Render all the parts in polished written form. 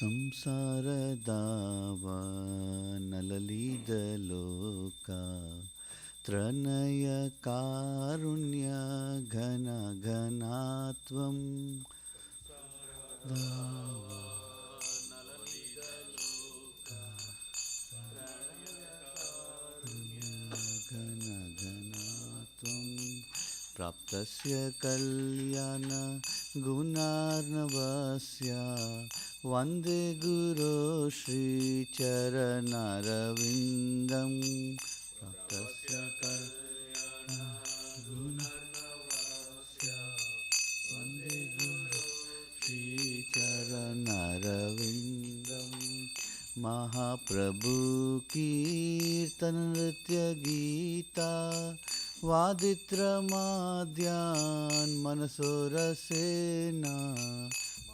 ಸಂಸಾರದಾವ ನಲಲಿದಲೋಕ ತ್ರನಯ ಕಾರುಣ್ಯ ಘನ ಘನಾತ್ವಂ ಘನ ಘನಾತ್ವಂ ಪ್ರಾಪ್ತಸ್ಯ ಕಲ್ಯಾಣ ಗುಣಾರ್ಣವಸ್ಯ ವಂದೇ ಗುರೋ ಶ್ರೀ ಚರಣಾರವಿಂದಂ ಪ್ರಾಪ್ತಸ್ಯ ಕಲ್ಯಾಣ ಗುಣಾರ್ಣವಸ್ಯ ವಂದೇ ಗುರೋ ಶ್ರೀ ಚರಣಾರವಿಂದಂ महाप्रभु कीर्तन नृत्य गीता वादित्रमाद्यान् मनसो रसेना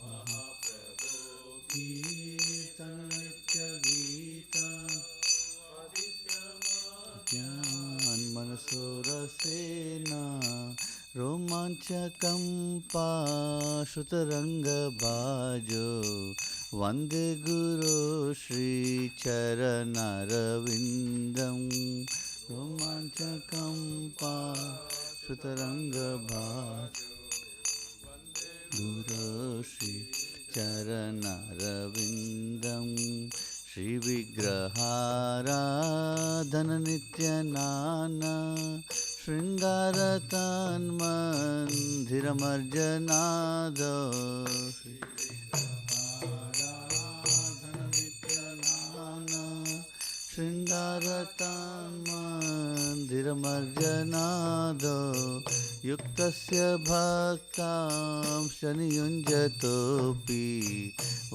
महाप्रभु कीर्तन नृत्य गीता वादित्रमाद्यान् मनसो रसेना रोमांचकं पाशुतरंगबाजो वंदे गुरो श्री चरणारविंदं रोमांचकं पाशुतरंगबाजो गुरो श्री चरणारविंदं श्री विग्रहाराधन नित्यनाना शृंगारतन्मन्दिरमर्जनाद शृंगारतन्मन्दिरमर्जनादो युक्तस्य भक्तांश्च नियुञ्जतोऽपि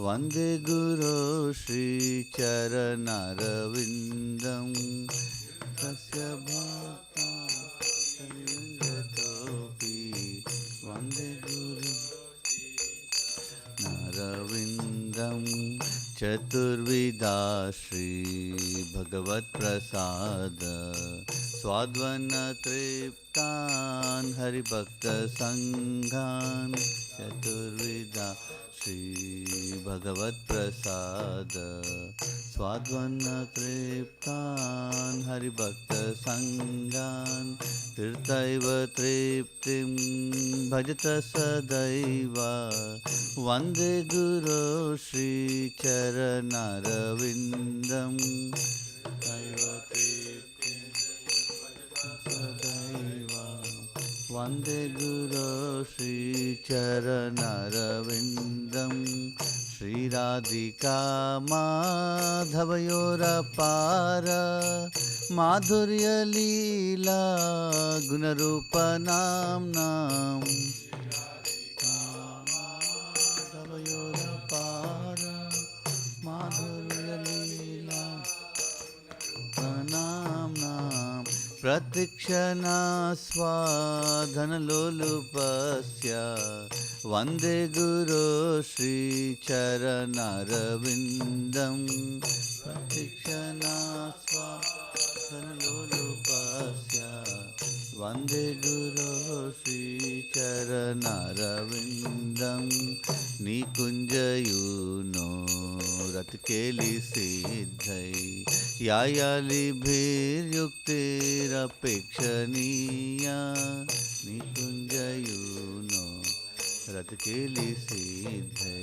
वन्दे गुरो श्रीचरणारविन्दं युक्तस्य भक्तांश्च नियुञ्जतोऽपि वन्दे गुरो नारविन्दं चतुर्विधा श्री भगवत्प्रसाद स्वाद्वन तृप्तान् हरिभक्त संघान् चतुर्विधा श्री भगवत्प्रसाद स्वाद्वन तृप्तान् हरिभक्त संघान् तीर्थैव तृप्तिं भजत सदैव वन्दे गुरो श्री चरणारविन्दं दैव तृप्तिं सदैव वन्दे गुरो श्री चरणारविन्दं श्रीराधिका माधवयोरपार माधुर्यलीला गुणरूपनाम्नाम् माधवयोरपार माधुर्यलीला नाम्नाम् प्रतीक्षणा स्वाधनलोलुपस्य वन्दे गुरो श्री चरणारविन्दं प्रतीक्षणा स्वाधनलोलुपस्य वन्दे गुरो श्री चरणारविन्दं निकुञ्जयूनो रत्केलि सिद्धै यायालिभिर्युक्तिरपेक्षणीया निकुञ्जयूनो रत्केलि सिद्धै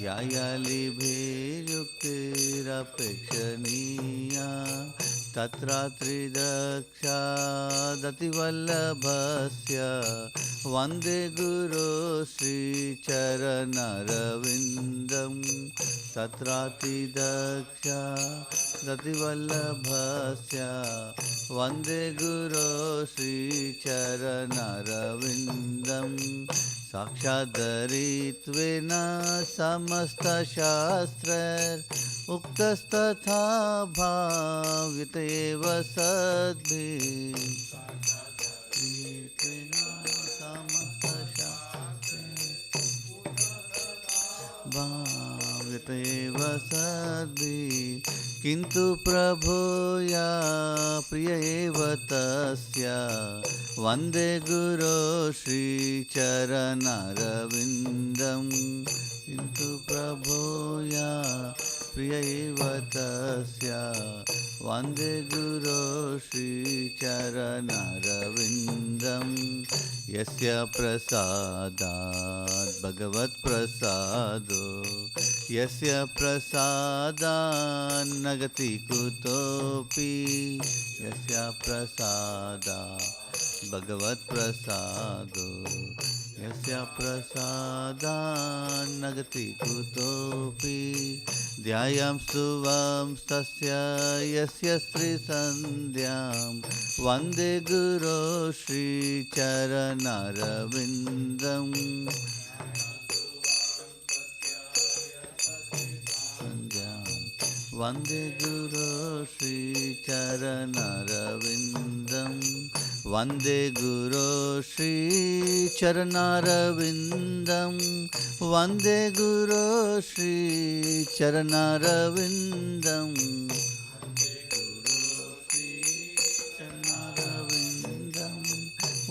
यायालिभिर्युक्तिरपेक्षणीया तत्रात्रिदक्षादतिवल्लभस्य वन्दे गुरो श्रीचरणारविन्दं तत्रातिदक्षादतिवल्लभस्य वन्दे गुरो श्रीचरणारविन्दं साक्षादरित्वेन समस्तशास्त्रैरुक्तस्तथा भाव्यत एव सद्भिः भाव्यत एव सद्भिः किन्तु प्रभोया प्रिय एव तस्य वन्दे गुरो श्रीचरणारविन्दं किन्तु प्रभुया प्रिय एव तस्य वन्दे गुरो श्रीचरणरविन्दं यस्य प्रसादात् भगवत्प्रसादो यस्य प्रसादान्न गति कुतोऽपि यस्य प्रसादात् भगवत्प्रसादो यस्य प्रसादान्न गति कुतोऽपि ध्यायां स्तुवां तस्य यस्य श्रीसन्ध्यां वन्दे गुरो श्रीचरणरविन्दम् वन्दे गुरो श्रीचरणरविन्दं वन्दे गुरो श्रीचरणरविन्दं वन्दे गुरो श्रीचरणरविन्दं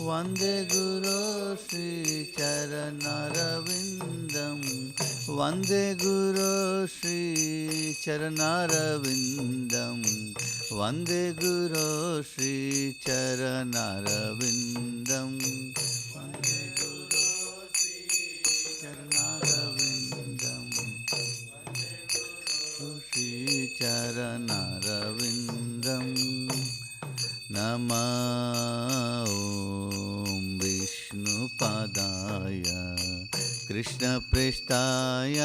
वन्दे गुरो श्रीचरणरविन्दं वन्दे गुरो श्रीचरणरविन्दं वन्दे गुरो श्रीचरणरविन्दं वन्दे गुरो श्रीचरणरविन्दं श्रीचरणरविन्दं नमः ॐ विष्णुपादाय कृष्णप्रेष्ठाय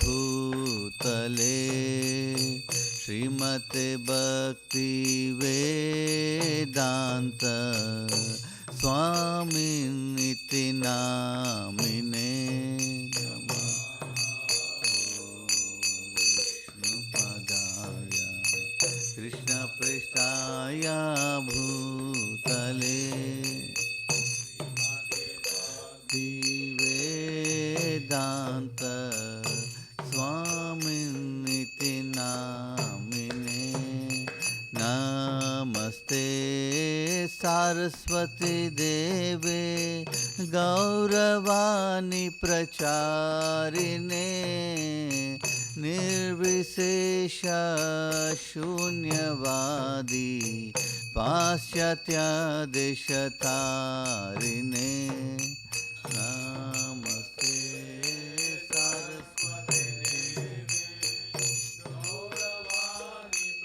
भूतले श्रीमते भक्तिवेदान्त स्वामिनिति नामिने नमः विष्णुपादाय कृष्णप्रेष्ठाय भूतले वेदांत स्वामिनिति नामिने नमस्ते सारस्वती देवे गौरवाणी प्रचारिणे निर्विशेष शून्यवादी पाश्चात्य देशतारिणे नमस्ते सारस्वती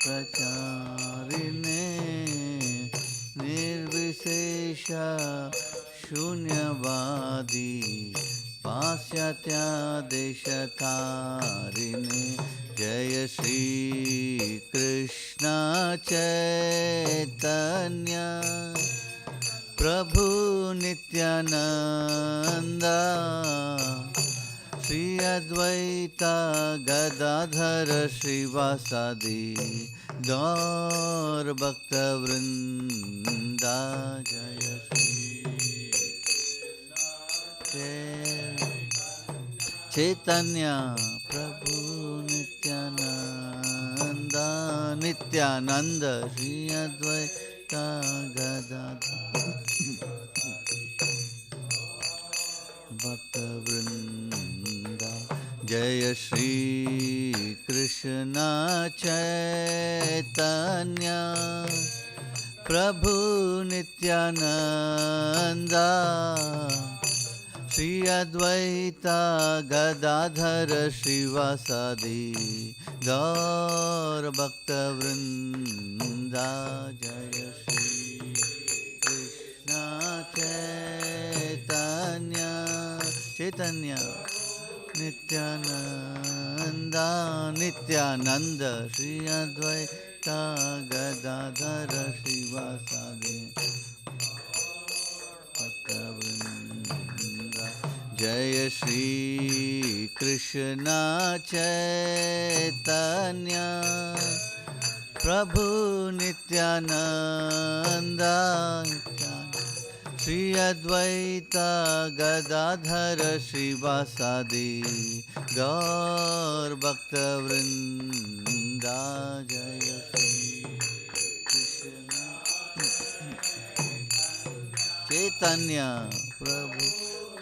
प्रचारिणे निर्विशेष शून्यवादी पाश्चात्य देशतारिणे जय श्री कृष्ण चैतन्य प्रभु नित्यानंद श्री अद्वैता गदाधर श्रीवासादि गौर भक्तवृंदा जय श्री चैतन्य प्रभु नित्यानंद नित्यानंद श्री अद्वैता गदाधर भक्तवृंदा जय श्री कृष्ण चैतन्य प्रभु नित्यानंद श्री अद्वैता गदाधर श्रीवासादि गौर भक्तवृंदा जय श्री कृष्ण चैतन्य चैतन्य नित्यानंद नित्यानंद श्री अद्वैता गदाधर श्रीवासादि भक्तवृंदा जय श्री कृष्ण चैतन्य प्रभु नित्यानंद श्री अद्वैता गदाधर श्रीवासादि गौर भक्तवृंदा जय श्री कृष्ण चैतन्य प्रभु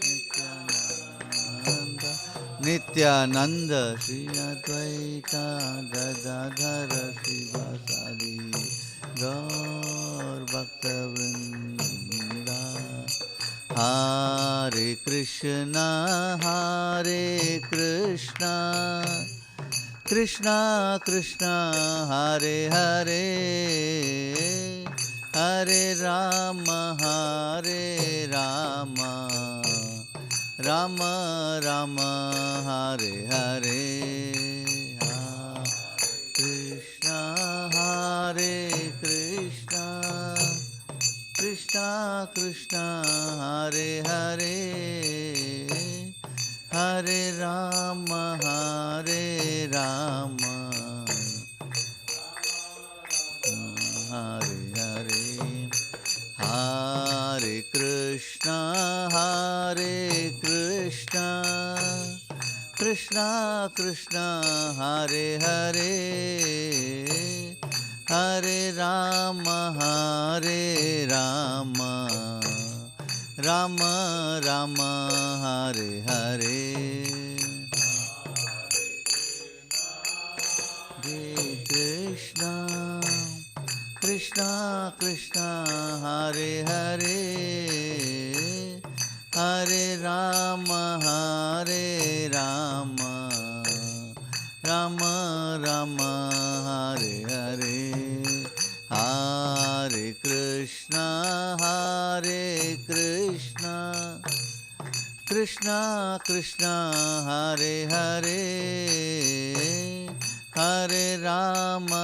नित्यानंद नित्यानंद श्री अद्वैता गदाधर शिवासादि गौर भक्तवृंदा। Hare Krishna, Krishna Krishna, Hare Hare, Hare Rama, Rama Rama, Hare Hare. Krishna, Hare Krishna, Krishna Krishna, Hare Hare, Hare Rama, Hare Hare. Hare Krishna, Krishna Krishna, Hare Hare, Hare Rama, Rama Rama, Hare Hare. Hare Krishna, Krishna Krishna, Hare Hare, Hare Rama, Rama Rama, Hare Hare. Hare Krishna, Krishna Krishna, Hare Hare, Hare Rama,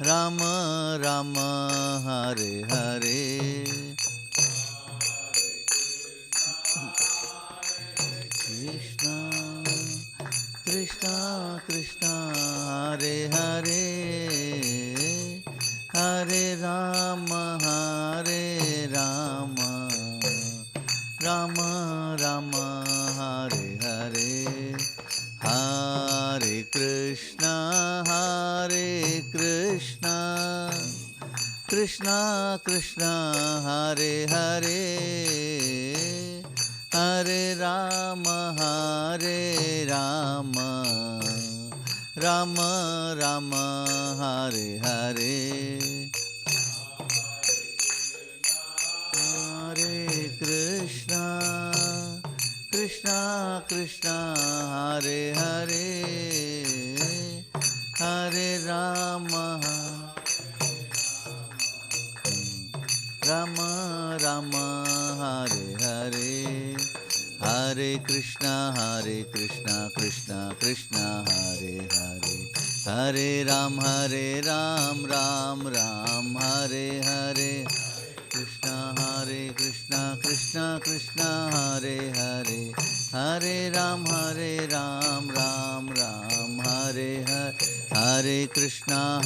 Rama Rama, Hare Hare. Krishna, Krishna Krishna, Hare Hare, Hare Rama, Rama Rama, Hare Hare. Hare Krishna, Krishna Krishna, Hare Hare, Hare Rama, Rama Rama, Hare Hare. Hare Krishna, Krishna Krishna, Hare Hare, Hare Rama, Rama Rama, Hare Hare. Hare Krishna, Krishna Krishna, Hare Hare, Hare Ram, Ram Ram, Hare Hare. Krishna, Krishna Krishna, Hare Hare, Hare Ram, Ram Ram, Hare Hare. Hare Krishna,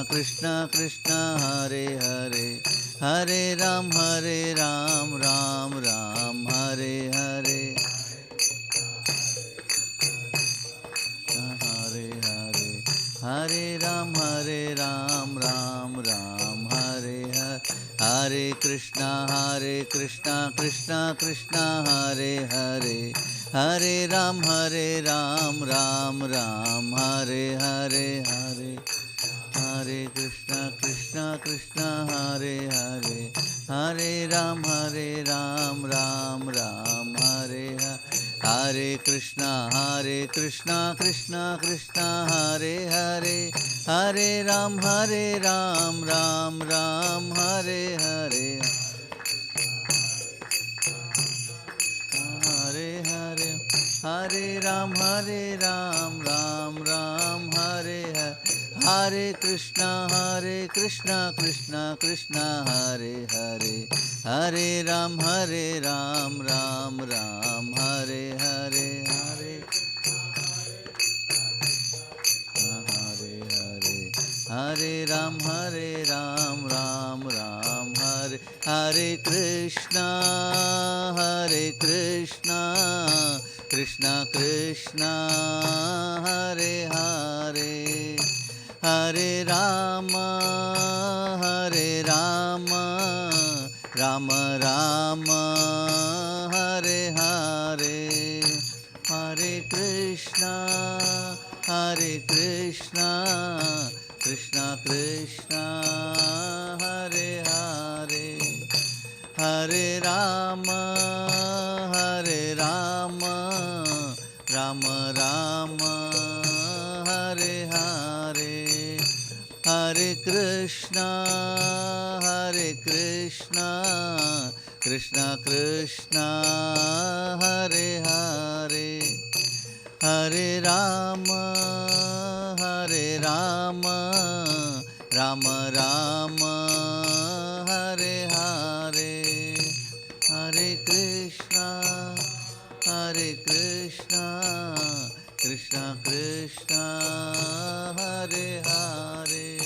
Krishna Krishna, Hare Hare, Hare Ram, Ram Ram, Hare Hare. Hare Hare, Hare Ram, Ram Ram, Hare Hare. Hare Krishna, Krishna Krishna, Hare Hare, Hare Ram, Ram Ram, Hare Hare. Hare Hare Krishna, Krishna Hare Hare, Hare Ram, Ram Ram, Hare Hare. Hare Krishna, Krishna Krishna, Hare Hare, Hare Ram, Ram Ram, Hare Hare. Hare Hare, Hare Ram, Ram Ram, Hare Hare. Hare Krishna, Krishna Krishna, Hare Hare, Hare Ram, Ram Ram, Hare Hare. Hare Hare Hare, Hare Ram, Ram Hare. Hare Krishna, Krishna Krishna, Hare Hare, Hare Rama, Rama Rama, Hare Krishna, Krishna Krishna, Hare Hare, Hare Rama, Hare Rama, Rama Rama, Hare Hare, Hare Krishna, Krishna Krishna, Hare Hare, Hare Rama, Rama Rama, Hare Hare, Hare Krishna, Krishna Krishna, Hare Hare,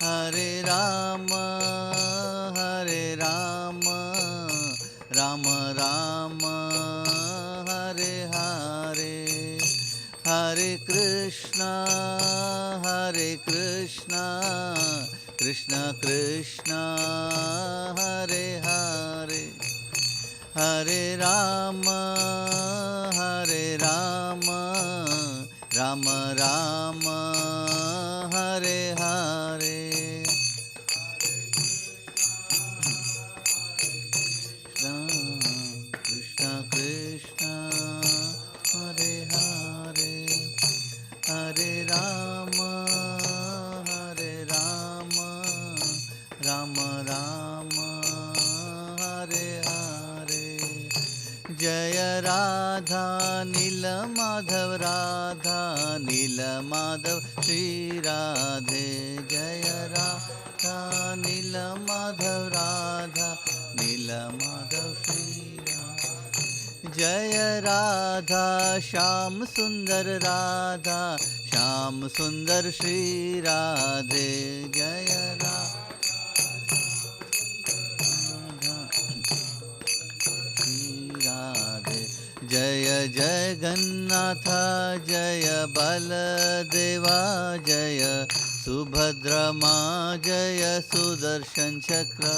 Hare Rama, Rama Rama, Hare Hare, Hare Krishna, Krishna Krishna, Hare Hare, Hare Rama, Rama Rama, Hare Hare, Krishna Krishna, Hare Hare, Hare Rama, Rama Rama, Hare Hare, Jaya Radha Nila Madhav, Radha Nila Madhav, Shri Radhe, Jaya Radha Nila Madhav, Radha Nila Madhav, Shri Radhe, Jaya Radha Shyam Sundar, Radha Shyam Sundar, Shri Radhe, Jaya Radha Radhe, Jaya Jagannatha, Jaya Baladeva, Jaya Subhadra Ma, Jaya Sudarshan Chakra,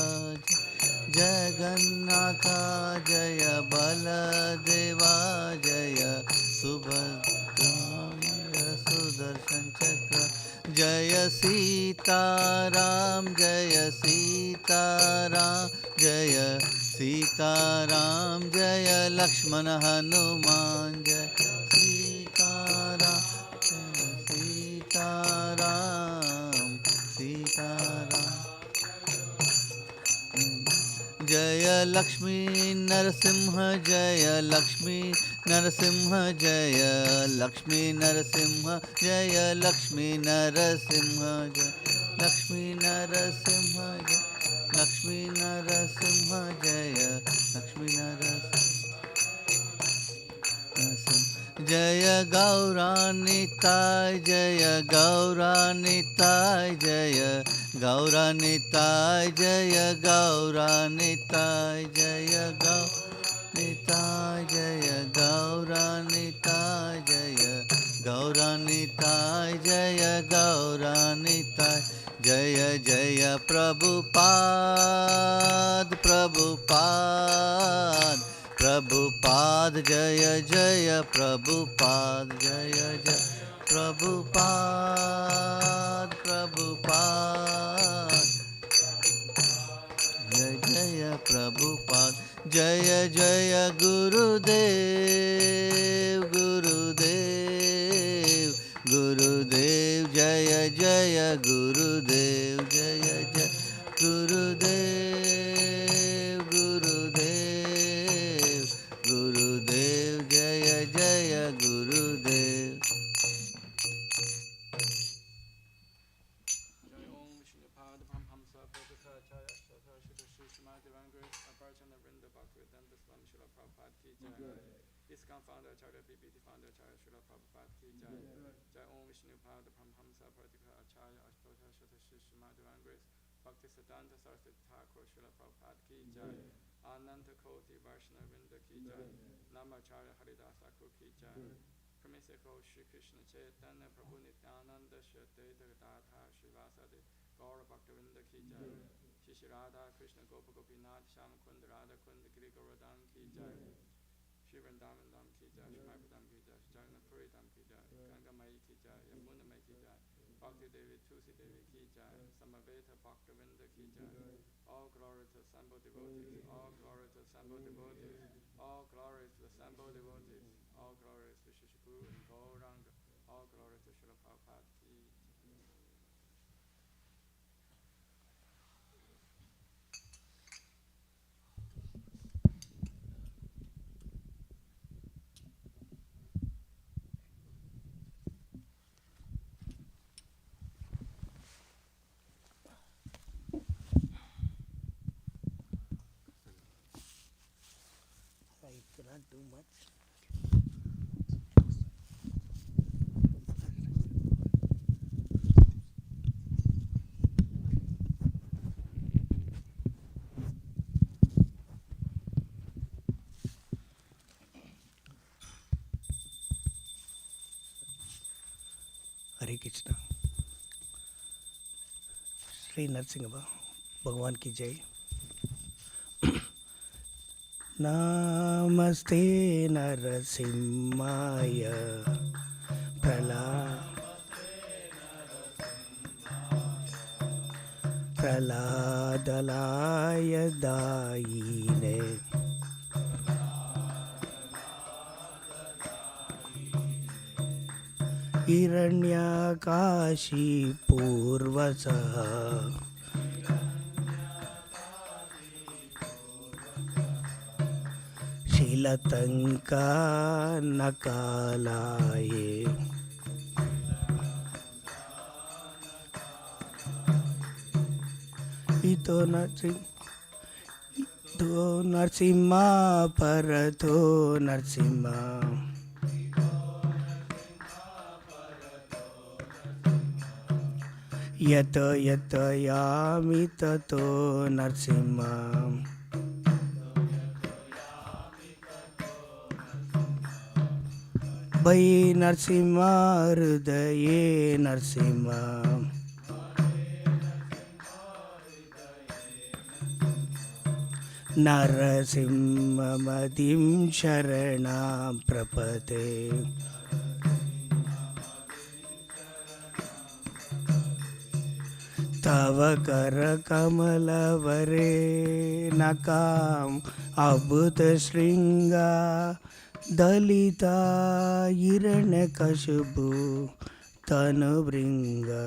Jagannatha, Jaya Baladeva, Jaya Subhadra, Jaya Sudarshan Chakra, Jaya Sitaram, Jaya Sitaram, Jaya Sitaram, Jaya Lakshmana Hanuman, Jaya Sitaram, Sitaram, Sitaram, Jaya Lakshmi Narasimha, Jaya Lakshmi Narasimha, Jaya Lakshmi Narasimha, Jaya Lakshmi Narasimha, Jaya Lakshmi Narasimha, Jaya Lakshmi Narasimha, Jaya Lakshmi Narasimha, Jaya Gauranitai, Jaya Gauranitai, Jaya Gauranitai, Jaya Gauranitai, Jaya Gauranitai, Jaya Gauranitai, Jaya Gauranitai, Jaya Gauranitai, Jaya Jaya Prabhupada, Prabhupada, Prabhupada, Jaya Jaya Prabhupada, Jaya Jaya Prabhupada, Prabhupada, Jaya Jaya Prabhupada, Jaya Jaya Gurudev, Gurudev, Gurudev, Jaya Jaya Gurudev, Jaya Jaya Gurudev, Gurudev, Gurudev, Jaya Jaya Gurudev. ISKCON founder Acharya BBT founder Acharya Srila Prabhupada ki jai. Jai Om Vishnu Pada Paramahamsa Partika Acharya Ashtota Shata Shri Madhavan Grace Bhakti Siddhanta Saraswati Thakur Srila Prabhupada ki jai. Ananta Koti Varshnava Vrinda ki jai. Namacharya Haridas Thakur ki jai. Premiseko Shri Krishna Chaitanya Prabhu Nityananda Shri Advaita Gadadhar Srivasadi Gaura Bhaktivinoda ki jai. Shri Radha Krishna Gopa Gopinath Shama Kunda Radha Kunda Giri Govardhan ki jai. Shri Vrindavan Dham ki jai, Shri Madhudam ki jai, Jagannath Puri Dham ki jai, Ganga Mai ki jai, Yamuna Mai ki jai, Bhakti Devi Tulsi Devi ki jai, Samaveta Bhaktavinda ki jai. All glory to assembled devotees, all glory to assembled devotees, all glory to assembled devotees, all glory to Shishiguru and Gauranga, all glory to Srila Prabhupada ki. I cannot do much. हरे कृष्णा। श्री नरसिंह भगवान की जय। नमस्ते नरसिंहाय प्रहलादलाय दायिने हिरण्यकाशिपूर्वसः शीलतंका नकालाये इतो नरसिम्हा परतो नरसिम्हा यत यत यामि ततो नरसिम्हा वै नरसिम्हा हृदये नरसिम्हा नरसिंहमदिं शरणं प्रपते तव करकमलवरे नकाम् अभूतशृङ्गा दलिता हिरण्यकशिपु तनुभृङ्गा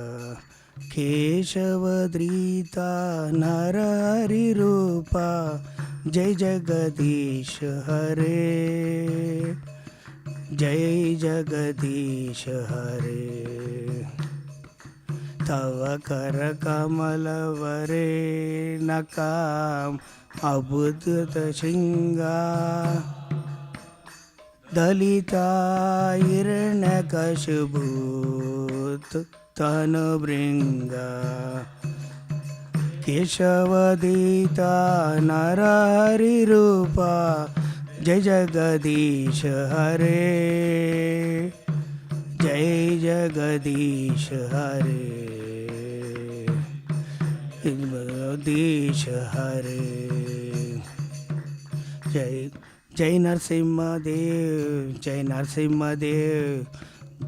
केशवधृता नरहरिरूपा जय जगदीश हरे जय जगदीश हरे तव करकमलवरे नकाम् अभूतशृङ्गा दलिता हिरण्यकशिपु तनुभृङ्गा केशवधृता नरहरिरूपा जय जगदीश हरे जय जगदीश हरे जगदीश हरे जय जय नरसिंहदेव जय नरसिंहदेव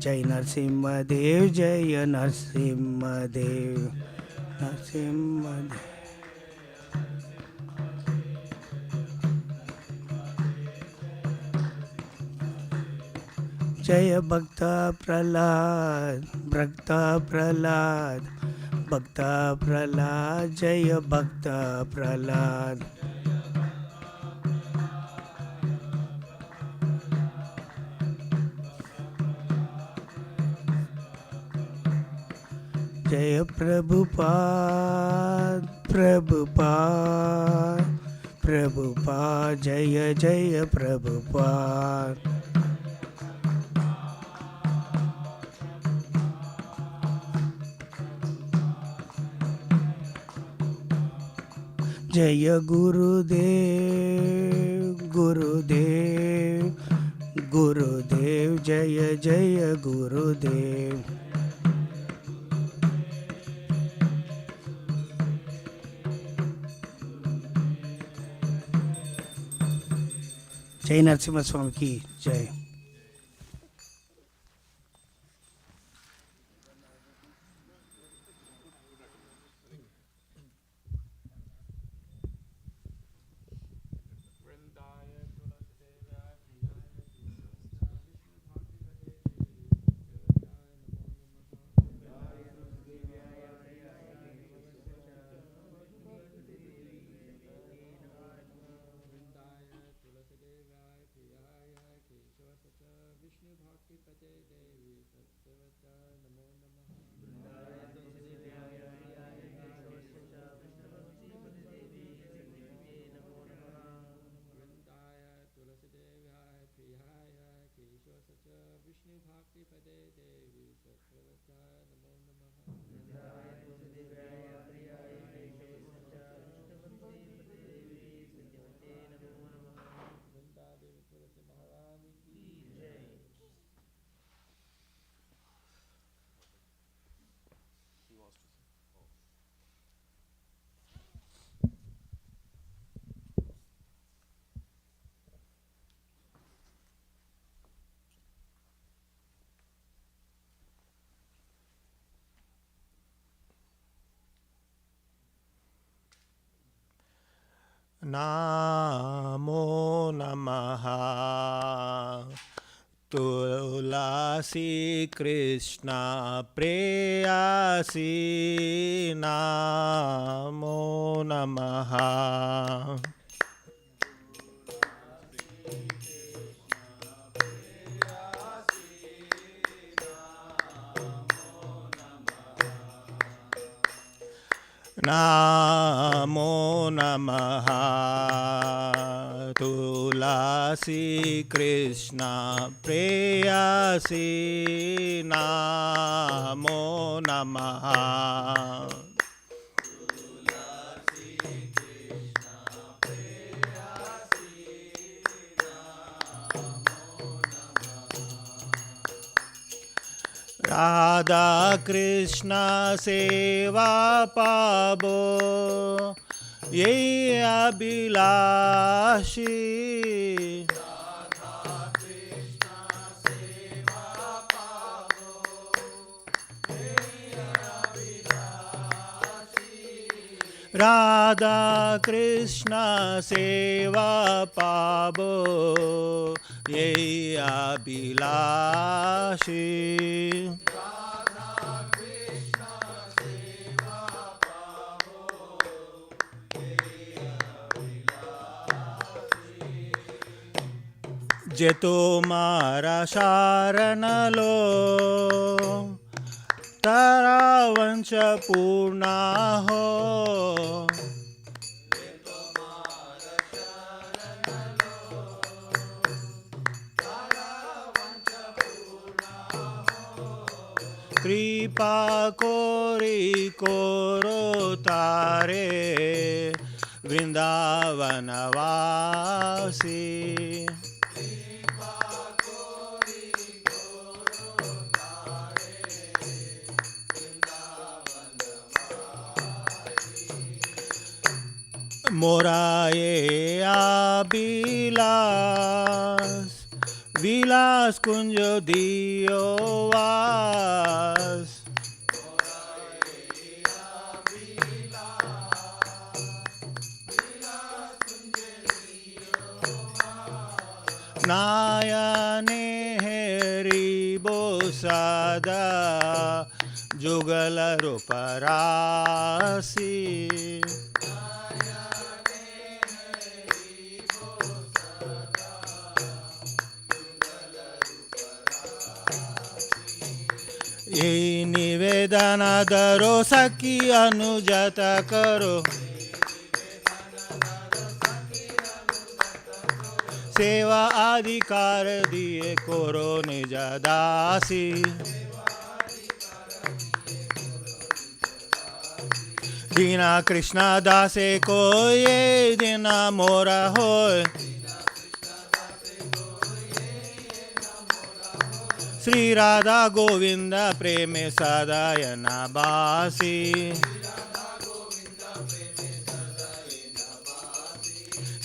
जय नरसिंहदेव जय नरसिंहदेव नरसिंहदेव जय भक्त प्रहलाद भक्त प्रहलाद जय भक्त प्रहलाद जय प्रभुपाद जय जय प्रभुपाद जय गुरुदेव जय जय गुरुदेव जय नरसिम्हा स्वामी की जय। देवी सत्यवत्याय नमो नमः वृंदाय तुलसीदेव्याय प्रियाय केशवसच विष्णुभक्तिपदे देवी सत्यवत्याय नमो नमः वृंदा देवी तुलसी महारानी की जय। नामो नमः तुलसी कृष्ण प्रेयसी नामो नमः नामो नमः तुलसी कृष्ण प्रेयसी नामो नमः राधा कृष्ण सेवा पाबो ये अभिलाषी राधा कृष्ण सेवा पाबो ये अभिलाषी जेतो मारा शरण लो तारा वंश पूर्ण हो कृपा कोरी कोरो तारे वृंदावनवासी मोराये अभिलाष विलास कुंज दियो वास नायने हेरिबो सदा जुगल रूपरासी ये निवेदन दरो सखी अनुजत करो सेवा अधिकार दिए कोरो निज दासी दीना कृष्णा दासे को ये दीना मोरा होय श्री राधा गोविंद प्रेम सदायना बासी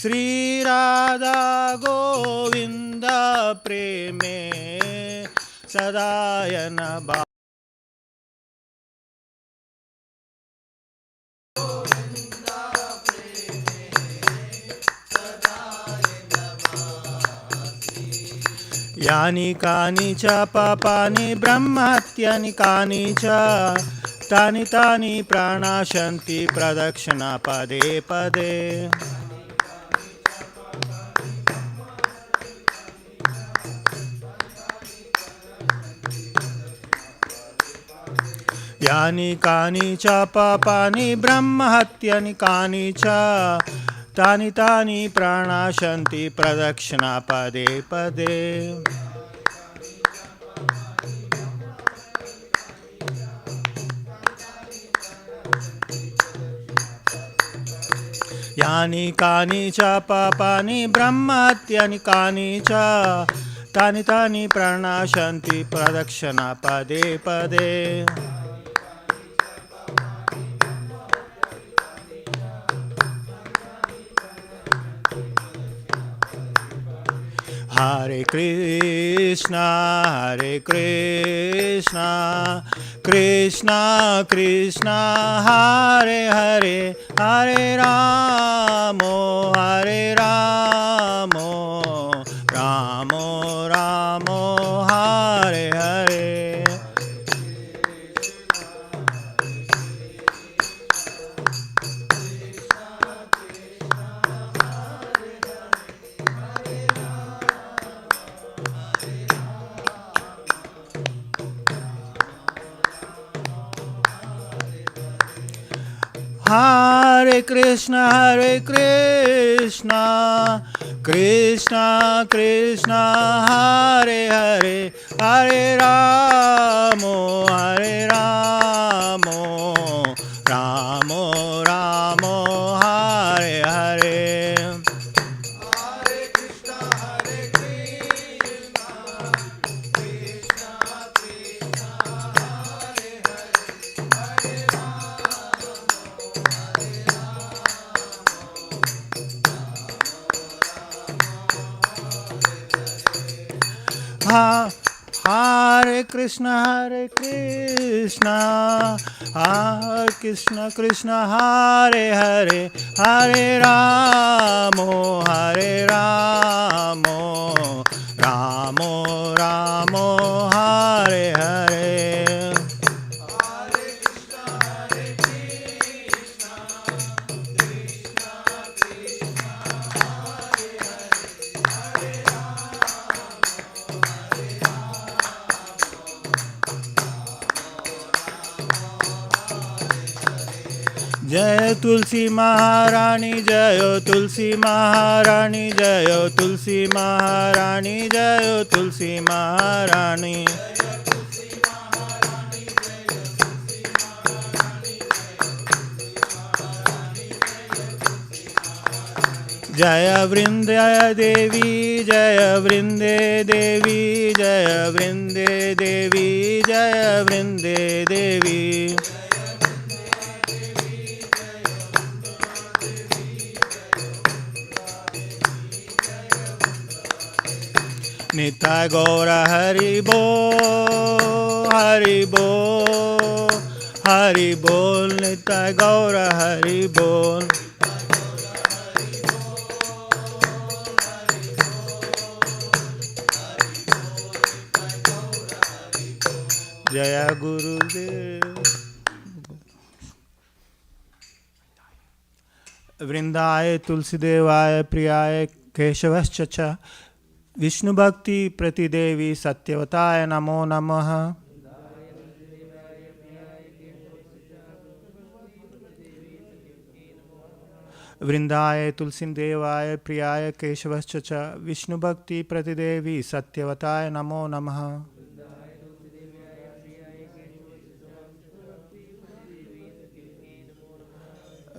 श्री राधा गोविंद प्रेम सदायना बासी यानि कानि च पापानि ब्रह्महत्यानि कानि च तानि तानि प्राणाशन्ति प्रदक्षिणा पदे पदे यानि कानि च पापानि ब्रह्महत्यानि कानि च तानि तानि प्रणाशन्ति प्रदक्षिणा पदे पदे यानि कानि च पापानि ब्रह्महत्यानि कानि च तानि तानि प्रणाशन्ति प्रदक्षिणा पदे पदे Hare Krishna Krishna Krishna Hare Hare Hare Ramo Ramo Ramo Hare Hare Hare Krishna Krishna Krishna Hare Hare Hare Ramo Ramo Ramo Hare Hare Hare Krishna Krishna Krishna Hare Hare Hare Ramo Ramo Ramo Hare Hare जय तुलसी महारानी जय तुलसी महारानी जय तुलसी महारानी जय तुलसी महारानी जय वृंदे देवी जय वृंदे देवी जय वृंदे देवी जय वृंदे देवी निताय गौर हरि बोल निताय गौर हरि बोल जय गुरुदेव वृंदाय तुलसीदेवाय प्रियाय केशवश्च च विष्णु भक्ति प्रतिदेवी सत्यवताय नमो नमः वृंदाय तुलसीदेवाय प्रियाय केशवश्च च विष्णु भक्ति प्रतिदेवी सत्यवताय नमो नमः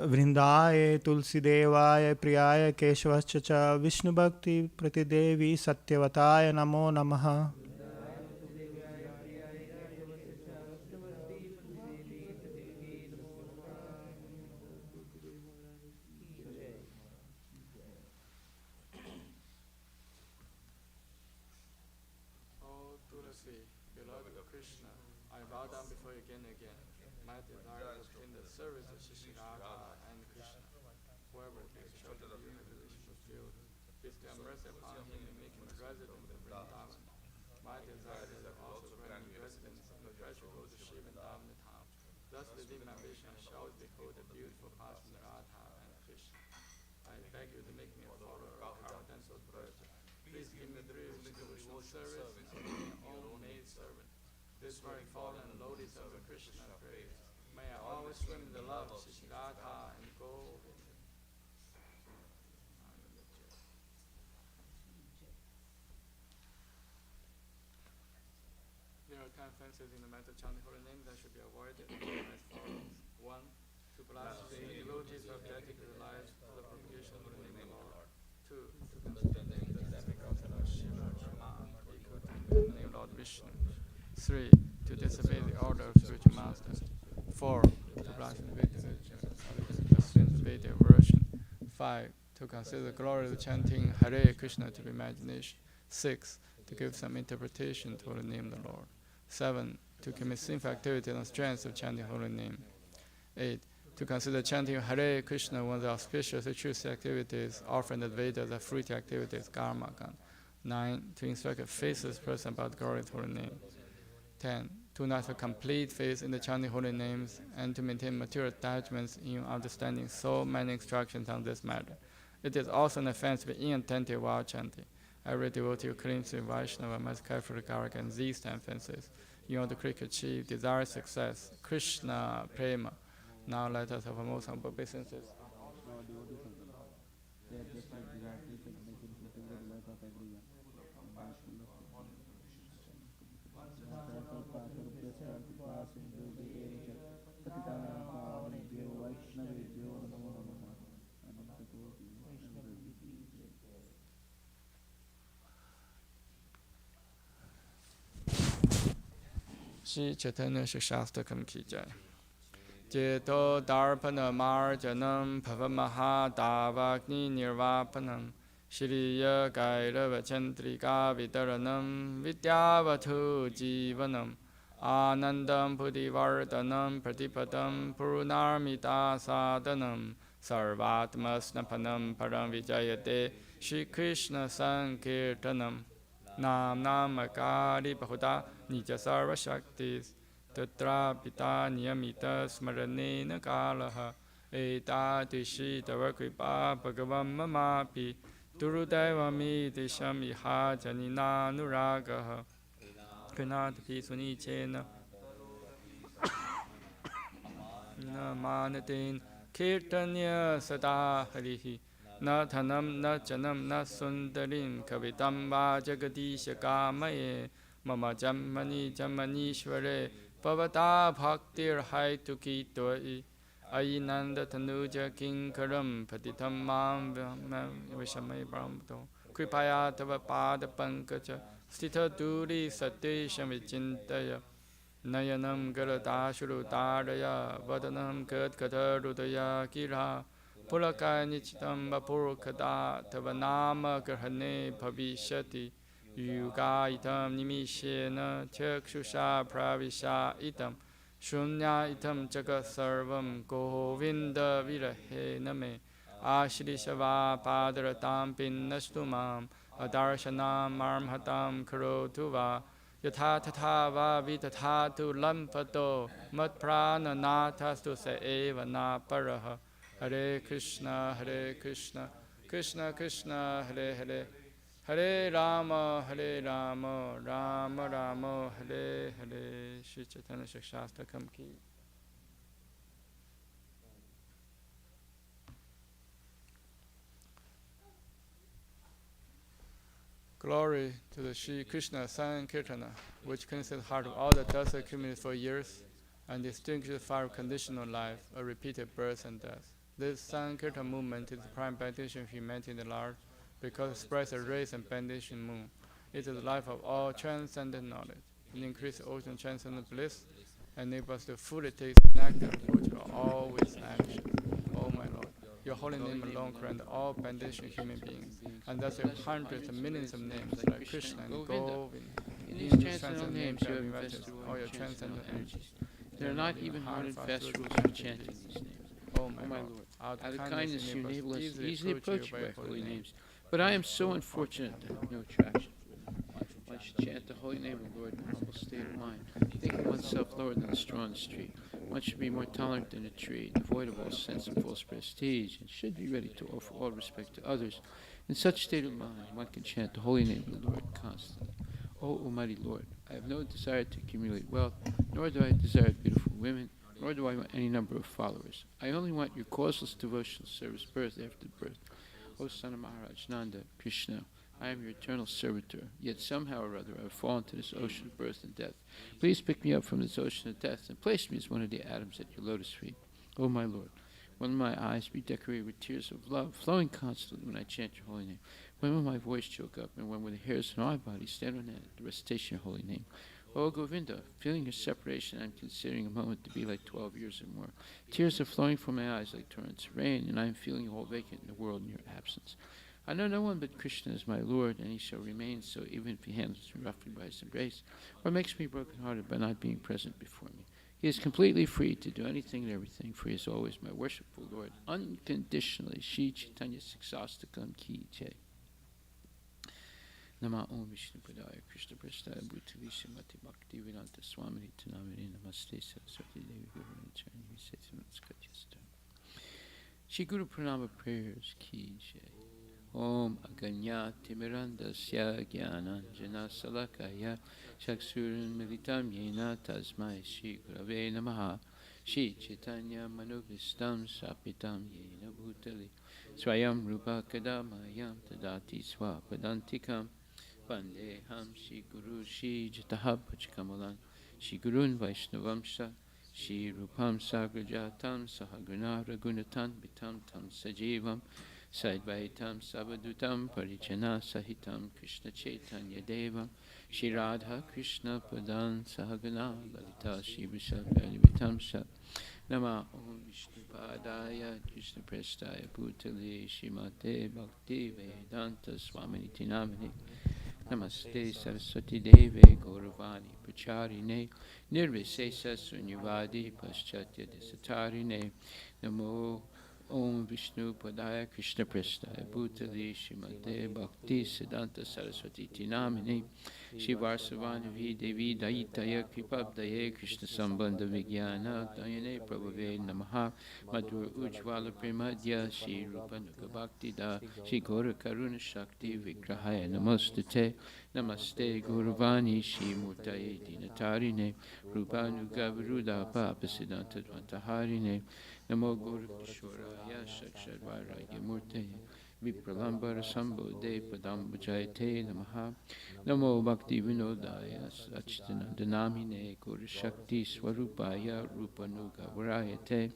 वृंदाय तुलसीदेवाय प्रियाय केशवश्च च विष्णु भक्ति प्रतिदेवी सत्यवताय नमो नमः O Tulasi, beloved of Krishna, I bow down before you again and again. My desire is to obtain the service of Shri Radha and Krishna. Whoever takes shelter of you, the wish fulfilled. Bestow mercy upon him and make him a resident of Vrindavan. My desire is to also grant me residence in the threshold of Shiva and Dhamma town. Thus within my vision I shall always behold the beautiful passion of Radha and Krishna. I beg you to make me a follower of our Danso's birth. Please give me the devotional service of my own maid servant. this very fallen lotus of Krishna praise. May I always swim in the love of Shishirata and Govinda. There are 10 offenses in the method chanting holy name that should be avoided as follows. 1. To blaspheme devotees who objected to the lives of the propagation of the holy name of the Lord. 2. To consider the demigods of Shiva, Brahma, Viku, and the name of Lord Vishnu. 3. To disobey the order of spiritual masters. 4. To blaspheme the Vedic version. 5. To consider the glory of chanting Hare Krishna to be imagination. 6. To give some interpretation to the name of the Lord. 7. To commit sinful activity on the strength of chanting holy name. 8. To consider chanting Hare Krishna one of the auspicious truth activities, offering the Vedas as fruity activities, karma. 9. To instruct a faithless person about the glory of holy name. 10. To not have complete faith in the chanting holy names and to maintain material attachments in understanding so many instructions on this matter. It is also an offense to be inattentive while chanting. Every devotee who claims to be Vaishnava must carefully regard against these 10 offenses in order to quickly achieve desired success. Krishna Prema. Now let us have a most humble obeisances. Shri Chaitanya Shastakam Ki Jai. Jeto Darpana Marjanam Pavamaha Davagni Nirvapanam Shriya Gairava Chandrika Vidaranam Vidyavatu Jivanam Anandam Pudivardhanam Pratipadam Purnarmita Sadhanam Sarvatmasnapanam Param Vijayate Shri Krishna Sankirtanam Nam Namakari Bahuda Nija Sarva Shaktis Tatra Pita Niyamita Smaranena Kalaha Eta Tishi Tavakripa Bhagavam Mamapi Durudevami Disham Iha Janina Nuragaha Kanatapi Sunichena Namanatin Kirtanya Sada Harihi Na Thanam Na Janam Na Sundarim Kavitam Va Jagadisha Kamaye Mama Jammani Jammanishware Pavata Bhaktir Haituki Toi Ainanda Tanuja Kinkaram Patitam Mam Vishamay Brahmato Kripaya Tava Pada Pankaja Stita Duri Satisham Vichintaya Nayanam Garadashuru Taraya Vadanam Katkata Rudaya Kira Pulaka Nichitam Vapurkada Tavanama Grahane Bhavishati Yuga itam nimishena chakshusha pravisha itam shunya itam jagat sarvam govinda virahe name ashri shava padaratam pinnastumam adarshanam marmhatam karotu va yatha tatha va vitatha lampato mat prana nathastu sa eva na paraha Hare Krishna Krishna Krishna Hare Hare Hare Rama, Rama Rama, Hare Hare. Shri Chaitanya Shastakam Ki. Glory to the Shri Krishna Sankirtana, which cleanses the heart of all the dust accumulated for years and distinguishes the fire of conditional life, a repeated birth and death. This Sankirtan movement is the prime benediction of humanity in the large, because it spreads a rays and benediction moon. It is the life of all transcendent knowledge. It increases ocean transcendent bliss, and enables us to fully taste the nectar which are always anxious. Oh my Lord, your holy name alone grant all benediction human beings, and thus you have hundreds and millions of names like Krishna and Govinda. In these transcendental names you have invested all your transcendental energies. There are not even hard and fast rules for chanting these names. Oh my Lord, out of kindness you enable us to easily approach you by holy names. But I am so unfortunate to have no attraction. One should chant the holy name of the Lord in a humble state of mind, thinking oneself lower than the straw on the street. One should be more tolerant than a tree, devoid of all sense of false prestige, and should be ready to offer all respect to others. In such state of mind, one can chant the holy name of the Lord constantly. O Almighty Lord, I have no desire to accumulate wealth, nor do I desire beautiful women, nor do I want any number of followers. I only want your causeless devotional service, birth after birth. O son of Maharaj Nanda, Krishna, I am your eternal servitor, yet somehow or other I have fallen to this ocean of birth and death. Please pick me up from this ocean of death and place me as one of the atoms at your lotus feet. O my Lord, when will my eyes be decorated with tears of love, flowing constantly when I chant your holy name? When will my voice choke up, and when will the hairs on my body stand on end at the recitation of your holy name? O Govinda, feeling your separation, I am considering a moment to be like 12 years or more. Tears are flowing from my eyes like torrents of rain, and I am feeling all vacant in the world in your absence. I know no one but Krishna is my Lord, and he shall remain so even if he handles me roughly by his embrace, or makes me broken-hearted by not being present before me. He is completely free to do anything and everything, for he is always my worshipful Lord, unconditionally. Shri Chaitanya Siksastakam Ki Jai. Nama Om Vishnu Padaya Krishna Prasthaya Bhutali Srimati Bhakti Vedanta Swamini Tanamini Namaste Saraswati Devi Guru Charani Viseti Namaskar. Shri Guru Pranama Prayers Ki Jai. Om Aganya Timirandasya Gyananjana Salakaya Chaksuran Militam Yena Tasmai Shri Gurave Namaha Shri Chaitanya Manubhistam Sapitam Yena Bhutali Swayam Rupa Kadamayam Tadati Swapadantikam Vandeham Shri Guru Shri Jataha Pachikamalan Shri Gurun Vaishnavamsha Shri Rupam Sagrajatam Sahaguna Ragunatan Bitam Tam Sajivam Sadvaitam Savadutam Parichana Sahitam Krishna Chaitanya Deva Shri Radha Krishna Padan Sahagana Lalita Shri Vishal Sha Nama Om Vishnu Padaya Krishna Prestaya Bhutale Shrimate Bhakti Vedanta Swamini Tinamini Namaste Saraswati Deve Gauravani Pracharine Nirvisesa Sunyavadi Paschatya Desatarine Namo Om Vishnu Padaya Krishna Prestaya Bhutale Shrimate Bhakti Siddhanta Saraswati Tinamini Shivarsavanavi Devi Daitaya Kripabdaye Krishna Sambandha Vigyana Dayane Prabhave Namaha Madhur Ujvala Premadya Shri Rupanuga Bhakti Da Shri Gora Karuna Shakti Vigrahaya Namostate Namaste Gauravani Shri Murtaye Dinatarine Rupanuga Viruda Papa Siddhanta Dvantaharine Namo Guru Kishoraya Shakshadvaraya Murte Vipralambara Sambodhe Padambujayate Namaha Namo Bhakti Vinodaya Satchitanandanamine Guru Shakti Swarupaya Rupanuga Varayate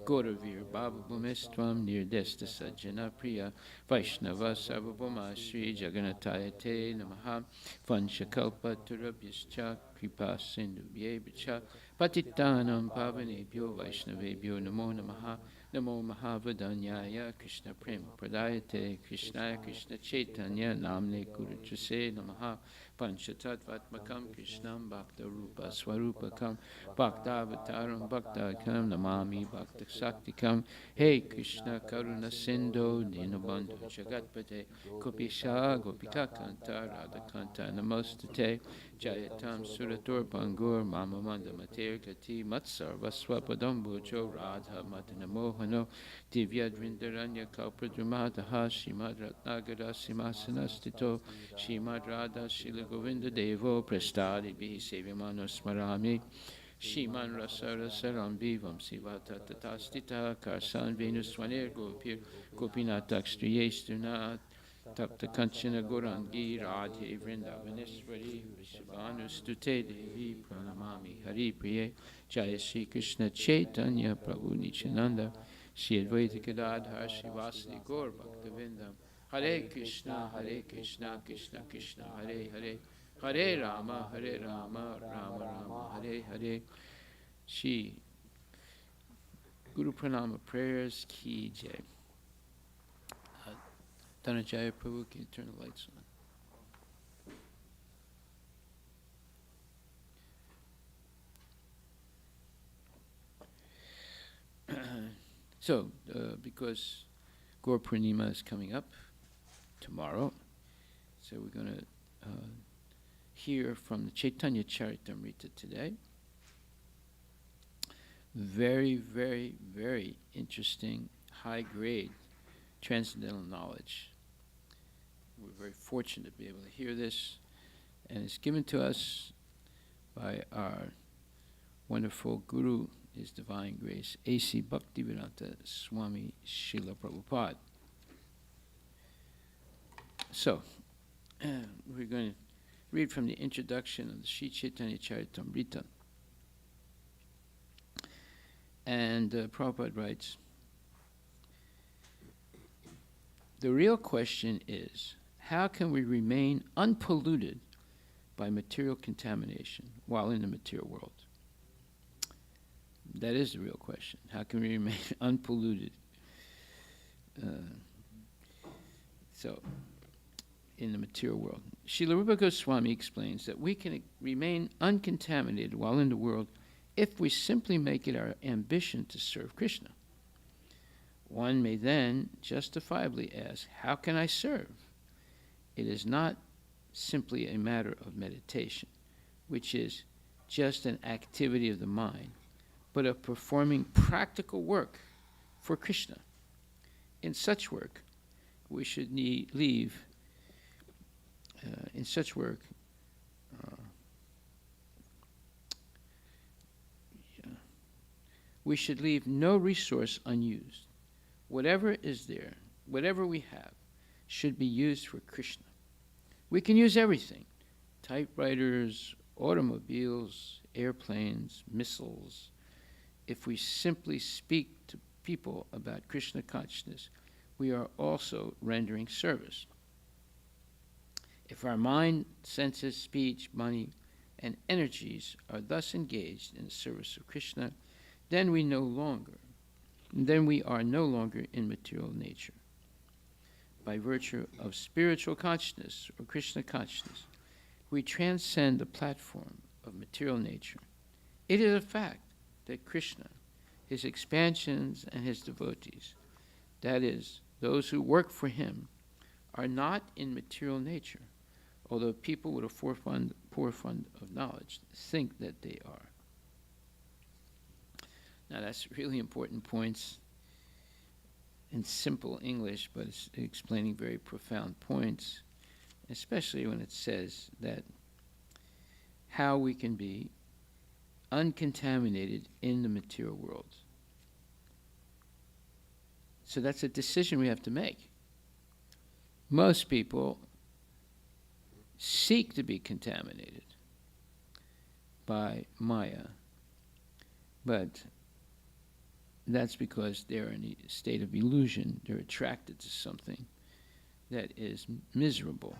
Gauravir Baba Bhumestvam Nirdesta Sajjana Priya Vaishnava Sarvabhuma Sri Jagannatayate Namaha Vanshakalpa Turabhyascha Kripa Sindhu Vyevacha Patitanam Pavanebhyo Vaishnavebhyo Namo Namaha Namo Mahavadanyaya Krishna Prema Pradayate Krishnaya Krishna Chaitanya Namne Kuruchase Namaha Panchatattvatmakam Krishnam Bhakta Rupa Swarupakam Bhakta Avataram Bhakta Kam Namami Bhakta Saktikam Hey Krishna Karuna Sindhu Dinabandhu Jagatpate Gopisha Gopika Kanta Radha Kanta Namostate Jayatam Suratur Pangur Mama Manda Mater Gati Matsarva Swapadambujo Radha Madana Mohano Divya Drindaranya Kalpradramadaha Shimad Ratnagara Simhasanastito Shimad Radha Shila Govinda Devo Prestadi Bihi Sevimano Smarami Shiman Rasa Rasaram Vivam Sivata Tatastita Karsan Venuswanir Gopir Gopinatakstriyestuna Tapta Kanchana Gorangi Radhe Vrindavaneshwari Vrishabhanustute Devi Pranamami Hari Priye Jaya Shri Krishna Chaitanya Prabhu Nityananda Shri Advaita Gadadhar Shri Vasadi Gaur Bhaktivinoda Hare Krishna Krishna Krishna Hare Hare Hare Rama Rama Rama Hare Hare Shri Guru Pranama Prayers Ki Jai. Dhananjaya Prabhu, can you turn the lights on? So, because Gaur Purnima is coming up tomorrow, so we're going to hear from the Chaitanya Charitamrita today. Very, very, very interesting, high-grade transcendental knowledge. We're very fortunate to be able to hear this, And it's given to us by our wonderful Guru, His Divine Grace, A.C. Bhaktivedanta Swami Srila Prabhupada. So, we're going to read from the introduction of the Sri Chaitanya Charitamrita. And Prabhupada writes, the real question is, how can we remain unpolluted by material contamination while in the material world? That is the real question. How can we remain unpolluted? In the material world. Srila Rupa Goswami explains that we can remain uncontaminated while in the world if we simply make it our ambition to serve Krishna. One may then justifiably ask, how can I serve? It is not simply a matter of meditation, which is just an activity of the mind, but of performing practical work for Krishna. In such work, we should leave we should leave no resource unused. Whatever is there, whatever we have, should be used for Krishna. We can use everything: typewriters, automobiles, airplanes, missiles. If we simply speak to people about Krishna consciousness, we are also rendering service. If our mind, senses, speech, money, and energies are thus engaged in the service of Krishna, then we are no longer in material nature. By virtue of spiritual consciousness or Krishna consciousness, we transcend the platform of material nature. It is a fact that Krishna, his expansions, and his devotees, that is, those who work for him, are not in material nature, although people with a poor fund of knowledge think that they are. Now that's really important points in simple English, but it's explaining very profound points, especially when it says that how we can be uncontaminated in the material world. So that's a decision we have to make. Most people seek to be contaminated by Maya, but that's because they're in a state of illusion. They're attracted to something that is miserable.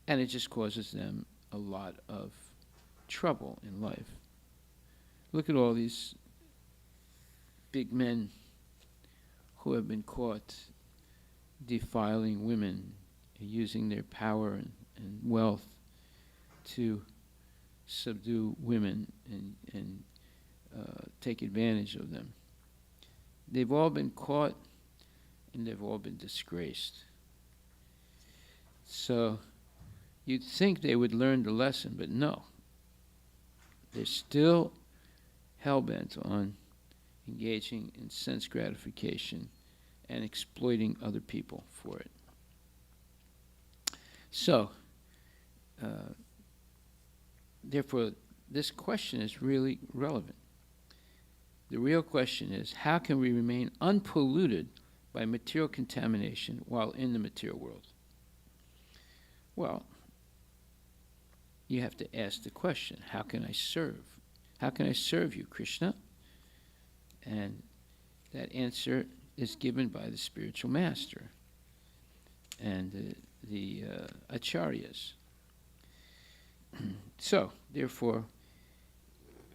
And it just causes them a lot of trouble in life. Look at all these big men who have been caught defiling women, using their power and wealth to subdue women and take advantage of them. They've all been caught and they've all been disgraced. So you'd think they would learn the lesson, but no. They're still hell-bent on engaging in sense gratification and exploiting other people for it. So, therefore, this question is really relevant. The real question is, how can we remain unpolluted by material contamination while in the material world? Well, you have to ask the question, how can I serve? How can I serve you, Krishna? And that answer is given by the spiritual master and the acharyas. So, therefore,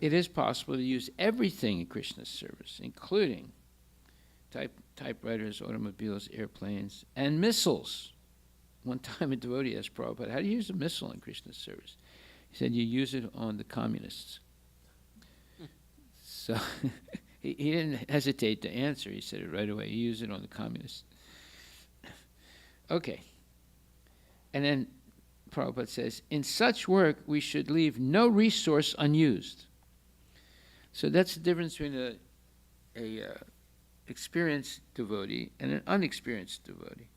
it is possible to use everything in Krishna's service, including typewriters, automobiles, airplanes, and missiles. One time a devotee asked Prabhupada, how do you use a missile in Krishna's service? He said, you use it on the communists. So he didn't hesitate to answer. He said it right away. You use it on the communists. Okay. And then Prabhupada says, in such work, we should leave no resource unused. So that's the difference between a experienced devotee and an unexperienced devotee.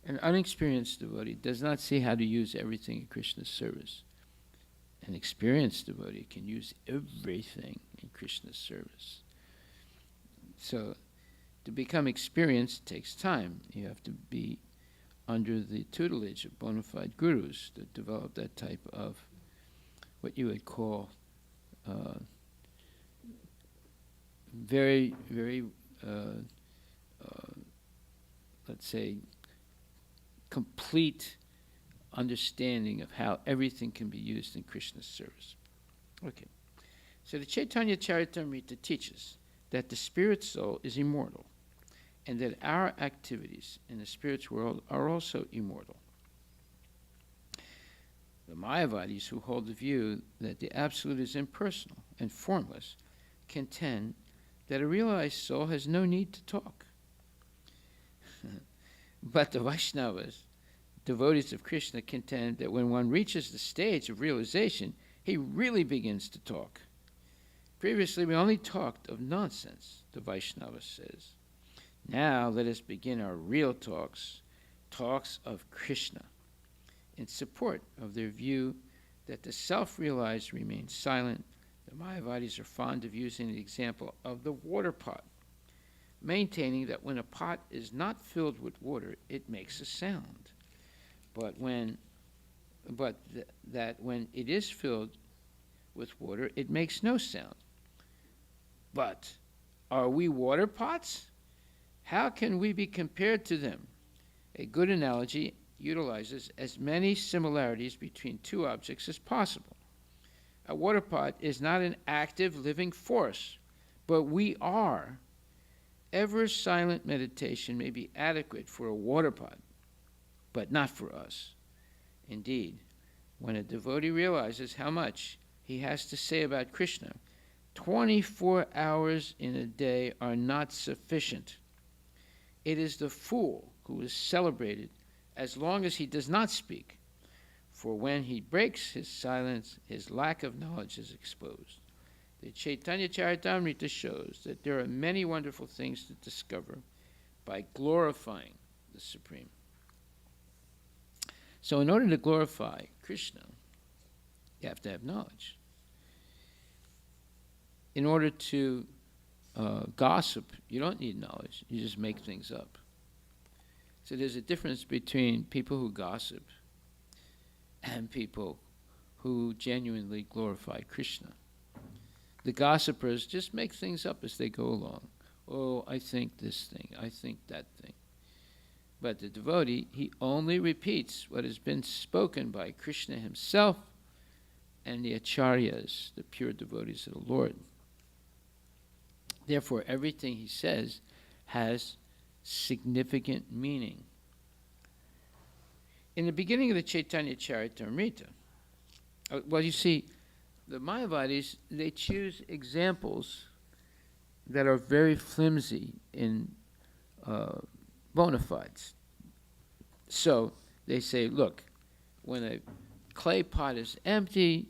An unexperienced devotee does not see how to use everything in Krishna's service. An experienced devotee can use everything in Krishna's service. So, to become experienced takes time. You have to be under the tutelage of bona fide gurus to develop that type of what you would call very, very, let's say, complete understanding of how everything can be used in Krishna's service. Okay. So the Chaitanya Charitamrita teaches that the spirit soul is immortal and that our activities in the spirit's world are also immortal. The Mayavadis, who hold the view that the Absolute is impersonal and formless, contend that a realized soul has no need to talk. But the Vaishnavas, devotees of Krishna, contend that when one reaches the stage of realization, he really begins to talk. Previously, we only talked of nonsense, the Vaishnava says. Now let us begin our real talks of Krishna, in support of their view that the self-realized remains silent. The Mayavadis are fond of using the example of the water pot, maintaining that when a pot is not filled with water, it makes a sound. But when it is filled with water, it makes no sound. But are we water pots? How can we be compared to them? A good analogy utilizes as many similarities between two objects as possible. A water pot is not an active living force, but we are. Ever silent meditation may be adequate for a water pot, but not for us. Indeed, when a devotee realizes how much he has to say about Krishna, 24 hours in a day are not sufficient. It is the fool who is celebrated as long as he does not speak, for when he breaks his silence, his lack of knowledge is exposed. The Chaitanya Charitamrita shows that there are many wonderful things to discover by glorifying the Supreme. So in order to glorify Krishna, you have to have knowledge. In order to gossip, you don't need knowledge. You just make things up. So there's a difference between people who gossip and people who genuinely glorify Krishna. The gossipers just make things up as they go along. Oh, I think this thing, I think that thing. But the devotee, he only repeats what has been spoken by Krishna himself and the acharyas, the pure devotees of the Lord. Therefore, everything he says has significant meaning. In the beginning of the Chaitanya Charitamrita, well, you see, the Mayavadis, they choose examples that are very flimsy in bona fides. So they say, look, when a clay pot is empty,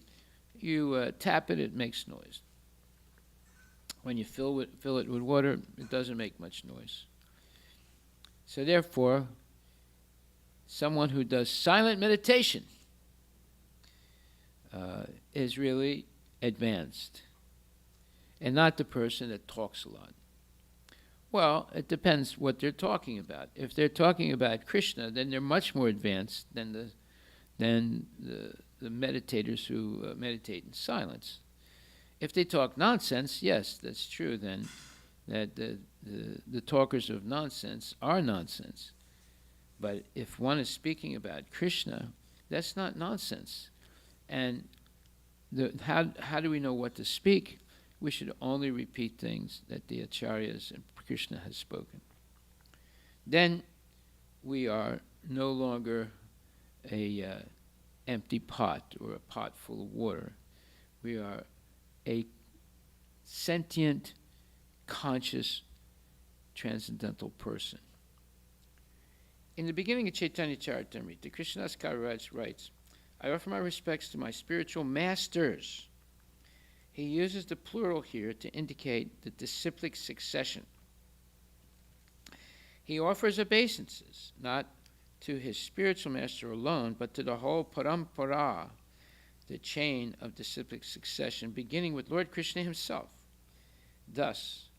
you tap it, it makes noise. When you fill it with water, it doesn't make much noise. So therefore, someone who does silent meditation is really advanced, and not the person that talks a lot. Well, it depends what they're talking about. If they're talking about Krishna, then they're much more advanced than the meditators who meditate in silence. If they talk nonsense, yes, that's true, then that the talkers of nonsense are nonsense. But if one is speaking about Krishna, that's not nonsense. And how do we know what to speak? We should only repeat things that the acharyas and Krishna has spoken. Then we are no longer a empty pot or a pot full of water. We are a sentient, conscious, transcendental person. In the beginning of Chaitanya Charitamrita, Krishnadas Kaviraj writes, I offer my respects to my spiritual masters. He uses the plural here to indicate the disciplic succession. He offers obeisances, not to his spiritual master alone, but to the whole parampara, the chain of disciplic succession, beginning with Lord Krishna himself. Thus,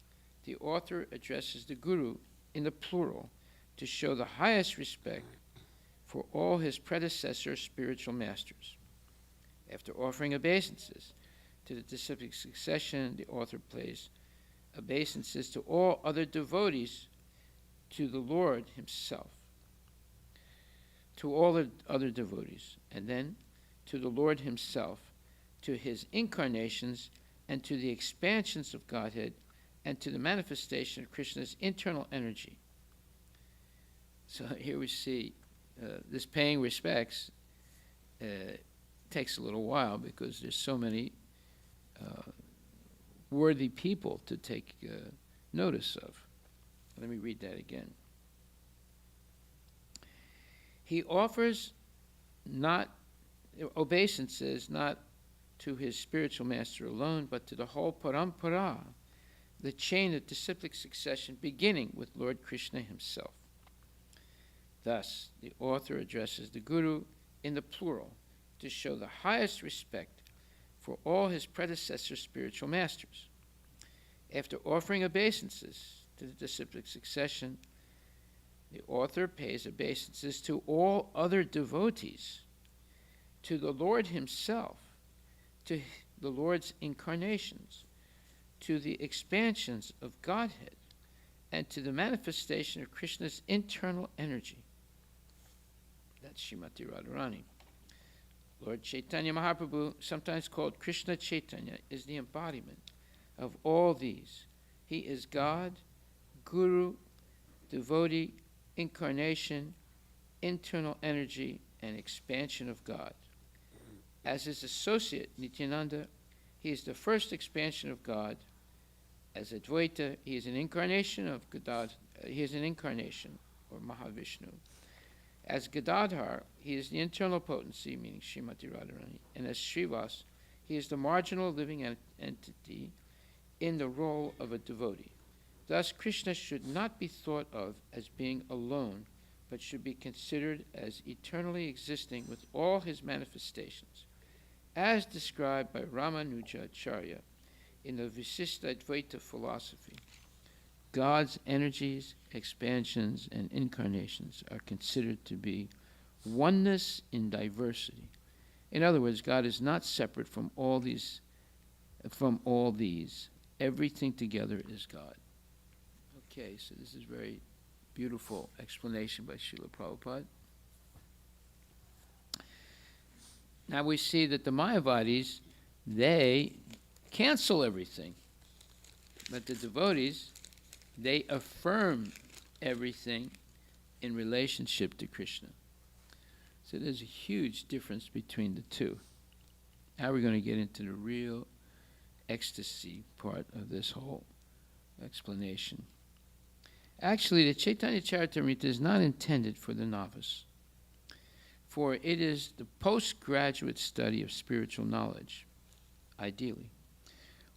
the author addresses the Guru in the plural to show the highest respect for all his predecessor spiritual masters. After offering obeisances to the disciplic succession, the author pays obeisances to all other devotees, to the Lord himself, to all the other devotees, and then to the Lord himself, to his incarnations, and to the expansions of Godhead, and to the manifestation of Krishna's internal energy. So here we see this paying respects takes a little while because there's so many worthy people to take notice of. Let me read that again. He offers not obeisances not to his spiritual master alone, but to the whole parampara, the chain of disciplic succession, beginning with Lord Krishna himself. Thus, the author addresses the Guru in the plural to show the highest respect for all his predecessor spiritual masters. After offering obeisances to the disciplic succession, the author pays obeisances to all other devotees, to the Lord himself, to the Lord's incarnations, to the expansions of Godhead, and to the manifestation of Krishna's internal energy. That's Srimati Radharani. Lord Chaitanya Mahaprabhu, sometimes called Krishna Chaitanya, is the embodiment of all these. He is God, Guru, devotee, incarnation, internal energy, and expansion of God. As his associate, Nityananda, he is the first expansion of God. As Advaita, he is an incarnation of Gadadhar. He is an incarnation, or Mahavishnu. As Gadadhar, he is the internal potency, meaning Srimati Radharani. And as Srivas, he is the marginal living entity in the role of a devotee. Thus, Krishna should not be thought of as being alone, but should be considered as eternally existing with all his manifestations, as described by Ramanuja Acharya in the Visishta Advaita philosophy. God's energies, expansions, and incarnations are considered to be oneness in diversity. In other words, God is not separate from all these. Everything together is God. Okay, so this is very beautiful explanation by Srila Prabhupada. Now we see that the Mayavadis, they cancel everything. But the devotees, they affirm everything in relationship to Krishna. So there's a huge difference between the two. Now we're going to get into the real ecstasy part of this whole explanation. Actually, the Chaitanya Charitamrita is not intended for the novice, for it is the postgraduate study of spiritual knowledge, ideally.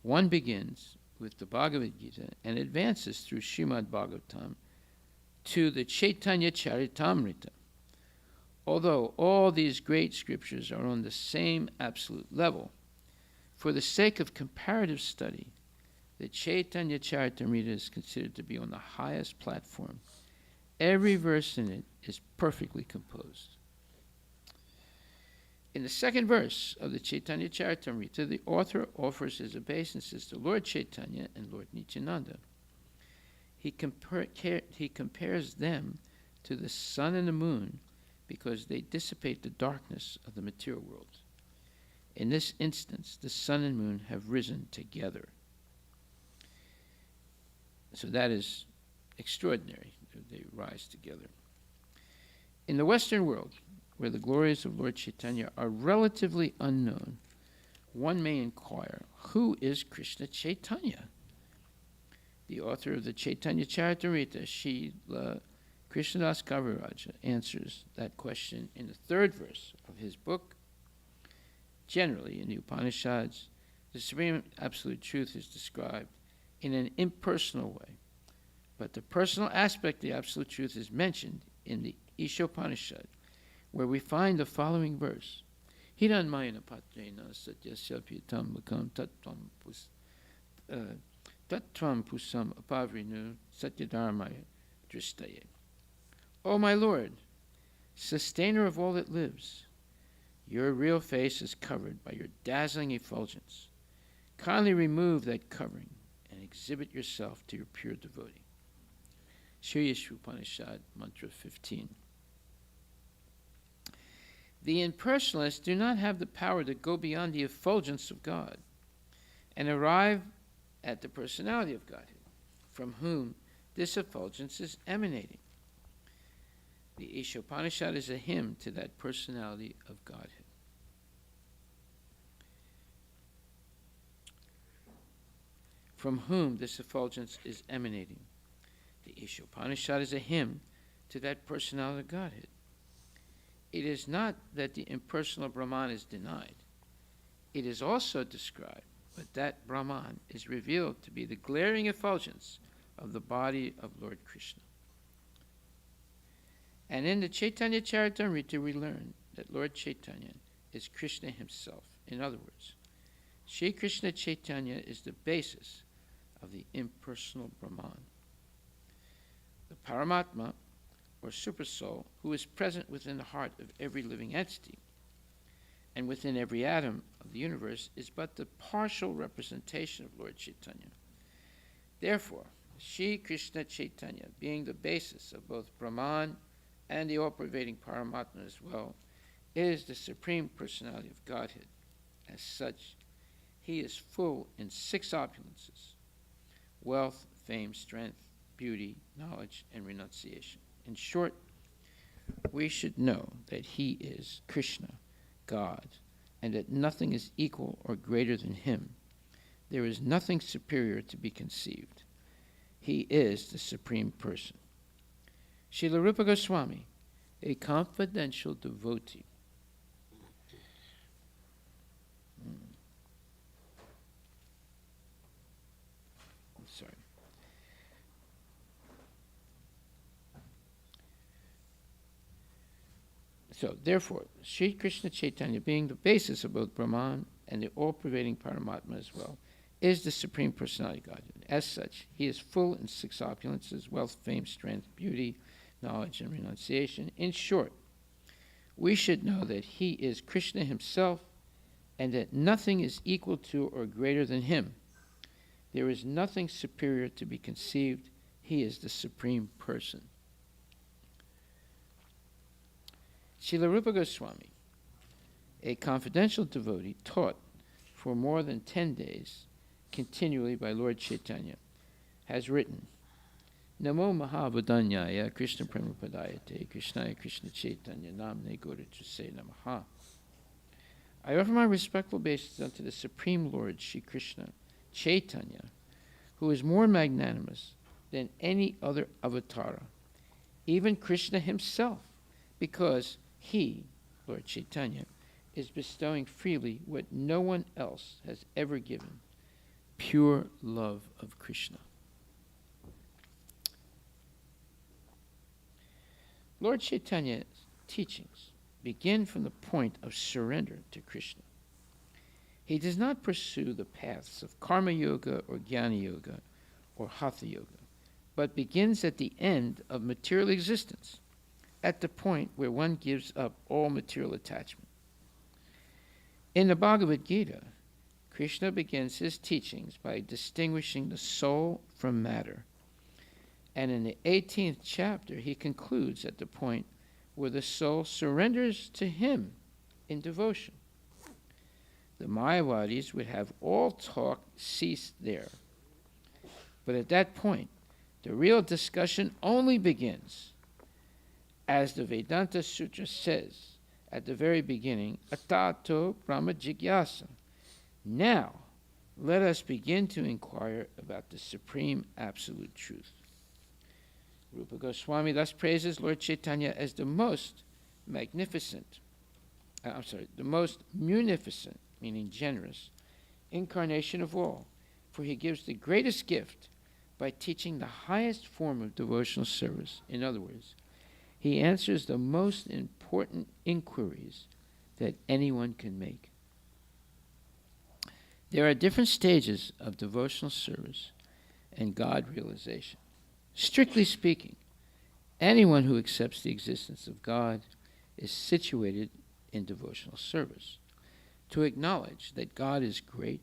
One begins with the Bhagavad Gita and advances through Srimad Bhagavatam to the Chaitanya Charitamrita. Although all these great scriptures are on the same absolute level, for the sake of comparative study, the Chaitanya Charitamrita is considered to be on the highest platform. Every verse in it is perfectly composed. In the second verse of the Chaitanya Charitamrita, the author offers his obeisances to Lord Chaitanya and Lord Nityananda. He compares them to the sun and the moon because they dissipate the darkness of the material world. In this instance, the sun and moon have risen together. So that is extraordinary. They rise together. In the Western world, where the glories of Lord Chaitanya are relatively unknown, one may inquire, who is Krishna Chaitanya? The author of the Chaitanya Charitamrita, Srila Krishnadas Kaviraja, answers that question in the third verse of his book. Generally, in the Upanishads, the Supreme Absolute Truth is described in an impersonal way, but the personal aspect of the Absolute Truth is mentioned in the Ishopanishad, where we find the following verse. Hiranmayana patrena satyasyapitam makam tattvam pusam apavrinu satyadharmaya dristaye. O my Lord, sustainer of all that lives, your real face is covered by your dazzling effulgence. Kindly remove that covering and exhibit yourself to your pure devotee. Shri Upanishad, Mantra 15. The impersonalists do not have the power to go beyond the effulgence of God and arrive at the personality of Godhead, from whom this effulgence is emanating. The Ishopanishad is a hymn to that personality of Godhead. From whom this effulgence is emanating. The Ishopanishad is a hymn to that personality of Godhead. It is not that the impersonal Brahman is denied. It is also described, but that Brahman is revealed to be the glaring effulgence of the body of Lord Krishna. And in the Chaitanya Charitamrita we learn that Lord Chaitanya is Krishna himself. In other words, Shri Krishna Chaitanya is the basis of the impersonal Brahman. The Paramatma, or Supersoul, who is present within the heart of every living entity and within every atom of the universe, is but the partial representation of Lord Chaitanya. Therefore, Shri Krishna Chaitanya, being the basis of both Brahman and the all-pervading Paramatma as well, is the Supreme Personality of Godhead. As such, he is full in 6 opulences: wealth, fame, strength, beauty, knowledge, and renunciation. In short, we should know that he is Krishna, God, and that nothing is equal or greater than him. There is nothing superior to be conceived. He is the Supreme Person. Srila Rupa Goswami, a confidential devotee. Sorry. So, therefore, Sri Krishna Chaitanya, being the basis of both Brahman and the all-pervading Paramatma as well, is the Supreme Personality of Godhead. As such, he is full in 6 opulences: wealth, fame, strength, beauty, knowledge, and renunciation. In short, we should know that he is Krishna himself and that nothing is equal to or greater than him. There is nothing superior to be conceived. He is the Supreme Person. Srila Rupa Goswami, a confidential devotee, taught for more than 10 days continually by Lord Chaitanya, has written, Namo Mahavadanyaya Krishna Premapadayate Krishnaya Krishna Chaitanya Namne Gaurachase Namaha. I offer my respectful obeisance unto the Supreme Lord Shri Krishna Chaitanya, who is more magnanimous than any other avatara, even Krishna himself, because he, Lord Chaitanya, is bestowing freely what no one else has ever given, pure love of Krishna. Lord Chaitanya's teachings begin from the point of surrender to Krishna. He does not pursue the paths of Karma Yoga or Jnana Yoga or Hatha Yoga, but begins at the end of material existence, at the point where one gives up all material attachment. In the Bhagavad Gita, Krishna begins his teachings by distinguishing the soul from matter. And in the 18th chapter, he concludes at the point where the soul surrenders to him in devotion. The Mayavadis would have all talk cease there. But at that point, the real discussion only begins. As the Vedanta Sutra says at the very beginning, Atato Brahma Jigyasa. Now, let us begin to inquire about the supreme absolute truth. Rupa Goswami thus praises Lord Chaitanya as the most munificent, meaning generous, incarnation of all, for he gives the greatest gift by teaching the highest form of devotional service. In other words, He answers the most important inquiries that anyone can make. There are different stages of devotional service and God realization. Strictly speaking, anyone who accepts the existence of God is situated in devotional service. To acknowledge that God is great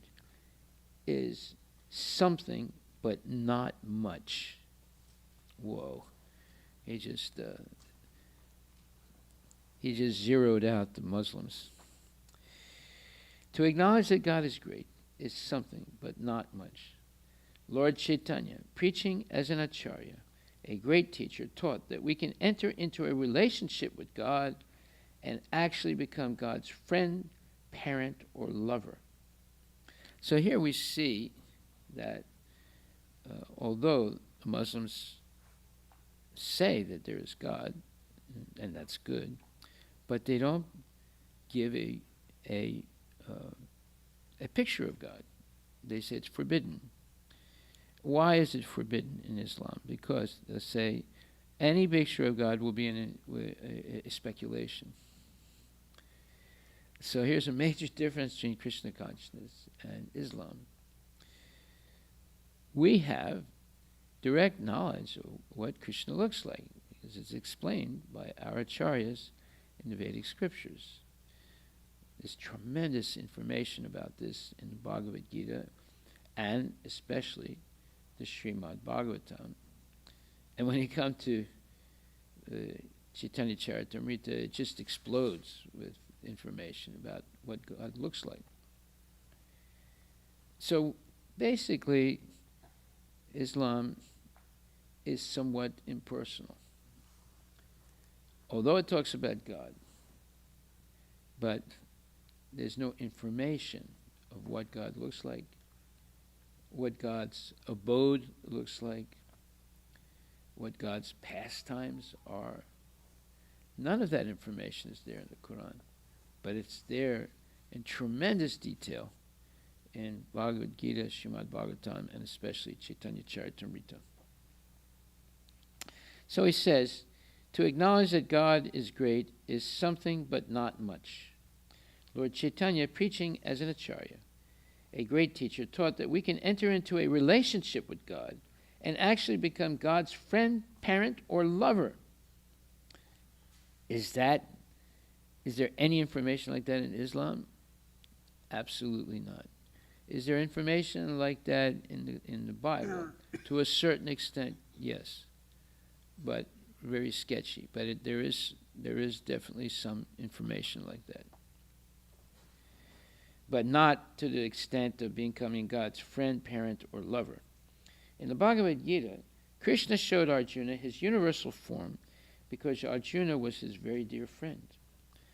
is something but not much. Whoa. He just zeroed out the Muslims. To acknowledge that God is great is something but not much. Lord Chaitanya, preaching as an acharya, a great teacher, taught that we can enter into a relationship with God and actually become God's friend, parent, or lover. So here we see that although the Muslims say that there is God, and that's good, but they don't give a picture of God. They say it's forbidden. Why is it forbidden in Islam? Because they say any picture of God will be a speculation. So here's a major difference between Krishna consciousness and Islam. We have direct knowledge of what Krishna looks like, because it's explained by our acharyas in the Vedic scriptures. There's tremendous information about this in the Bhagavad Gita, and especially the Srimad Bhagavatam. And when you come to Chaitanya Charitamrita, it just explodes with information about what God looks like. So basically, Islam is somewhat impersonal. Although it talks about God, but there's no information of what God looks like, what God's abode looks like, what God's pastimes are. None of that information is there in the Quran, but it's there in tremendous detail in Bhagavad Gita, Srimad Bhagavatam, and especially Chaitanya Charitamrita. So he says, to acknowledge that God is great is something but not much. Lord Chaitanya, preaching as an acharya, a great teacher, taught that we can enter into a relationship with God and actually become God's friend, parent, or lover. Is there any information like that in Islam? Absolutely not. Is there information like that in the Bible? To a certain extent, yes, but very sketchy. But there is definitely some information like that, but not to the extent of becoming God's friend, parent, or lover. In the Bhagavad Gita, Krishna showed Arjuna his universal form because Arjuna was his very dear friend.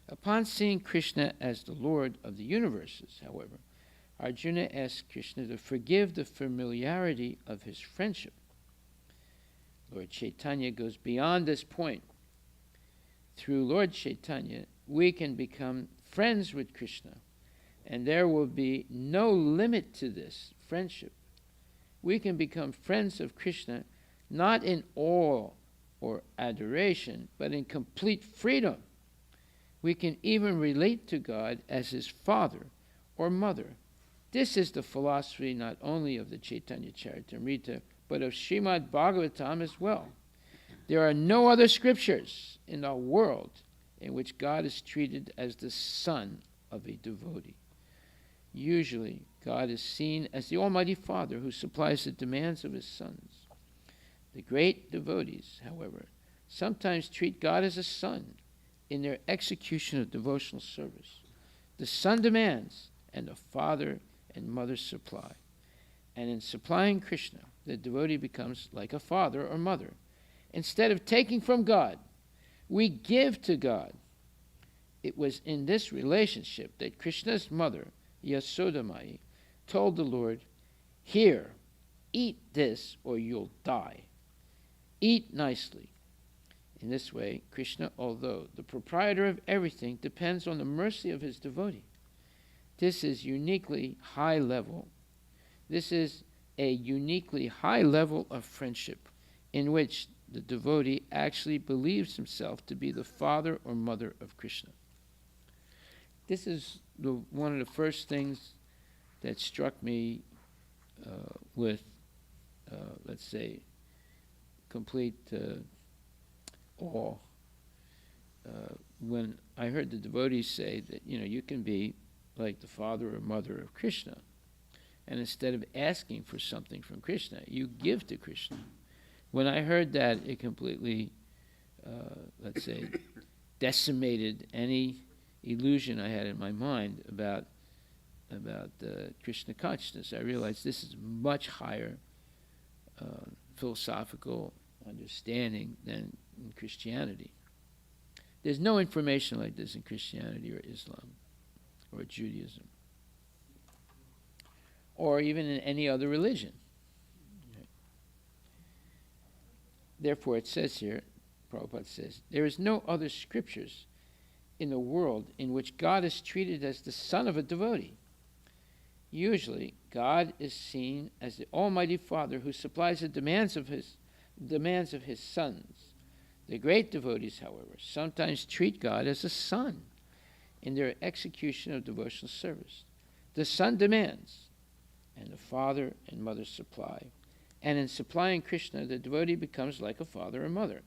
Upon seeing Krishna as the Lord of the universes, however, Arjuna asked Krishna to forgive the familiarity of his friendship. Lord Chaitanya goes beyond this point. Through Lord Chaitanya, we can become friends with Krishna, and there will be no limit to this friendship. We can become friends of Krishna not in awe or adoration, but in complete freedom. We can even relate to God as his father or mother. This is the philosophy not only of the Chaitanya Charitamrita, but of Srimad Bhagavatam as well. There are no other scriptures in the world in which God is treated as the son of a devotee. Usually, God is seen as the Almighty Father who supplies the demands of his sons. The great devotees, however, sometimes treat God as a son in their execution of devotional service. The son demands, and the father and mother supply. And in supplying Krishna, the devotee becomes like a father or mother. Instead of taking from God, we give to God. It was in this relationship that Krishna's mother, Yasodamai, told the Lord, "Here, eat this or you'll die. Eat nicely." In this way, Krishna, although the proprietor of everything, depends on the mercy of his devotee. This is uniquely high level. This is a uniquely high level of friendship in which the devotee actually believes himself to be the father or mother of Krishna. This is one of the first things that struck me with, let's say, complete awe when I heard the devotees say that, you can be like the father or mother of Krishna. And instead of asking for something from Krishna, you give to Krishna. When I heard that, it completely, let's say, decimated any illusion I had in my mind about Krishna consciousness. I realized this is much higher philosophical understanding than in Christianity. There's no information like this in Christianity or Islam or Judaism or even in any other religion. Therefore, it says here, Prabhupada says, there is no other scriptures in the world in which God is treated as the son of a devotee. Usually, God is seen as the Almighty Father who supplies the demands of his sons. The great devotees, however, sometimes treat God as a son in their execution of devotional service. The son demands, and the father and mother supply. And in supplying Krishna, the devotee becomes like a father or mother.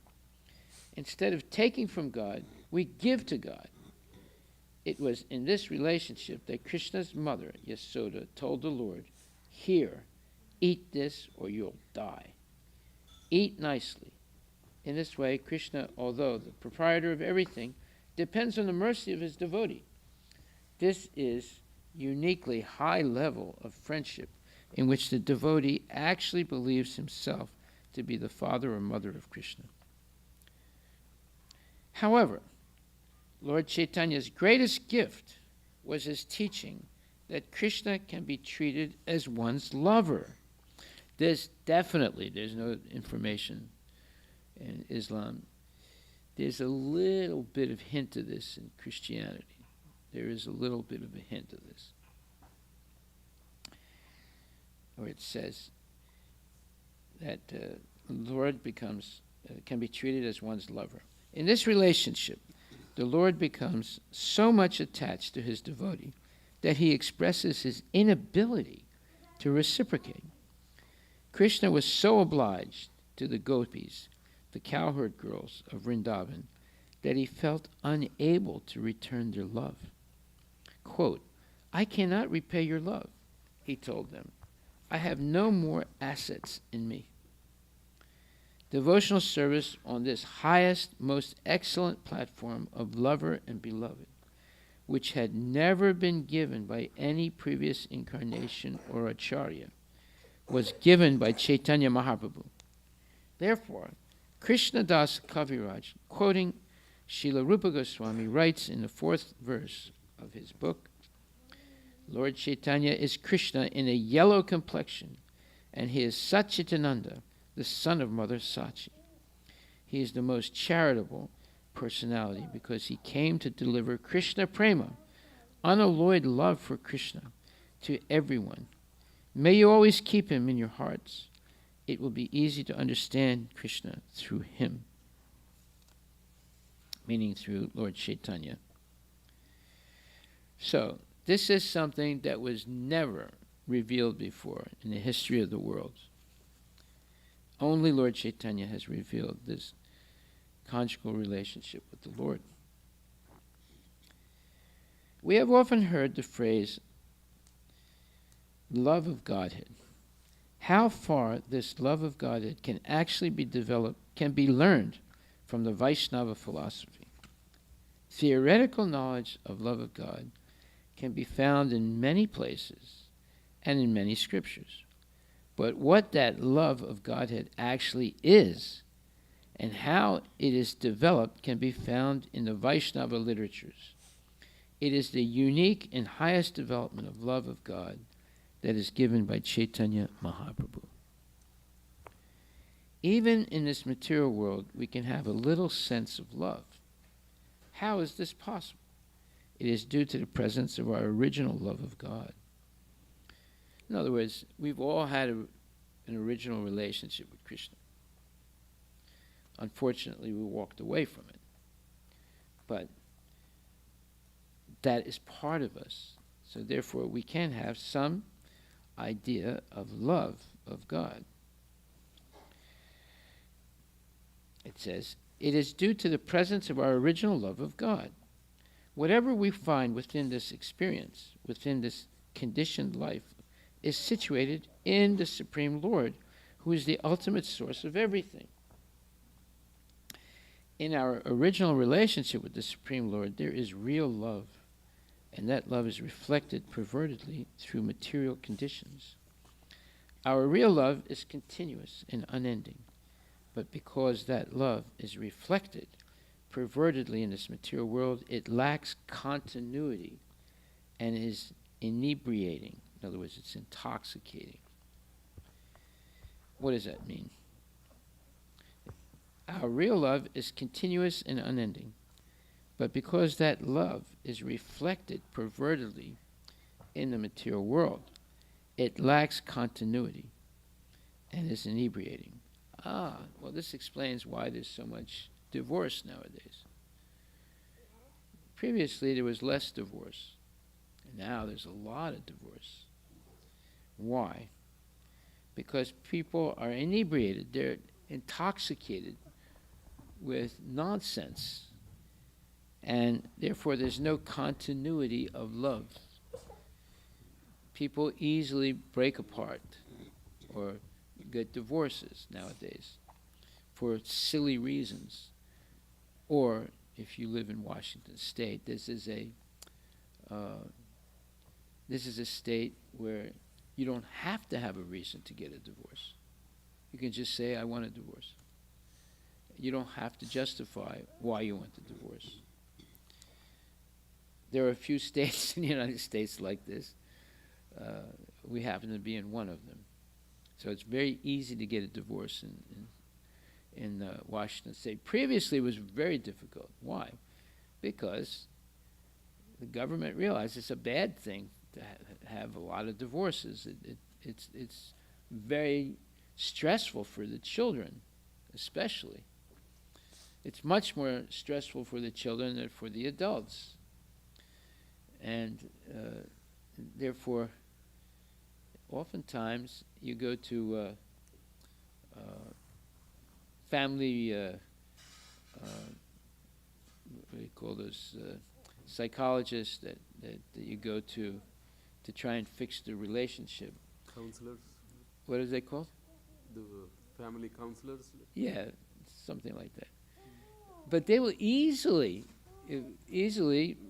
Instead of taking from God, we give to God. It was in this relationship that Krishna's mother, Yasoda, told the Lord, "Here, eat this or you'll die. Eat nicely." In this way, Krishna, although the proprietor of everything, depends on the mercy of his devotee. This is uniquely high level of friendship in which the devotee actually believes himself to be the father or mother of Krishna. However, Lord Chaitanya's greatest gift was his teaching that Krishna can be treated as one's lover. There's no information in Islam. There's a little bit of hint of this in Christianity. There is a little bit of a hint of this. Where it says that the Lord can be treated as one's lover. In this relationship, the Lord becomes so much attached to his devotee that he expresses his inability to reciprocate. Krishna was so obliged to the gopis, the cowherd girls of Vrindavan, that he felt unable to return their love. Quote, "I cannot repay your love," he told them. "I have no more assets in me." Devotional service on this highest, most excellent platform of lover and beloved, which had never been given by any previous incarnation or acharya, was given by Chaitanya Mahaprabhu. Therefore, Krishnadas Kaviraj, quoting Srila Rupa Goswami, writes in the 4th verse of his book, Lord Chaitanya is Krishna in a yellow complexion, and he is Satchitananda, the son of Mother Sachi. He is the most charitable personality because he came to deliver Krishna Prema, unalloyed love for Krishna, to everyone. May you always keep him in your hearts. It will be easy to understand Krishna through him, meaning through Lord Chaitanya. So, this is something that was never revealed before in the history of the world. Only Lord Chaitanya has revealed this conjugal relationship with the Lord. We have often heard the phrase, love of Godhead. How far this love of Godhead can actually be developed can be learned from the Vaishnava philosophy. Theoretical knowledge of love of God can be found in many places and in many scriptures. But what that love of Godhead actually is and how it is developed can be found in the Vaishnava literatures. It is the unique and highest development of love of God that is given by Chaitanya Mahaprabhu. Even in this material world, we can have a little sense of love. How is this possible? It is due to the presence of our original love of God. In other words, we've all had an original relationship with Krishna. unfortunately, we walked away from it. But that is part of us. So therefore, we can have some idea of love of God. It says, it is due to the presence of our original love of God. Whatever we find within this experience, within this conditioned life, is situated in the Supreme Lord, who is the ultimate source of everything. In our original relationship with the Supreme Lord, there is real love, and that love is reflected pervertedly through material conditions. Our real love is continuous and unending, but because that love is reflected pervertedly in this material world, it lacks continuity and is inebriating. In other words, it's intoxicating. What does that mean? Our real love is continuous and unending, but because that love is reflected pervertedly in the material world, it lacks continuity and is inebriating. Well, this explains why there's so much divorce nowadays. Previously, there was less divorce, and now there's a lot of divorce. Why? Because people are inebriated. They're intoxicated with nonsense, and therefore there's no continuity of love. People easily break apart or get divorces nowadays for silly reasons. Or if you live in Washington State, this is a state where you don't have to have a reason to get a divorce. You can just say, I want a divorce. You don't have to justify why you want the divorce. There are a few states in the United States like this. We happen to be in one of them. So it's very easy to get a divorce in Washington State. Previously, it was very difficult. Why? Because the government realized it's a bad thing to have a lot of divorces. It's very stressful for the children, especially. It's much more stressful for the children than for the adults. And therefore, oftentimes you go to family, what do you call those, psychologists that you go to try and fix the relationship. Counselors? What is they called? The family counselors? Yeah, something like that. But they will easily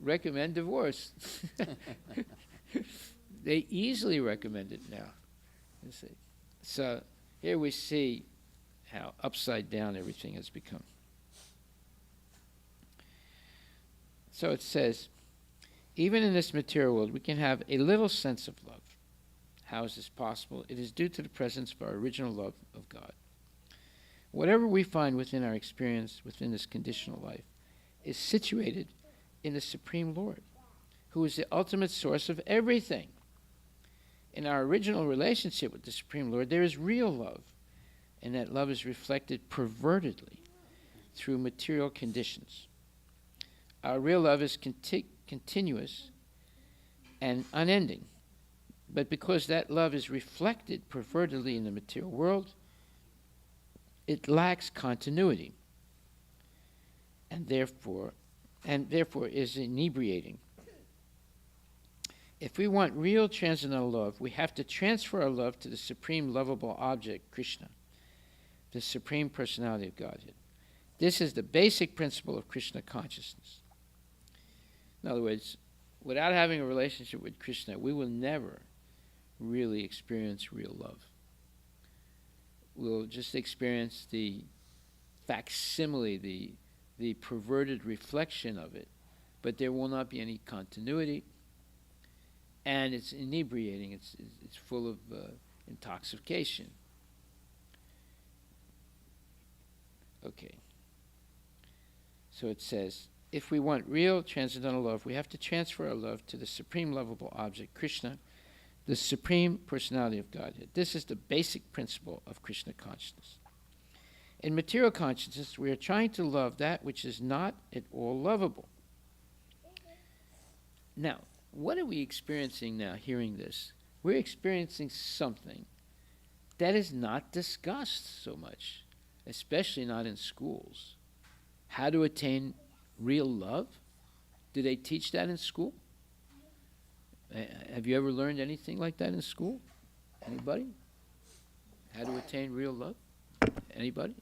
recommend divorce. They easily recommend it now. You see. So here we see how upside down everything has become. So it says, even in this material world, we can have a little sense of love. How is this possible? It is due to the presence of our original love of God. Whatever we find within our experience, within this conditional life, is situated in the Supreme Lord, who is the ultimate source of everything. In our original relationship with the Supreme Lord, there is real love, and that love is reflected pervertedly through material conditions. Our real love is continuous and unending, but because that love is reflected pervertedly in the material world, it lacks continuity, and therefore is inebriating. If we want real transcendental love, we have to transfer our love to the supreme lovable object, Krishna, the Supreme Personality of Godhead. This is the basic principle of Krishna consciousness. In other words, without having a relationship with Krishna, we will never really experience real love. We'll just experience the facsimile, the perverted reflection of it, but there will not be any continuity, and it's inebriating. It's full of intoxication. Okay. So it says, if we want real transcendental love, we have to transfer our love to the supreme lovable object, Krishna, the Supreme Personality of Godhead. This is the basic principle of Krishna consciousness. In material consciousness, we are trying to love that which is not at all lovable. Now, what are we experiencing now hearing this? We're experiencing something that is not discussed so much, especially not in schools. How to attain real love? Do they teach that in school? Have you ever learned anything like that in school? Anybody? How to attain real love? Anybody?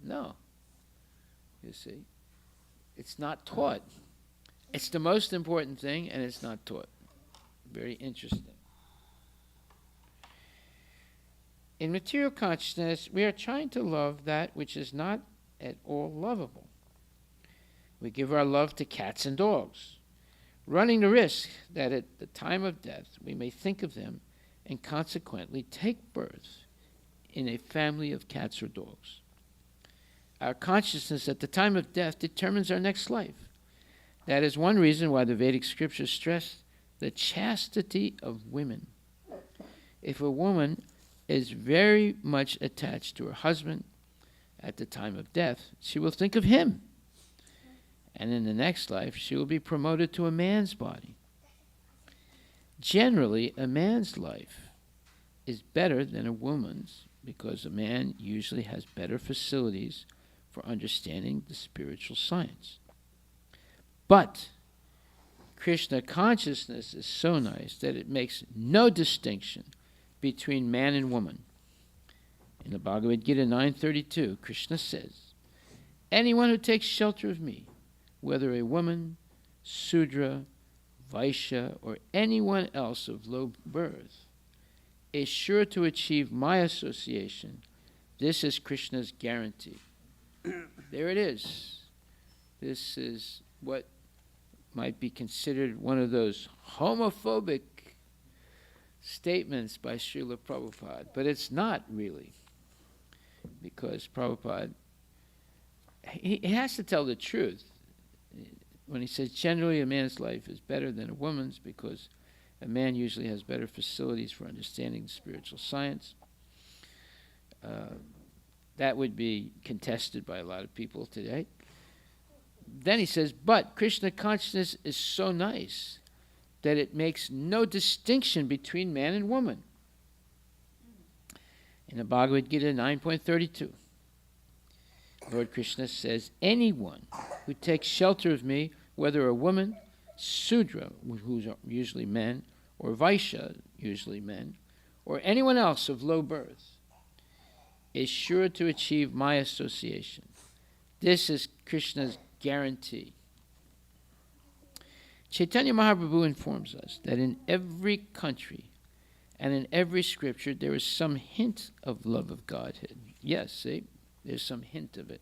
No. You see? It's not taught. It's the most important thing, and it's not taught. Very interesting. In material consciousness, we are trying to love that which is not at all lovable. We give our love to cats and dogs, running the risk that at the time of death we may think of them and consequently take birth in a family of cats or dogs. Our consciousness at the time of death determines our next life. That is one reason why the Vedic scriptures stress the chastity of women. If a woman is very much attached to her husband at the time of death, she will think of him. And in the next life, she will be promoted to a man's body. Generally, a man's life is better than a woman's because a man usually has better facilities for understanding the spiritual science. But Krishna consciousness is so nice that it makes no distinction between man and woman. In the Bhagavad Gita 9:32, Krishna says, "Anyone who takes shelter of me, whether a woman, Sudra, Vaishya, or anyone else of low birth, is sure to achieve my association. This is Krishna's guarantee." There it is. This is what might be considered one of those homophobic statements by Srila Prabhupada, but it's not really, because Prabhupada, he has to tell the truth when he says generally a man's life is better than a woman's because a man usually has better facilities for understanding spiritual science. That would be contested by a lot of people today. Then he says, but Krishna consciousness is so nice that it makes no distinction between man and woman. In the Bhagavad Gita 9.32, Lord Krishna says, anyone who takes shelter of me, whether a woman, Sudra, who's usually men, or Vaishya, usually men, or anyone else of low birth, is sure to achieve my association. This is Krishna's guarantee. Chaitanya Mahaprabhu informs us that in every country and in every scripture there is some hint of love of Godhead. Yes, see, there's some hint of it.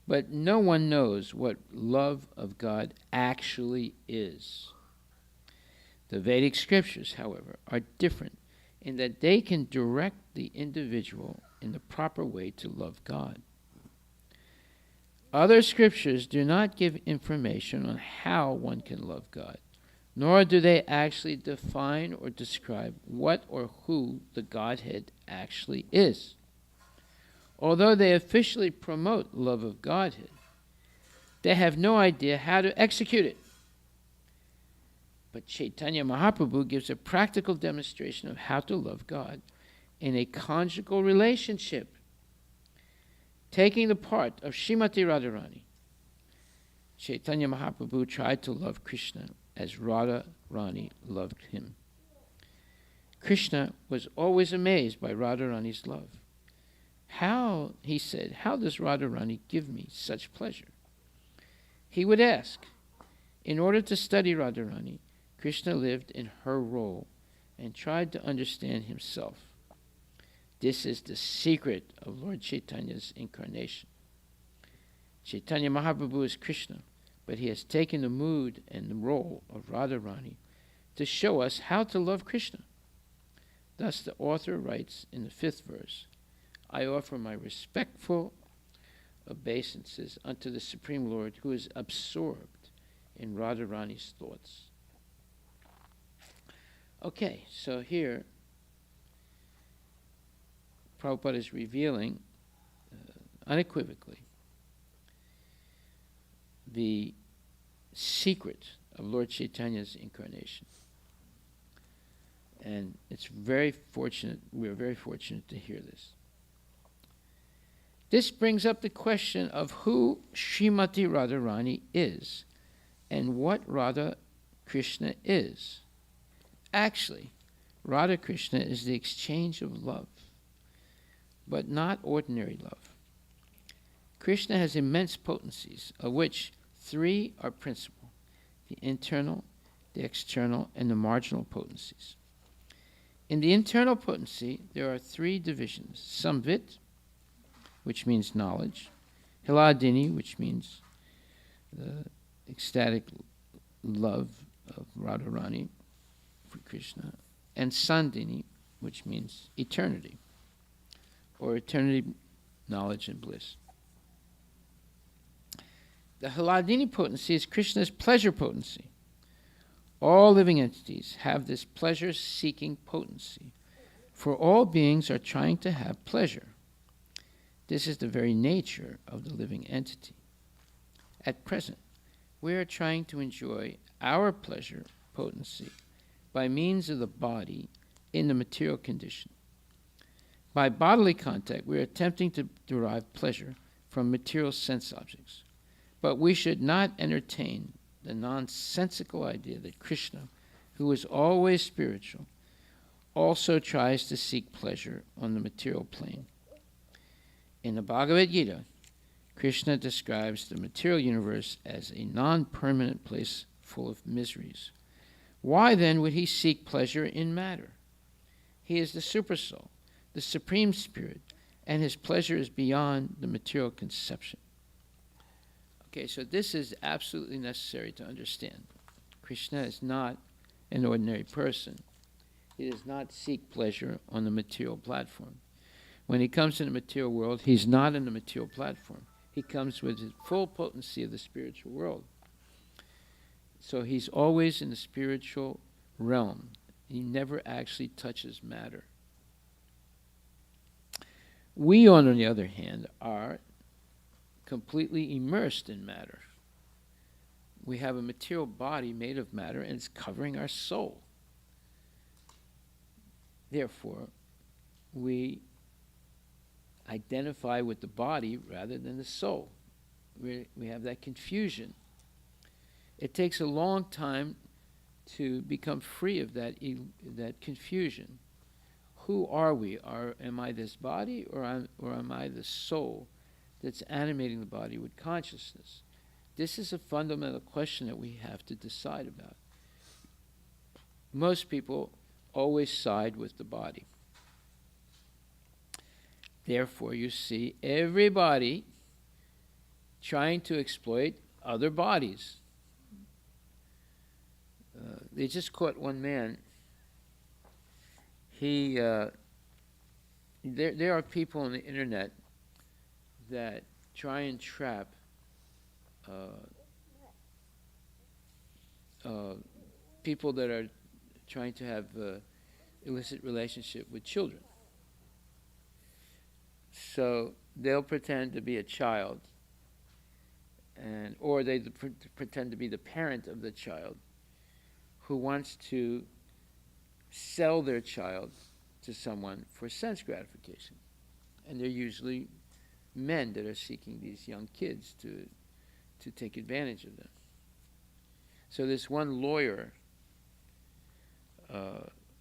But no one knows what love of God actually is. The Vedic scriptures, however, are different in that they can direct the individual in the proper way to love God. Other scriptures do not give information on how one can love God, nor do they actually define or describe what or who the Godhead actually is. Although they officially promote love of Godhead, they have no idea how to execute it. But Chaitanya Mahaprabhu gives a practical demonstration of how to love God in a conjugal relationship, taking the part of Srimati Radharani. Chaitanya Mahaprabhu tried to love Krishna as Radharani loved him. Krishna was always amazed by Radharani's love. How, he said, how does Radharani give me such pleasure? He would ask. In order to study Radharani, Krishna lived in her role and tried to understand himself. This is the secret of Lord Chaitanya's incarnation. Chaitanya Mahaprabhu is Krishna, but he has taken the mood and the role of Radharani to show us how to love Krishna. Thus the author writes in the 5th verse, I offer my respectful obeisances unto the Supreme Lord who is absorbed in Radharani's thoughts. Okay, so here Prabhupada is revealing unequivocally the secret of Lord Chaitanya's incarnation. And it's very fortunate, we're very fortunate to hear this. This brings up the question of who Srimati Radharani is and what Radha Krishna is. Actually, Radha Krishna is the exchange of love, but not ordinary love. Krishna has immense potencies, of which 3 are principal: the internal, the external, and the marginal potencies. In the internal potency, there are 3 divisions: Samvit, which means knowledge; Hiladini, which means the ecstatic love of Radharani for Krishna; and Sandini, which means eternity, or eternity, knowledge, and bliss. The Hiladini potency is Krishna's pleasure potency. All living entities have this pleasure-seeking potency, for all beings are trying to have pleasure. This is the very nature of the living entity. At present, we are trying to enjoy our pleasure potency by means of the body in the material condition. By bodily contact, we are attempting to derive pleasure from material sense objects. But we should not entertain the nonsensical idea that Krishna, who is always spiritual, also tries to seek pleasure on the material plane. In the Bhagavad Gita, Krishna describes the material universe as a non-permanent place full of miseries. Why then would he seek pleasure in matter? He is the Supersoul, the Supreme Spirit, and his pleasure is beyond the material conception. Okay, so this is absolutely necessary to understand. Krishna is not an ordinary person. He does not seek pleasure on the material platform. When he comes in the material world, he's not in the material platform. He comes with his full potency of the spiritual world. So he's always in the spiritual realm. He never actually touches matter. We, on the other hand, are completely immersed in matter. We have a material body made of matter, and it's covering our soul. Therefore, we identify with the body rather than the soul. We have that confusion. It takes a long time to become free of that confusion. Who are we? Am I this body, or am I the soul that's animating the body with consciousness? This is a fundamental question that we have to decide about. Most people always side with the body. Therefore, you see everybody trying to exploit other bodies. They just caught one man. There are people on the internet that try and trap people that are trying to have illicit relationship with children. So they'll pretend to be a child, or they pretend to be the parent of the child who wants to sell their child to someone for sense gratification. And they're usually men that are seeking these young kids to take advantage of them. So this one lawyer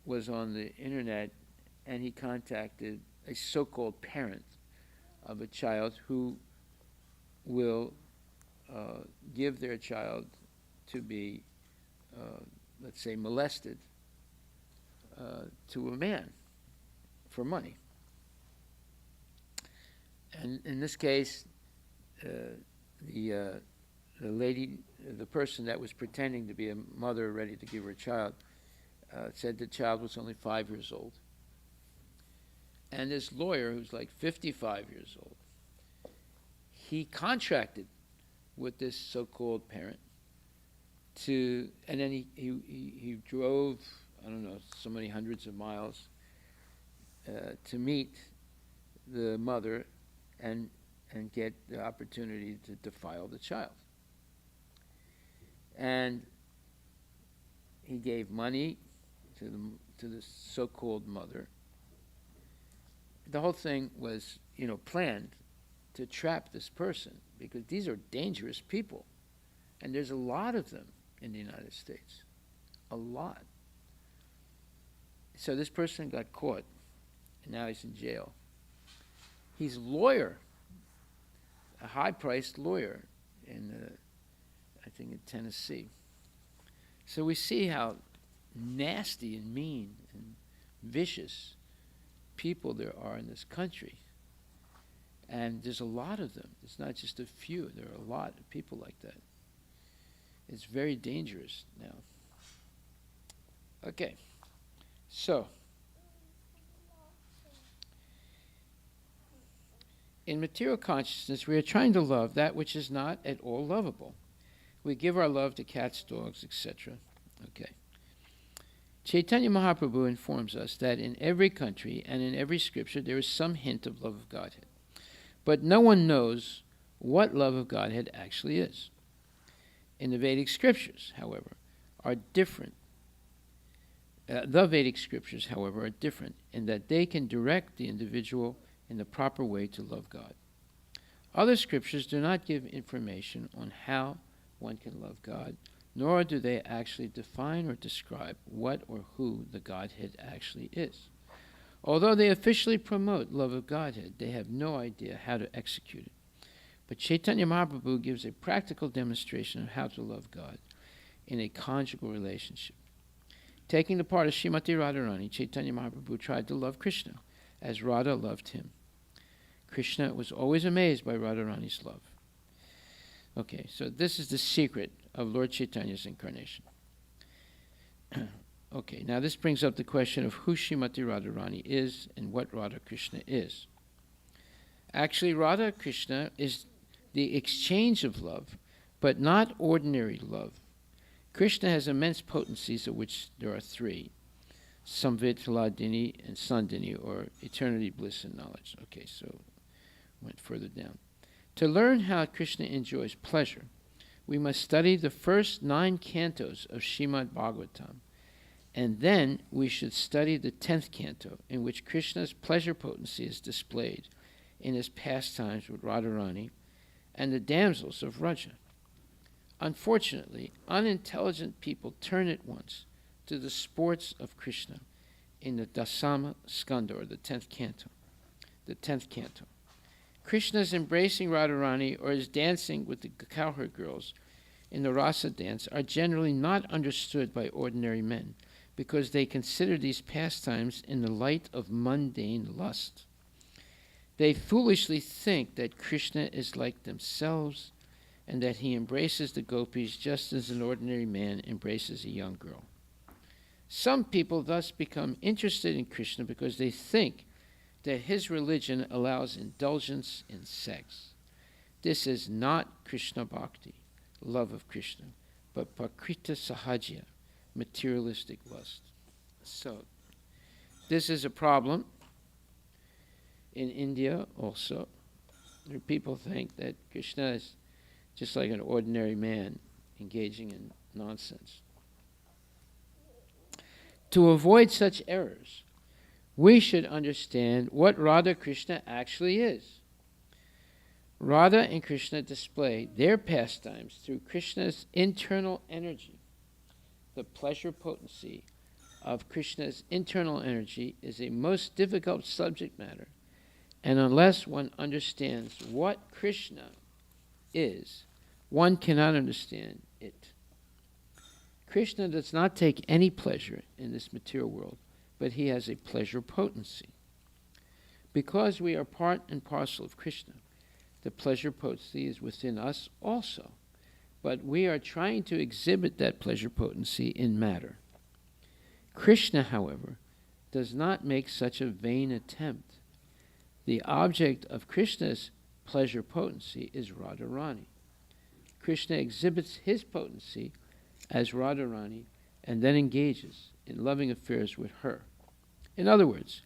was on the internet, and he contacted a so-called parent of a child who will give their child to be, let's say, molested to a man for money. And in this case, the lady, the person that was pretending to be a mother ready to give her child, said the child was only 5 years old. And this lawyer, who's like 55 years old, he contracted with this so-called parent and then he drove, I don't know, so many hundreds of miles to meet the mother and get the opportunity to defile the child. And he gave money to the so-called mother. The whole thing was, planned to trap this person, because these are dangerous people, and there's a lot of them in the United States, a lot. So this person got caught, and now he's in jail. He's a lawyer, a high-priced lawyer I think in Tennessee. So we see how nasty and mean and vicious people there are in this country. And there's a lot of them. It's not just a few. There are a lot of people like that. It's very dangerous now. Okay. So, in material consciousness, we are trying to love that which is not at all lovable. We give our love to cats, dogs, etc. Okay. Chaitanya Mahaprabhu informs us that in every country and in every scripture there is some hint of love of Godhead. But no one knows what love of Godhead actually is. In the Vedic scriptures, however, are different. The Vedic scriptures, however, are different in that they can direct the individual in the proper way to love God. Other scriptures do not give information on how one can love God, nor do they actually define or describe what or who the Godhead actually is. Although they officially promote love of Godhead, they have no idea how to execute it. But Chaitanya Mahaprabhu gives a practical demonstration of how to love God in a conjugal relationship. Taking the part of Srimati Radharani, Chaitanya Mahaprabhu tried to love Krishna as Radha loved him. Krishna was always amazed by Radharani's love. Okay, so this is the secret of Lord Chaitanya's incarnation. Okay, now this brings up the question of who Srimati Radharani is and what Radha Krishna is. Actually, Radha Krishna is the exchange of love, but not ordinary love. Krishna has immense potencies, of which there are three: Samvit, Hladini, and Sandini, or eternity, bliss, and knowledge. Okay, so went further down. To learn how Krishna enjoys pleasure, we must study the first 9 cantos of Srimad Bhagavatam, and then we should study the 10th canto, in which Krishna's pleasure potency is displayed in his pastimes with Radharani and the damsels of Vraja. Unfortunately, unintelligent people turn at once to the sports of Krishna in the Dasama Skanda, or the 10th canto. The 10th canto. Krishna's embracing Radharani or his dancing with the cowherd girls in the rasa dance are generally not understood by ordinary men, because they consider these pastimes in the light of mundane lust. They foolishly think that Krishna is like themselves and that he embraces the gopis just as an ordinary man embraces a young girl. Some people thus become interested in Krishna because they think that his religion allows indulgence in sex. This is not Krishna Bhakti, love of Krishna, but Prakrita Sahajya, materialistic lust. So, this is a problem in India also, where people think that Krishna is just like an ordinary man engaging in nonsense. To avoid such errors, we should understand what Radha Krishna actually is. Radha and Krishna display their pastimes through Krishna's internal energy. The pleasure potency of Krishna's internal energy is a most difficult subject matter, and unless one understands what Krishna is, one cannot understand it. Krishna does not take any pleasure in this material world, but he has a pleasure potency. Because we are part and parcel of Krishna, the pleasure potency is within us also, but we are trying to exhibit that pleasure potency in matter. Krishna, however, does not make such a vain attempt. The object of Krishna's pleasure potency is Radharani. Krishna exhibits his potency as Radharani and then engages in loving affairs with her. In other words,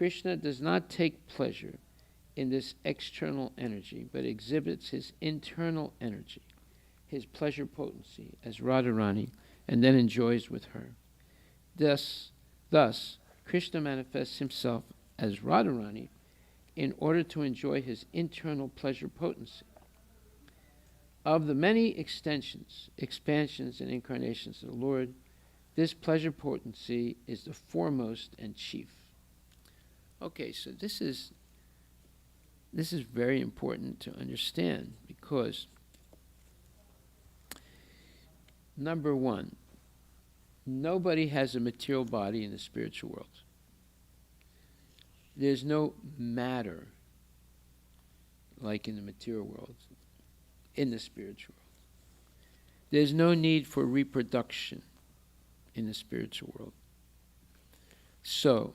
Krishna does not take pleasure in this external energy, but exhibits his internal energy, his pleasure potency as Radharani, and then enjoys with her. Thus, Krishna manifests himself as Radharani in order to enjoy his internal pleasure potency. Of the many extensions, expansions, and incarnations of the Lord, this pleasure potency is the foremost and chief. Okay, so this is very important to understand, because number one, nobody has a material body in the spiritual world. There's no matter like in the material world, in the spiritual world. There's no need for reproduction in the spiritual world. So,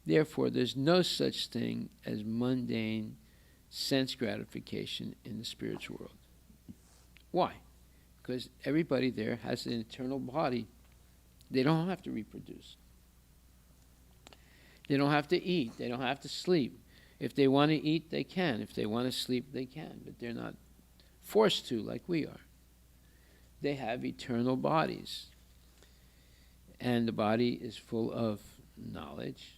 therefore, there's no such thing as mundane sense gratification in the spiritual world. Why? Because everybody there has an eternal body. They don't have to reproduce. They don't have to eat. They don't have to sleep. If they want to eat, they can. If they want to sleep, they can. But they're not forced to like we are. They have eternal bodies. And the body is full of knowledge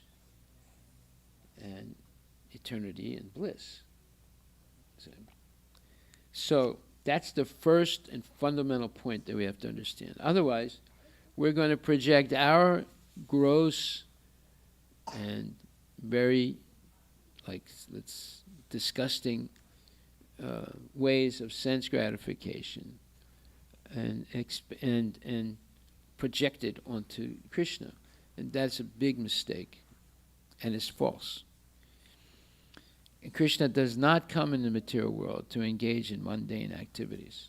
and eternity and bliss. So that's the first and fundamental point that we have to understand. Otherwise, we're going to project our gross and very, disgusting ways of sense gratification and project it onto Krishna. And that's a big mistake, and it's false. And Krishna does not come in the material world to engage in mundane activities.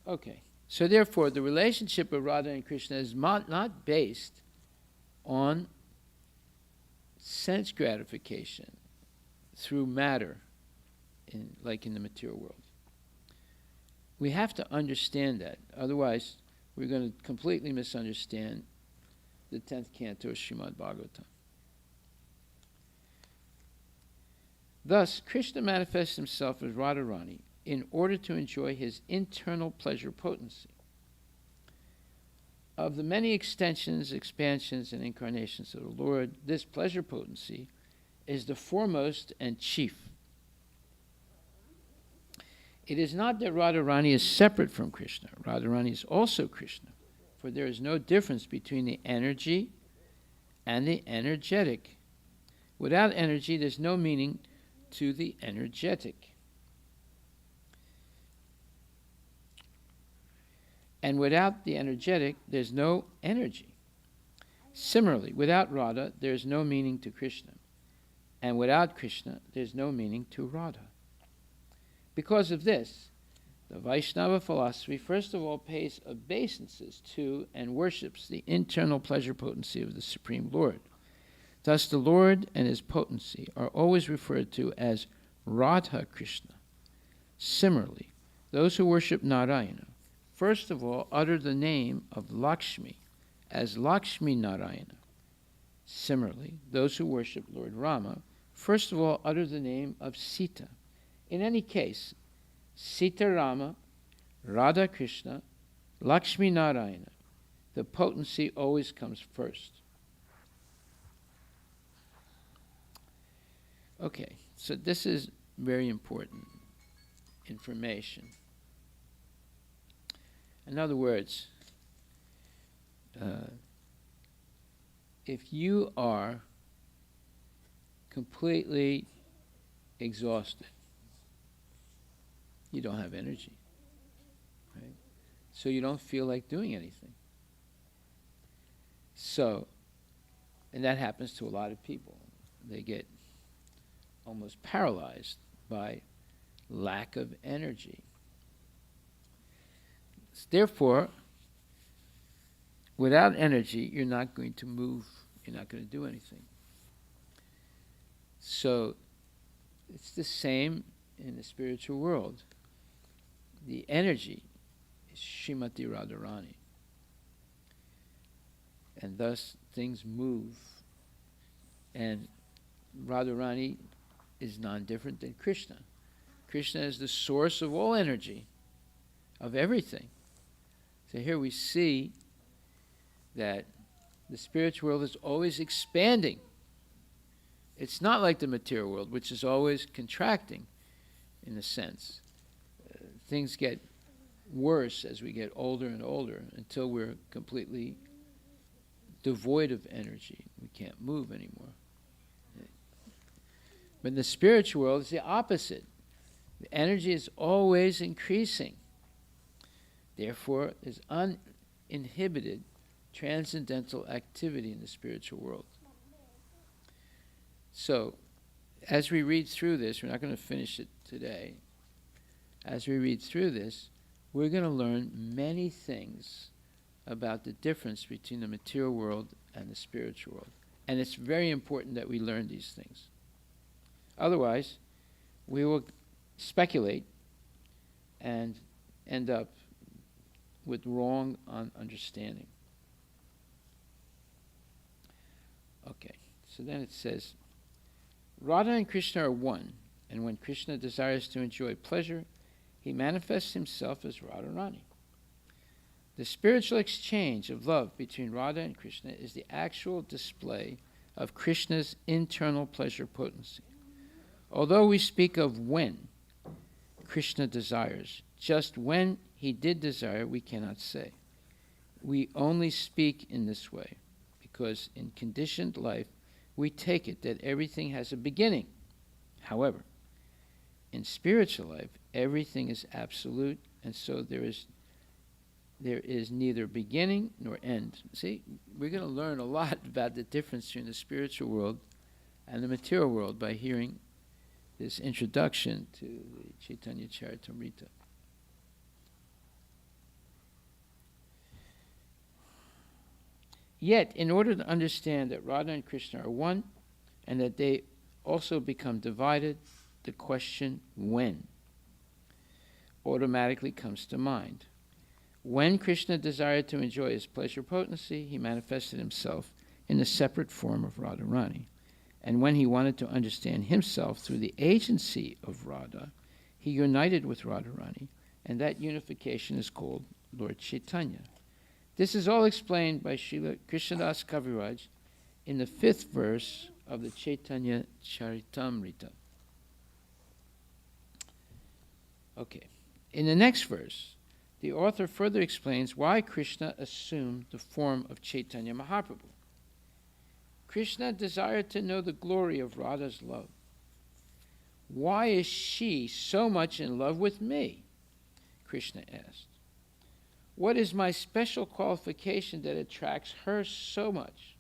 Okay, so therefore the relationship of Radha and Krishna is not based on sense gratification through matter, like in the material world. We have to understand that, otherwise we're going to completely misunderstand the 10th canto of Srimad Bhagavatam. Thus, Krishna manifests himself as Radharani in order to enjoy his internal pleasure potency. Of the many extensions, expansions, and incarnations of the Lord, this pleasure potency is the foremost and chief. It is not that Radharani is separate from Krishna. Radharani is also Krishna, for there is no difference between the energy and the energetic. Without energy, there's no meaning to the energetic. And without the energetic, there's no energy. Similarly, without Radha, there's no meaning to Krishna. And without Krishna, there's no meaning to Radha. Because of this, the Vaishnava philosophy first of all pays obeisances to and worships the internal pleasure potency of the Supreme Lord. Thus the Lord and his potency are always referred to as Radha Krishna. Similarly, those who worship Narayana first of all utter the name of Lakshmi as Lakshmi Narayana. Similarly, those who worship Lord Rama first of all utter the name of Sita. In any case, Sita Rama, Radha Krishna, Lakshmi Narayana, the potency always comes first. Okay, so this is very important information. In other words, if you are completely exhausted, you don't have energy, right? So you don't feel like doing anything. So, and that happens to a lot of people. They get almost paralyzed by lack of energy. Therefore, without energy, you're not going to move, you're not going to do anything. So, it's the same in the spiritual world. The energy is Srimati Radharani. And thus, things move And Radharani is non-different than Krishna. Krishna is the source of all energy, of everything. So here we see that the spiritual world is always expanding. It's not like the material world, which is always contracting, in a sense. Things get worse as we get older and older until we're completely devoid of energy. We can't move anymore. But in the spiritual world, it's the opposite. The energy is always increasing. Therefore, there's uninhibited transcendental activity in the spiritual world. So, as we read through this, we're not going to finish it today. As we read through this, we're going to learn many things about the difference between the material world and the spiritual world. And it's very important that we learn these things. Otherwise, we will speculate and end up with wrong understanding. Okay, so then it says, Radha and Krishna are one, and when Krishna desires to enjoy pleasure, he manifests himself as Radharani. The spiritual exchange of love between Radha and Krishna is the actual display of Krishna's internal pleasure potency. Although we speak of when Krishna desires, just when he did desire we cannot say. We only speak in this way, because in conditioned life we take it that everything has a beginning. However, in spiritual life, everything is absolute, and so there is neither beginning nor end. See, we're going to learn a lot about the difference between the spiritual world and the material world by hearing this introduction to the Chaitanya Charitamrita. Yet, in order to understand that Radha and Krishna are one, and that they also become divided, the question when automatically comes to mind. When Krishna desired to enjoy his pleasure potency, he manifested himself in the separate form of Radharani. And when he wanted to understand himself through the agency of Radha, he united with Radharani, and that unification is called Lord Chaitanya. This is all explained by Srila Krishnadas Kaviraj in the 5th verse of the Chaitanya Charitamrita. Okay. In the next verse, the author further explains why Krishna assumed the form of Chaitanya Mahaprabhu. Krishna desired to know the glory of Radha's love. Why is she so much in love with me? Krishna asked. What is my special qualification that attracts her so much?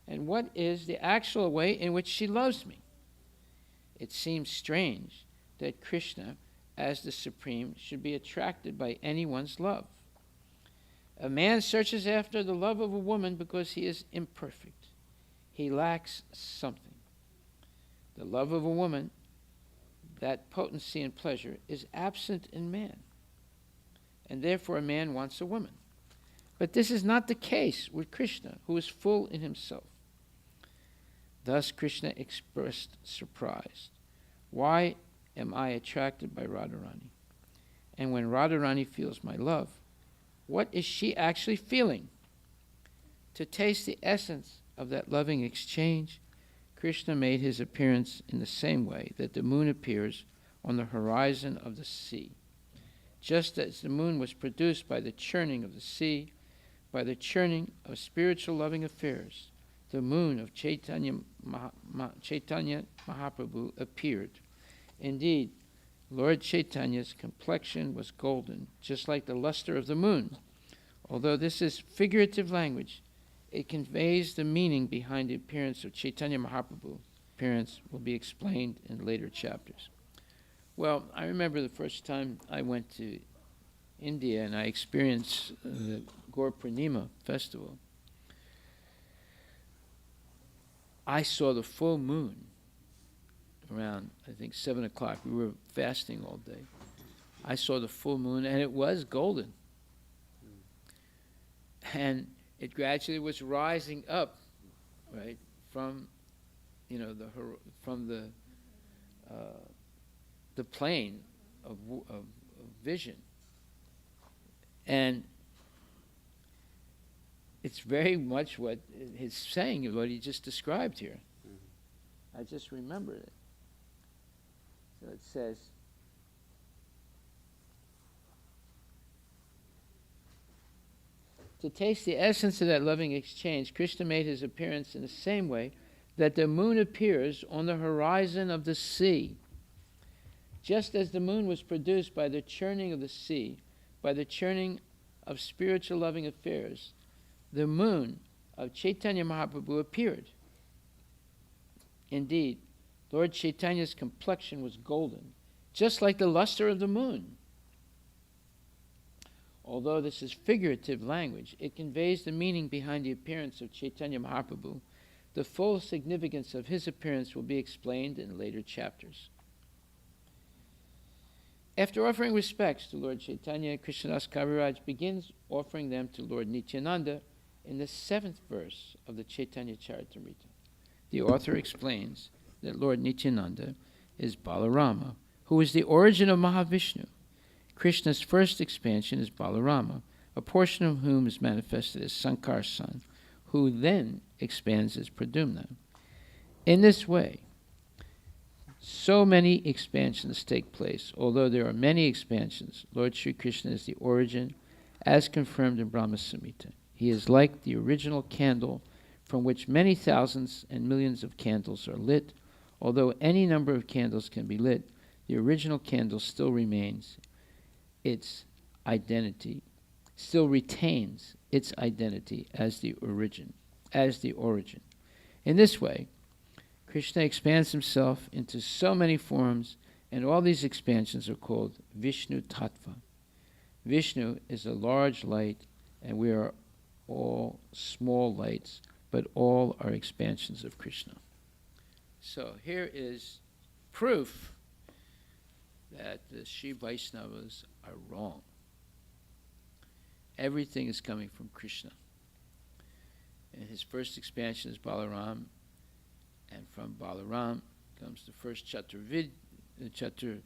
And what is the actual way in which she loves me? It seems strange that Krishna, as the Supreme, should be attracted by anyone's love. A man searches after the love of a woman because he is imperfect. He lacks something. The love of a woman, that potency and pleasure, is absent in man. And therefore a man wants a woman. But this is not the case with Krishna, who is full in himself. Thus Krishna expressed surprise. Why am I attracted by Radharani? And when Radharani feels my love, what is she actually feeling? To taste the essence of that loving exchange, Krishna made his appearance in the same way that the moon appears on the horizon of the sea. Just as the moon was produced by the churning of the sea, by the churning of spiritual loving affairs, the moon of Chaitanya Mahaprabhu appeared. Indeed, Lord Chaitanya's complexion was golden, just like the luster of the moon. Although this is figurative language, it conveys the meaning behind the appearance of Chaitanya Mahaprabhu. Appearance will be explained in later chapters. Well, I remember the first time I went to India and I experienced the Gaur Purnima festival. I saw the full moon around, I think, 7 o'clock. We were fasting all day. I saw the full moon, and it was golden. And it gradually was rising up, right, from, from the plane of vision, and it's very much what he's saying, what he just described here. I just remembered it. So it says, to taste the essence of that loving exchange, Krishna made his appearance in the same way that the moon appears on the horizon of the sea. Just as the moon was produced by the churning of the sea, by the churning of spiritual loving affairs, the moon of Chaitanya Mahaprabhu appeared. Indeed, Lord Chaitanya's complexion was golden, just like the luster of the moon. Although this is figurative language, it conveys the meaning behind the appearance of Chaitanya Mahaprabhu. The full significance of his appearance will be explained in later chapters. After offering respects to Lord Chaitanya, Krishnadas Kaviraj begins offering them to Lord Nityananda in the 7th verse of the Chaitanya Charitamrita. The author explains that Lord Nityananda is Balarama, who is the origin of Mahavishnu. Krishna's first expansion is Balarama, a portion of whom is manifested as Sankar's son, who then expands as Pradyumna. In this way, so many expansions take place. Although there are many expansions, Lord Sri Krishna is the origin, as confirmed in Brahma Samhita. He is like the original candle from which many thousands and millions of candles are lit. Although any number of candles can be lit, the original candle still remains its identity, still retains its identity as the origin. In this way, Krishna expands himself into so many forms, and all these expansions are called Vishnu Tattva. Vishnu is a large light, and we are all small lights, but all are expansions of Krishna. So here is proof that the Sri Vaishnavas are wrong. Everything is coming from Krishna. And his first expansion is Balaram, and from Balaram comes the first Chatur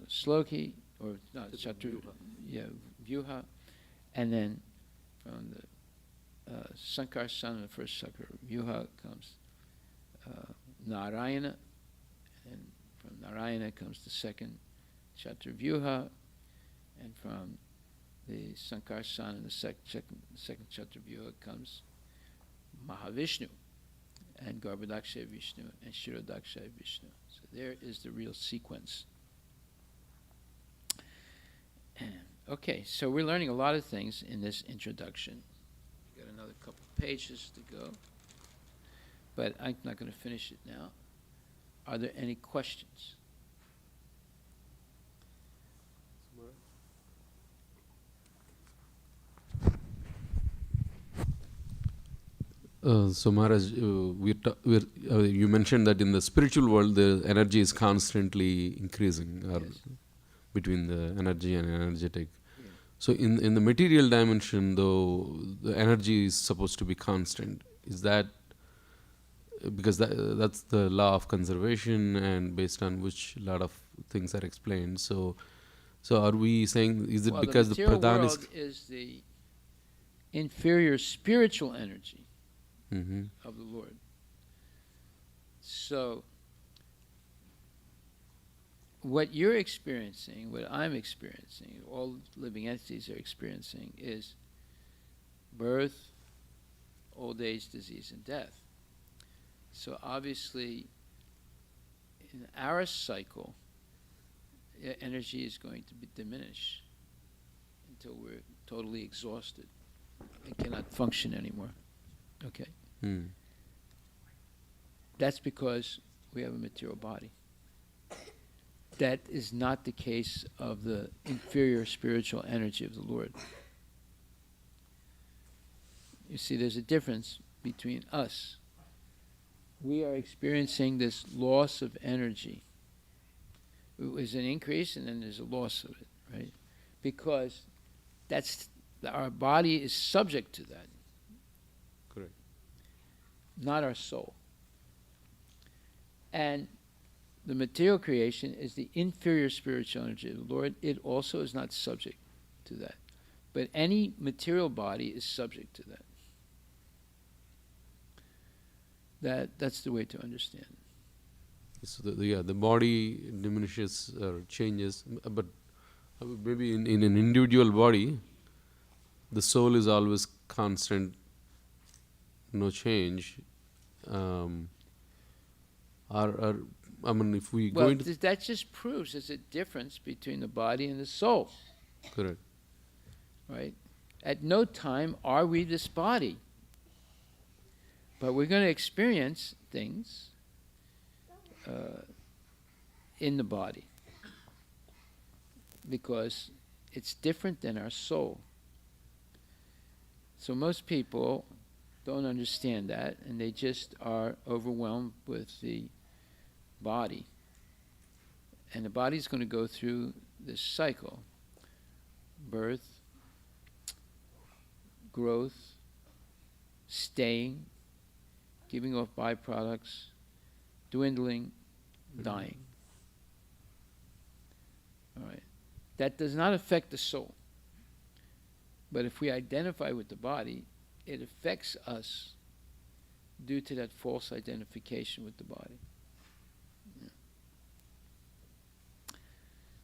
Sloki, or not Chatur, Vyuha, and then from the Sankar's son of the first Chatur Vyuha comes Narayana, and from Narayana comes the second Chatur Vyuha, and from the Sankar's son and the second Chatur Vyuha comes Mahavishnu, and Garbhodakshay Vishnu, and Shirodakshay Vishnu. So there is the real sequence. Okay, so we're learning a lot of things in this introduction. We've got another couple pages to go, but I'm not going to finish it now. Are there any questions? So Maharaj, you mentioned that in the spiritual world the energy is constantly increasing, or Yes. between the energy and energetic. Yeah. So in the material dimension, though, the energy is supposed to be constant. Is that because that's the law of conservation, and based on which a lot of things are explained? So are we saying, is it because the material pradhan world is the inferior spiritual energy of the Lord. So what you're experiencing, what I'm experiencing, all living entities are experiencing, is birth, old age, disease, and death. So obviously, in our cycle, energy is going to diminish until we're totally exhausted and cannot function anymore. Okay? That's because we have a material body. That is not the case of the inferior spiritual energy of the Lord. You see, there's a difference between us. We are experiencing this loss of energy. There's an increase and then there's a loss of it, right? Because our body is subject to that. Correct. not our soul. And the material creation is the inferior spiritual energy of the Lord. It also is not subject to that. But any material body is subject to that. That's the way to understand it. So the body diminishes or changes, but maybe in an individual body, the soul is always constant, no change. If we go into that just proves there's a difference between the body and the soul. correct, right? At no time are we this body. But we're going to experience things in the body because it's different than our soul. So most people don't understand that, and they just are overwhelmed with the body. And the body's going to go through this cycle: birth, growth, staying, giving off byproducts, dwindling, dying. All right. That does not affect the soul. But if we identify with the body, it affects us due to that false identification with the body. Yeah.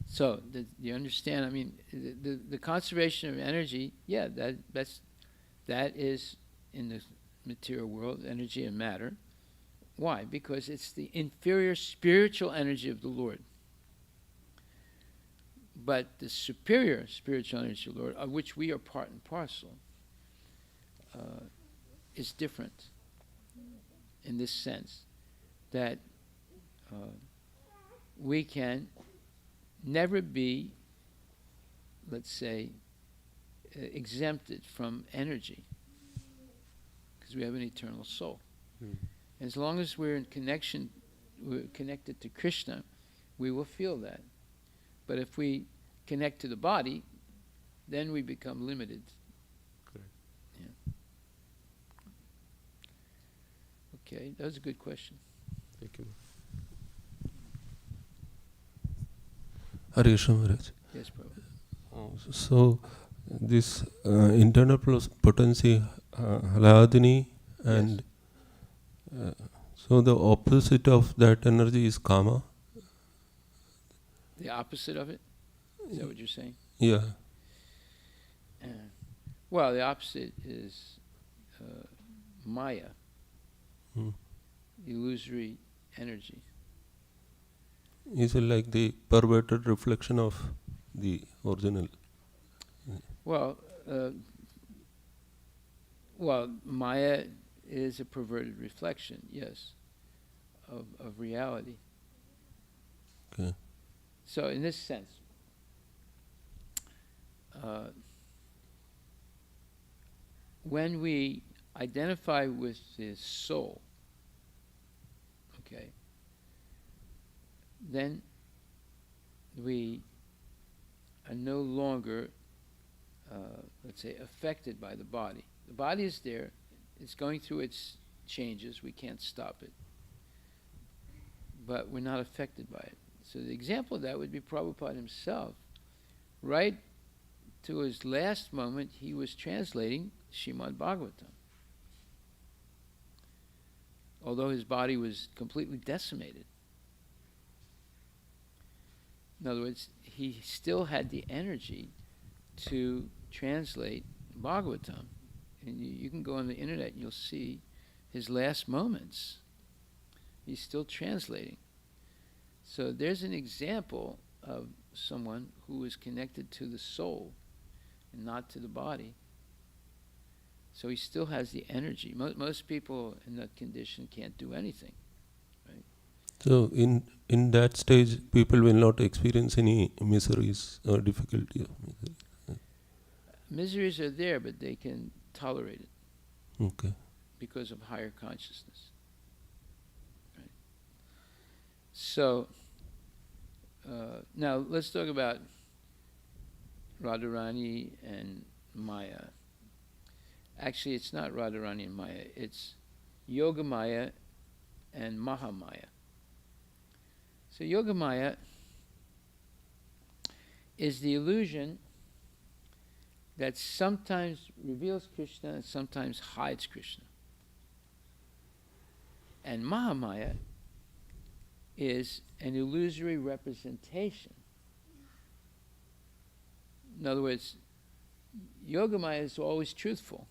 So, do you understand? I mean, the conservation of energy, yeah, that is in the material world, energy and matter. Why? Because it's the inferior spiritual energy of the Lord. But the superior spiritual energy of the Lord, of which we are part and parcel, is different in this sense that we can never be, let's say, exempted from energy because we have an eternal soul. As long as we're connected to Krishna, we will feel that. But if we connect to the body, then we become limited. correct. Yeah. Okay, that was a good question. Thank you. Hare Krishna Maharaj. Yes, Prabhu. So this internal potency, Haladini, and so the opposite of that energy is Kama. The opposite of it? Is that what you're saying? Yeah. Well, the opposite is Maya, illusory energy. Is it like the perverted reflection of the original? Well, Maya is a perverted reflection, yes, of reality. Okay. So in this sense, when we identify with the soul, okay, then we are no longer, let's say, affected by the body. The body is there, it's going through its changes, we can't stop it, but we're not affected by it. So the example of that would be Prabhupada himself. Right to his last moment, he was translating Srimad Bhagavatam, although his body was completely decimated. In other words, he still had the energy to translate Bhagavatam. And you can go on the internet and you'll see his last moments. He's still translating. So there's an example of someone who is connected to the soul and not to the body. So he still has the energy. Most people in that condition can't do anything. Right? So in that stage, people will not experience any miseries or difficulty. Miseries are there, but they can tolerate it. Okay. Because of higher consciousness. Right? So, now let's talk about Radharani and Maya. Actually, it's not Radharani and Maya, it's Yogamaya and Mahamaya. So Yogamaya is the illusion that sometimes reveals Krishna and sometimes hides Krishna. And Mahamaya is an illusory representation. In other words, Yogamaya is always truthful.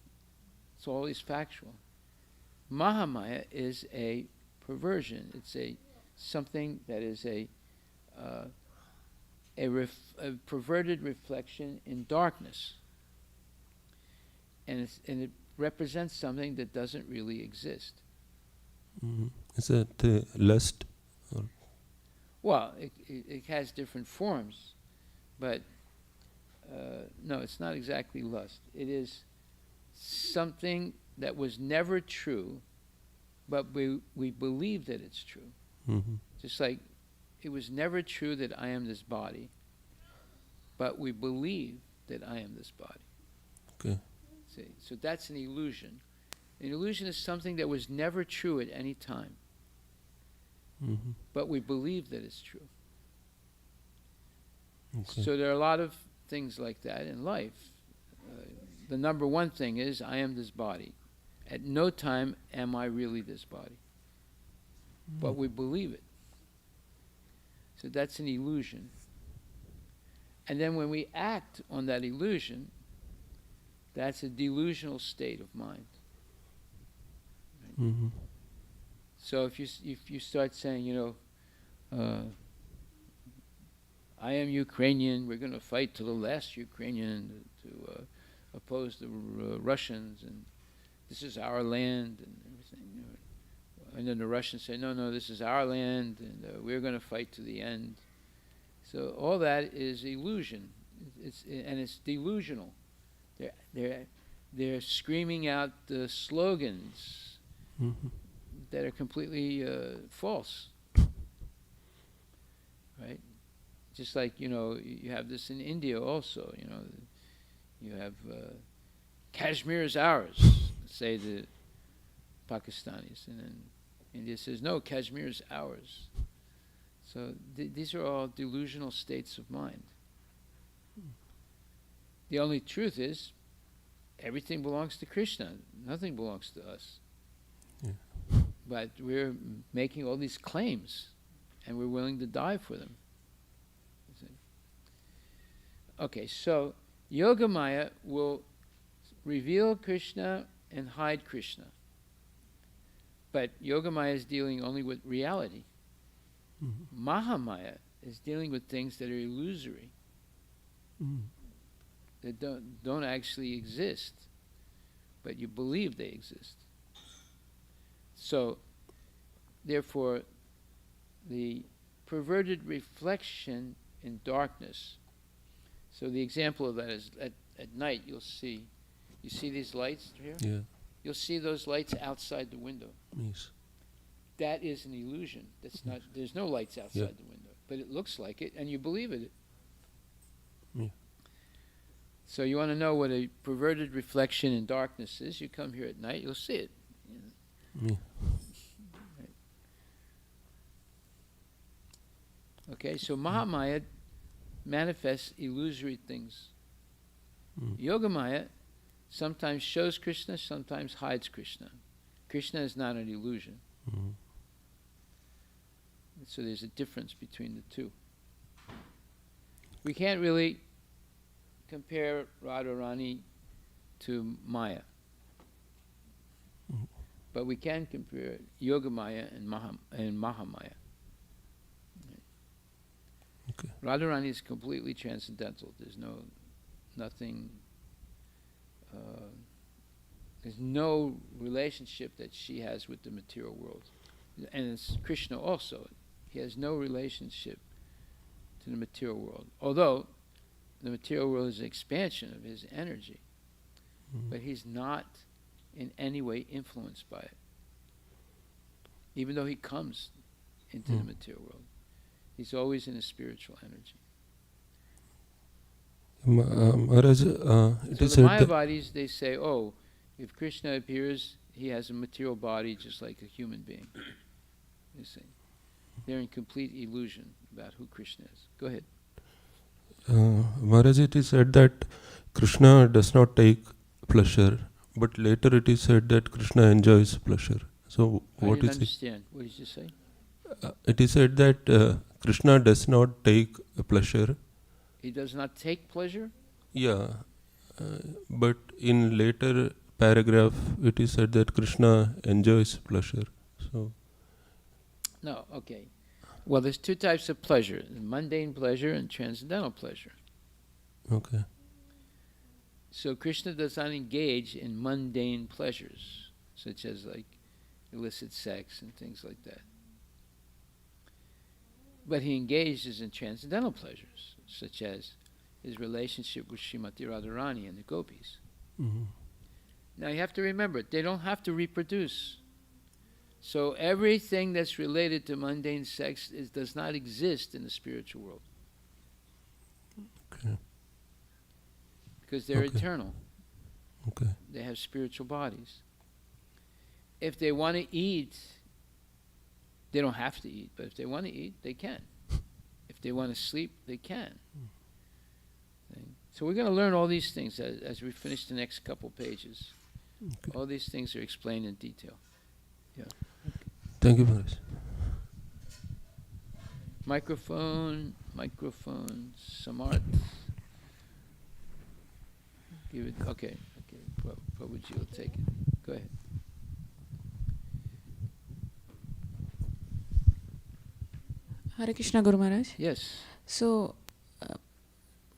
It's always factual. Mahamaya is a perversion. It's something that is a perverted reflection in darkness. And it represents something that doesn't really exist. Is that lust? Or? Well, it has different forms, but no, it's not exactly lust. It is something that was never true, but we believe that it's true. Just like it was never true that I am this body, but we believe that I am this body. Okay. See, so that's an illusion. An illusion is something that was never true at any time, but we believe that it's true. Okay. So there are a lot of things like that in life. The number one thing is, I am this body. At no time am I really this body, but we believe it. So that's an illusion. And then when we act on that illusion, that's a delusional state of mind. So if you start saying, I am Ukrainian, we're going to fight to the last Ukrainian to oppose the Russians, and this is our land, and everything. And then the Russians say, no, this is our land, and we're going to fight to the end. So all that is illusion. It's delusional. They're screaming out the slogans that are completely false, right? Just like, you have this in India also, you have Kashmir is ours, say the Pakistanis, and then India says, no, Kashmir is ours. So these are all delusional states of mind. The only truth is, everything belongs to Krishna. Nothing belongs to us. Yeah. But we're making all these claims, and we're willing to die for them. Okay, so Yogamaya will reveal Krishna and hide Krishna. But Yogamaya is dealing only with reality. Mahamaya is dealing with things that are illusory, that don't actually exist, but you believe they exist. So, therefore, the perverted reflection in darkness. So the example of that is at night you see these lights here? Yeah. You'll see those lights outside the window. Yes. That is an illusion. That's not. There's no lights outside the window, but it looks like it, and you believe it. Yeah. So you want to know what a perverted reflection in darkness is? You come here at night, you'll see it. Yeah. Right. Okay, so Mahamaya manifests illusory things. Yogamaya sometimes shows Krishna, sometimes hides Krishna. Krishna is not an illusion. So there's a difference between the two. We can't really compare Radharani to Maya. But we can compare Yogamaya and Mahamaya. Okay. Radharani is completely transcendental. There's nothing, there's no relationship that she has with the material world. And it's Krishna also. He has no relationship to the material world. Although the material world is an expansion of his energy. But he's not in any way influenced by it. Even though he comes into the material world. He's always in a spiritual energy. Maharaj, it So is the said that Mayavadis, they say, if Krishna appears he has a material body just like a human being. You see, they're in complete illusion about who Krishna is. Go ahead. Maharaj, it is said that Krishna does not take pleasure, but later it is said that Krishna enjoys pleasure. So I what didn't is it? understand. What did you say? It is said that Krishna does not take pleasure. He does not take pleasure? Yeah, but in later paragraph it is said that Krishna enjoys pleasure. So No, okay. Well, there's two types of pleasure, mundane pleasure and transcendental pleasure. okay, So Krishna does not engage in mundane pleasures, such as like illicit sex and things like that. But he engages in transcendental pleasures, such as his relationship with Srimati Radharani and the gopis. Now you have to remember, they don't have to reproduce. So everything that's related to mundane sex does not exist in the spiritual world. Okay. Because they're Okay. eternal. okay, They have spiritual bodies. If they want to eat, they don't have to eat, but if they want to eat, they can. If they want to sleep, they can. So we're going to learn all these things as we finish the next couple pages. Okay. All these things are explained in detail. Thank you, Maharaj. Microphone, Samarth. Give it, okay. Prabhuji will take it. Go ahead. Hare Krishna, Guru Maharaj. Yes. So,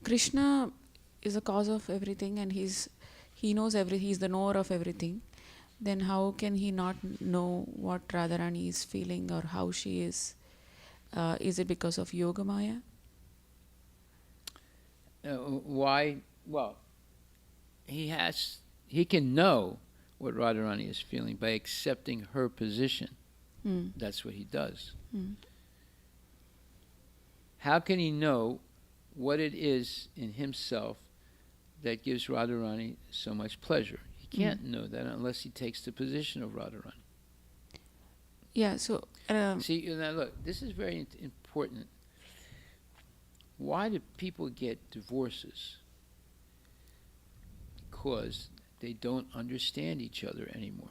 Krishna is the cause of everything, and he knows he's the knower of everything. Then how can he not know what Radharani is feeling or how she is? Is it because of Yoga Maya? Why? Well, he can know what Radharani is feeling by accepting her position. That's what he does. How can he know what it is in himself that gives Radharani so much pleasure? He can't know that unless he takes the position of Radharani. Yeah, so... See, now look, this is very important. Why do people get divorces? Because they don't understand each other anymore.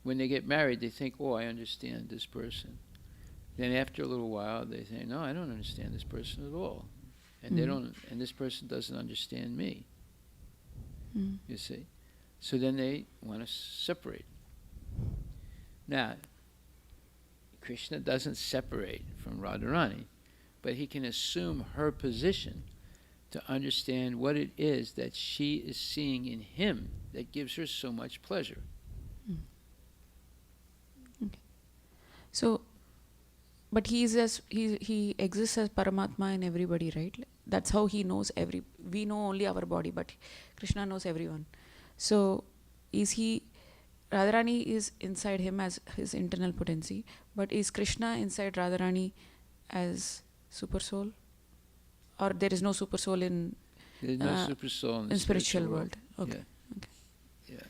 When they get married, they think, oh, I understand this person. Then after a little while, they say, no, I don't understand this person at all. And they don't, and this person doesn't understand me. You see? So then they want to separate. Now, Krishna doesn't separate from Radharani, but he can assume her position to understand what it is that she is seeing in him that gives her so much pleasure. Okay. So, but he exists as Paramatma in everybody, right? That's how he knows we know only our body, but Krishna knows everyone. So, Radharani is inside him as his internal potency, but is Krishna inside Radharani as super soul? Or there is no super soul in... There's no super soul in the spiritual world. Okay. Yeah.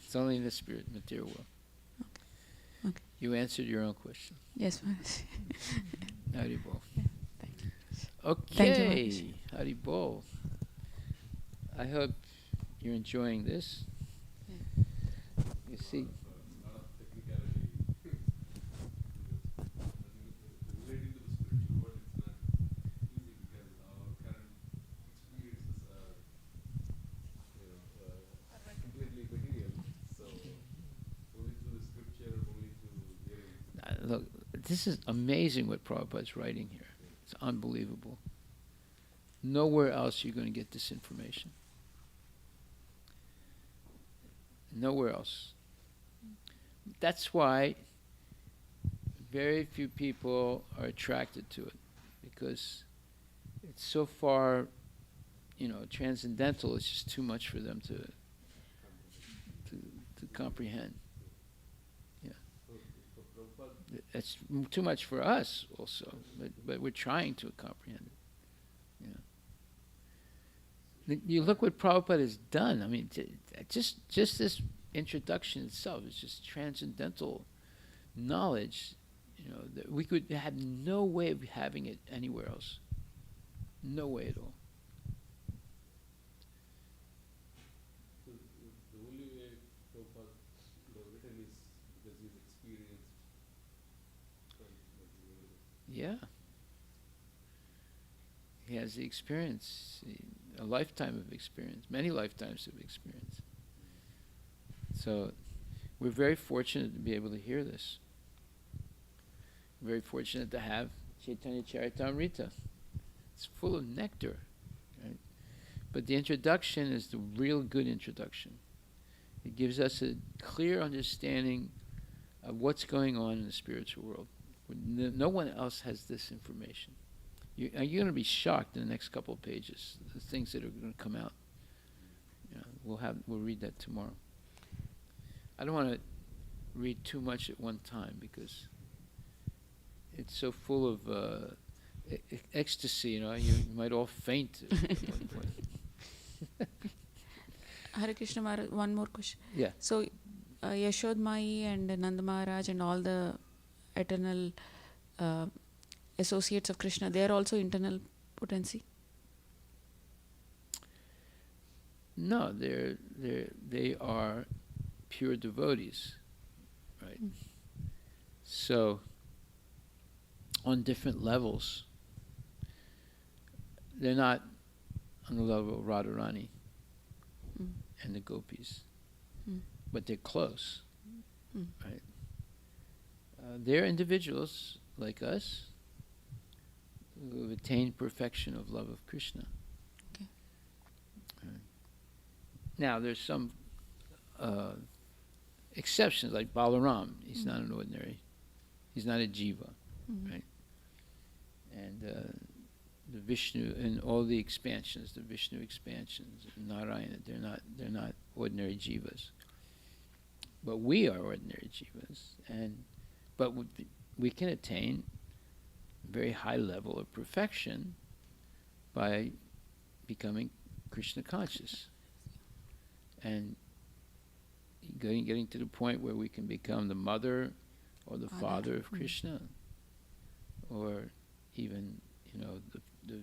It's only in the material world. Okay. You answered your own question. Yes, Maharaj. Haribol. Thank you. Okay, Haribol. I hope you're enjoying this. You see, look, this is amazing what Prabhupada's writing here. It's unbelievable. Nowhere else you're going to get this information. Nowhere else. That's why very few people are attracted to it, because it's so far, transcendental. It's just too much for them to comprehend. Yeah, it's too much for us also, but we're trying to comprehend it. You look what Prabhupada has done. I mean, just this introduction itself is just transcendental knowledge, that we could have no way of having it anywhere else. No way at all. The only way Prabhupada written is because he's experienced. Yeah. He has the experience, a lifetime of experience, many lifetimes of experience. So we're very fortunate to be able to hear this. Very fortunate to have Chaitanya Charitamrita. It's full of nectar, right? But the introduction is the real good introduction. It gives us a clear understanding of what's going on in the spiritual world. No one else has this information. You're going to be shocked in the next couple of pages, the things that are going to come out. We'll read that tomorrow. I don't want to read too much at one time because it's so full of ecstasy. You might all faint at one point. Hare Krishna Maharaj, one more question. Yeah. So, Yashodmai and Nanda Maharaj and all the eternal associates of Krishna, they are also internal potency? No, they are pure devotees, right? So, on different levels, they're not on the level of Radharani and the gopis, but they're close, right? They're individuals like us who have attained perfection of love of Krishna. Okay. Now, there's some exceptions, like Balaram. He's not an ordinary. He's not a jiva, right? And the Vishnu and all the expansions, the Vishnu expansions, Narayana, they're not ordinary jivas. But we are ordinary jivas, but we can attain a very high level of perfection by becoming Krishna conscious and getting to the point where we can become the mother or the father of Krishna, or even the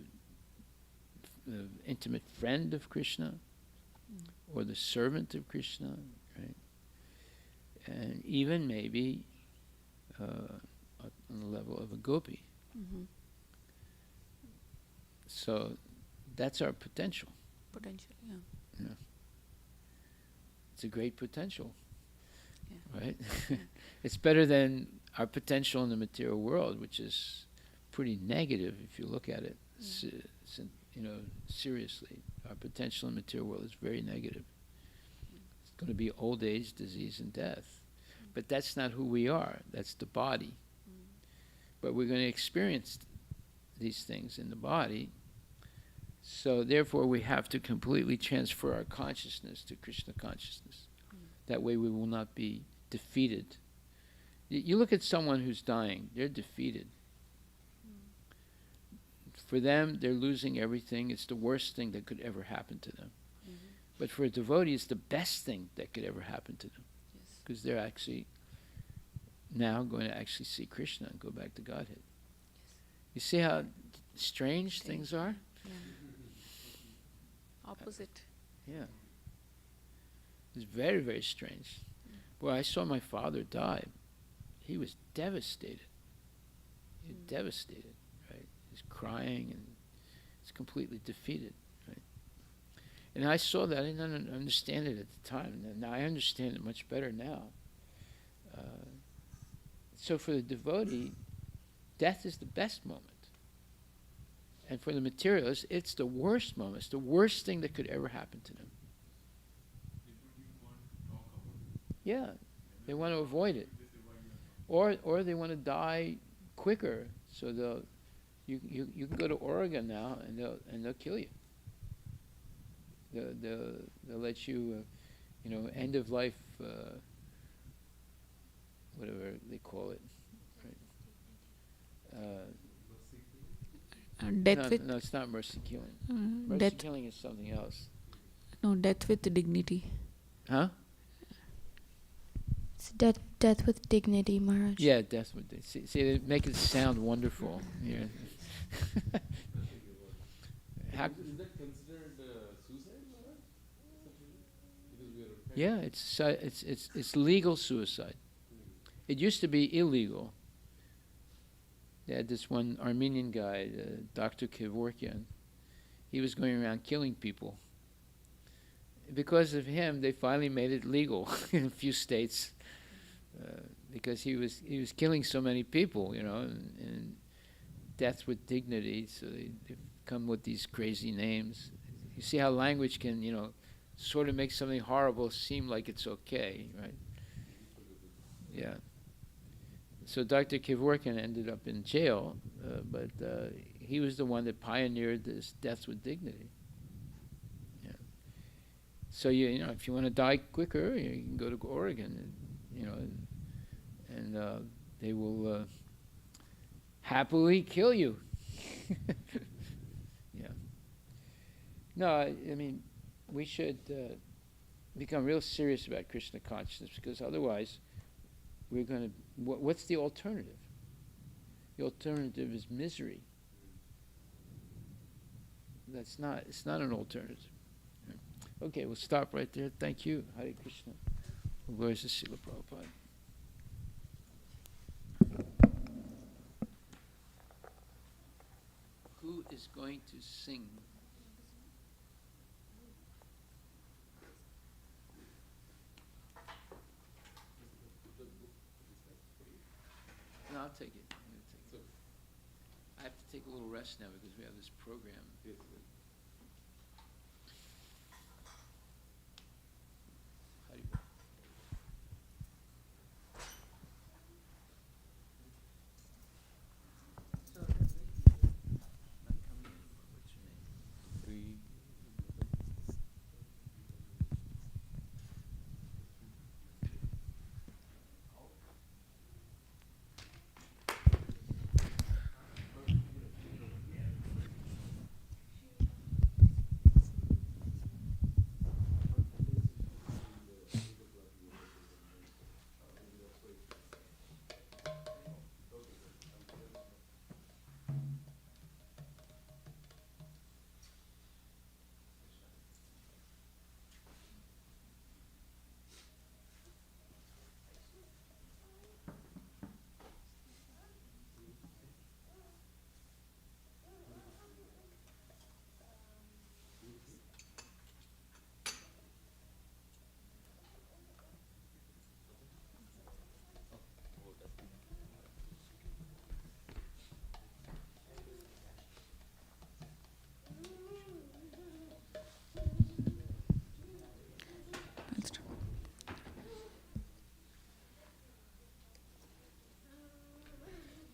intimate friend of Krishna, or the servant of Krishna, right? And even maybe on the level of a gopi. So that's our potential. Potential, yeah. Yeah. It's a great potential, right? It's better than our potential in the material world, which is pretty negative if you look at it. Seriously, our potential in the material world is very negative. It's going to be old age, disease, and death. But that's not who we are. That's the body. But we're going to experience these things in the body. So therefore, we have to completely transfer our consciousness to Krishna consciousness. That way we will not be defeated. You look at someone who's dying, they're defeated. For them, they're losing everything. It's the worst thing that could ever happen to them. But for a devotee, it's the best thing that could ever happen to them. Because they're actually now going to actually see Krishna and go back to Godhead. You see how strange things are? Yeah. Opposite. Yeah. It's very, very strange. Boy, I saw my father die. He was devastated. He was devastated, right? He's crying and he's completely defeated, right? And I saw that. I didn't understand it at the time. Now I understand it much better now. So for the devotee, death is the best moment. And for the materialists, it's the worst moment. It's the worst thing that could ever happen to them. Yeah, they want to avoid it, or they want to die quicker. So you can go to Oregon now, and they'll kill you. They'll let you, end of life, whatever they call it, right? Death No, with no, it's not mercy killing. Mercy death. killing is something else. No, death with dignity. Huh? It's death with dignity, Maharaj. Yeah, death with see, they make it sound wonderful. Yeah. How, Is that considered suicide? yeah, it's legal suicide. It used to be illegal. They had this one Armenian guy, Dr. Kevorkian. He was going around killing people. Because of him, they finally made it legal in a few states, because he was killing so many people, and death with dignity. So they've come with these crazy names. You see how language can, sort of make something horrible seem like it's okay, right? Yeah. So Dr. Kevorkian ended up in jail, but he was the one that pioneered this death with dignity. Yeah. So if you want to die quicker, you can go to Oregon, and they will happily kill you. Yeah. No, I mean, we should become real serious about Krishna consciousness, because otherwise we're going to, what's the alternative? The alternative is misery. It's not an alternative. Okay, we'll stop right there. Thank you. Hare Krishna. Glories to Srila Prabhupada. Who is going to sing? No, I'll take it. I have to take a little rest now because we have this program.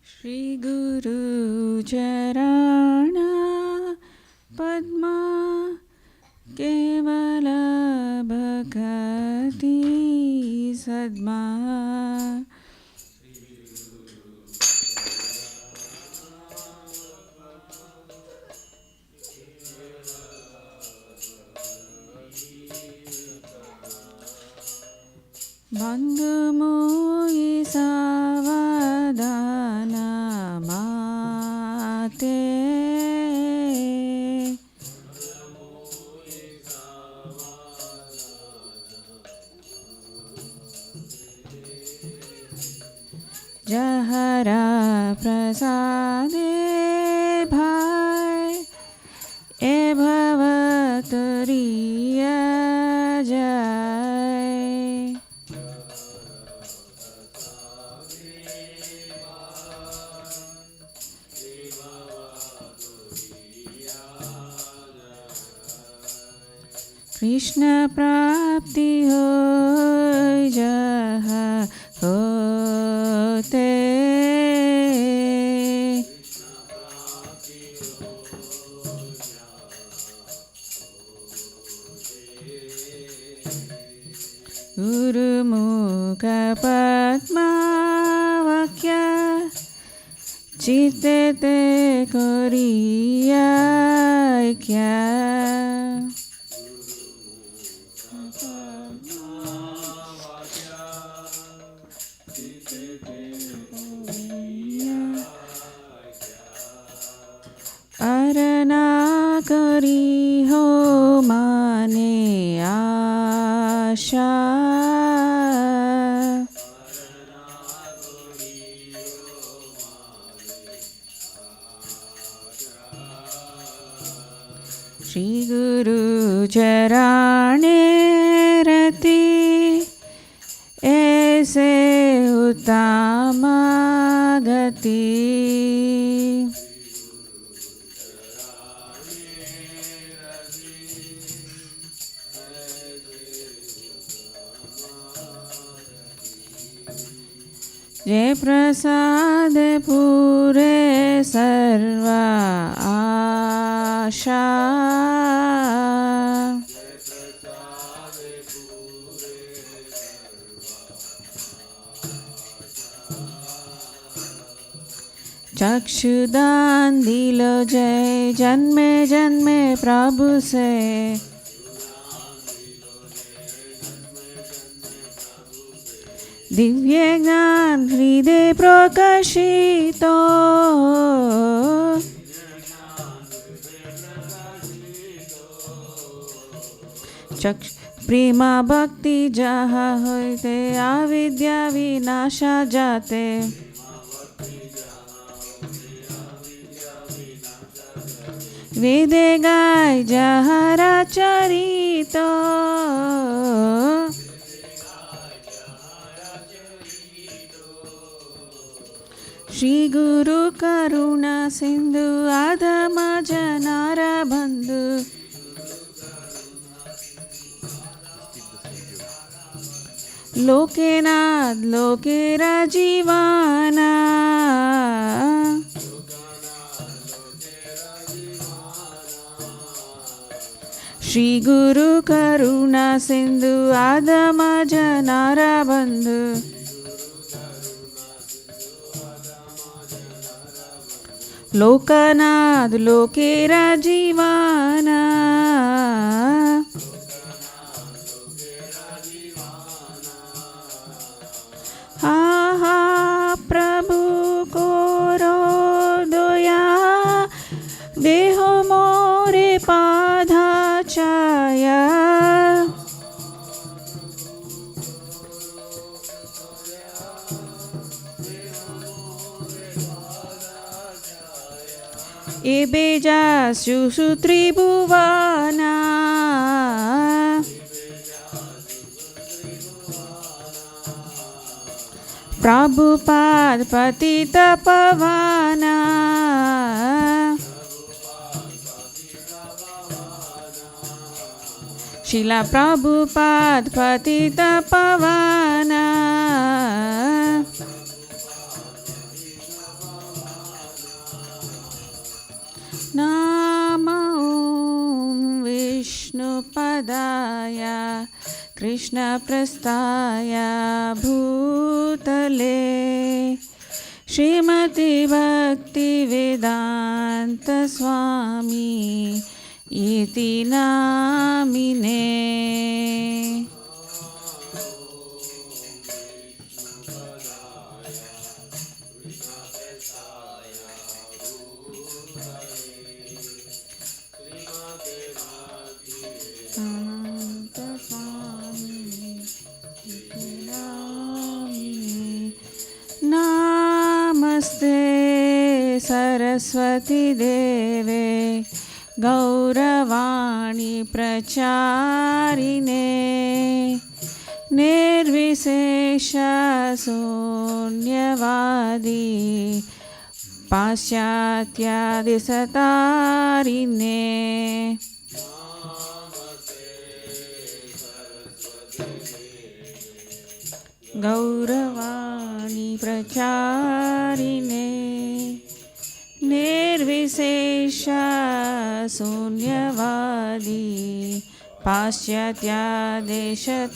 Shri Guru Charana Padma Kevala Bhakti Sadma Bandhu Mohi Savadana Mate Jahara Prasade Bhai E Bhavatariya Jai Krishna Prapti Hoy Jaha Hote Guru Mukha Padma Vakya चित्ते ते करिया क्या अरना करी हो माने आशा श्री गुरु चराणे रति ऐसे उत्तम गति जय प्रसाद पूरे सर्व आशा चक्षुदान दिलो जय जन्मे जन्मे प्रभु से दिव्य ज्ञान हृदय प्रकाशित प्रेमा भक्ति जहाँ होते अविद्या विनाशा जाते वेदे गाय जहरा चरित श्री गुरु करुणा सिंधु आधम जनारा बंधु लोकेनाथ लोकेरा जीवाना श्री गुरु करुणा सिंधु आधम जनारा बंधु लोकनाथ लोकेरा जीवाना हा हा प्रभु कोरो दया देहो मोरे पाधा छाया एबेजा सुत्रिभुवना प्रभुपाद पतित पवना शिला प्रभुपाद पतित पवना नाम ओम विष्णुपदाय कृष्णप्रस्थाय भूतले श्रीमती भक्ति वेदांत स्वामी इति नामिने नमस्ते सरस्वती देवे गौरवाणी प्रचारिणे निर्विशेष शून्यवादी पाश्चात्यादिसतारिणे गौरवाणी प्रचारिणे निर्विशेष शून्यवादी पाश्चात्या देशतारिणे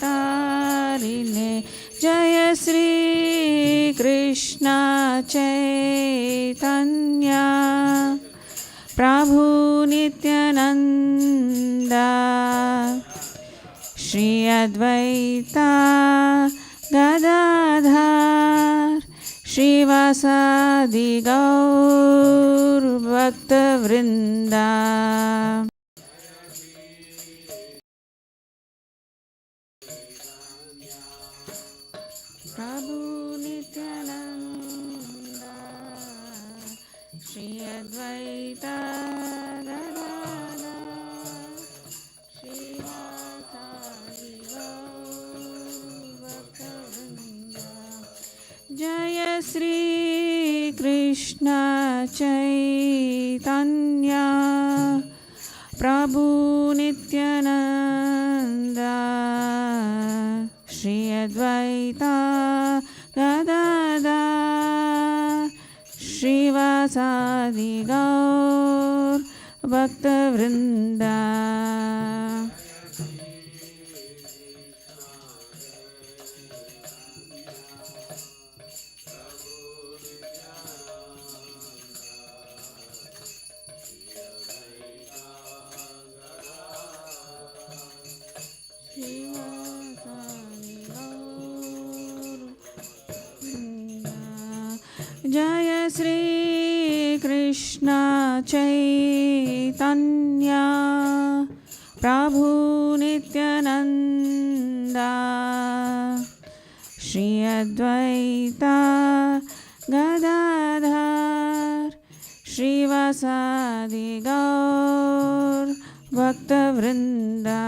जय श्री कृष्ण चैतन्य प्रभु नित्यानंदा श्री अद्वैता गदाधर श्रीवासादि गौर भक्तवृंदा। प्रभु नित्यानंदा श्री अद्वैता गदाधर श्रीवासादि गौर भक्तवृंदा। जय श्री कृष्ण चैतन्य प्रभु नित्यानंदा श्री अद्वैता गदाधर श्रीवासादि गौर भक्तवृंदा। जय श्री कृष्ण चैतन्य प्रभु नित्यानंदा श्री अद्वैता गदाधर श्रीवासादि गौर भक्तवृंदा।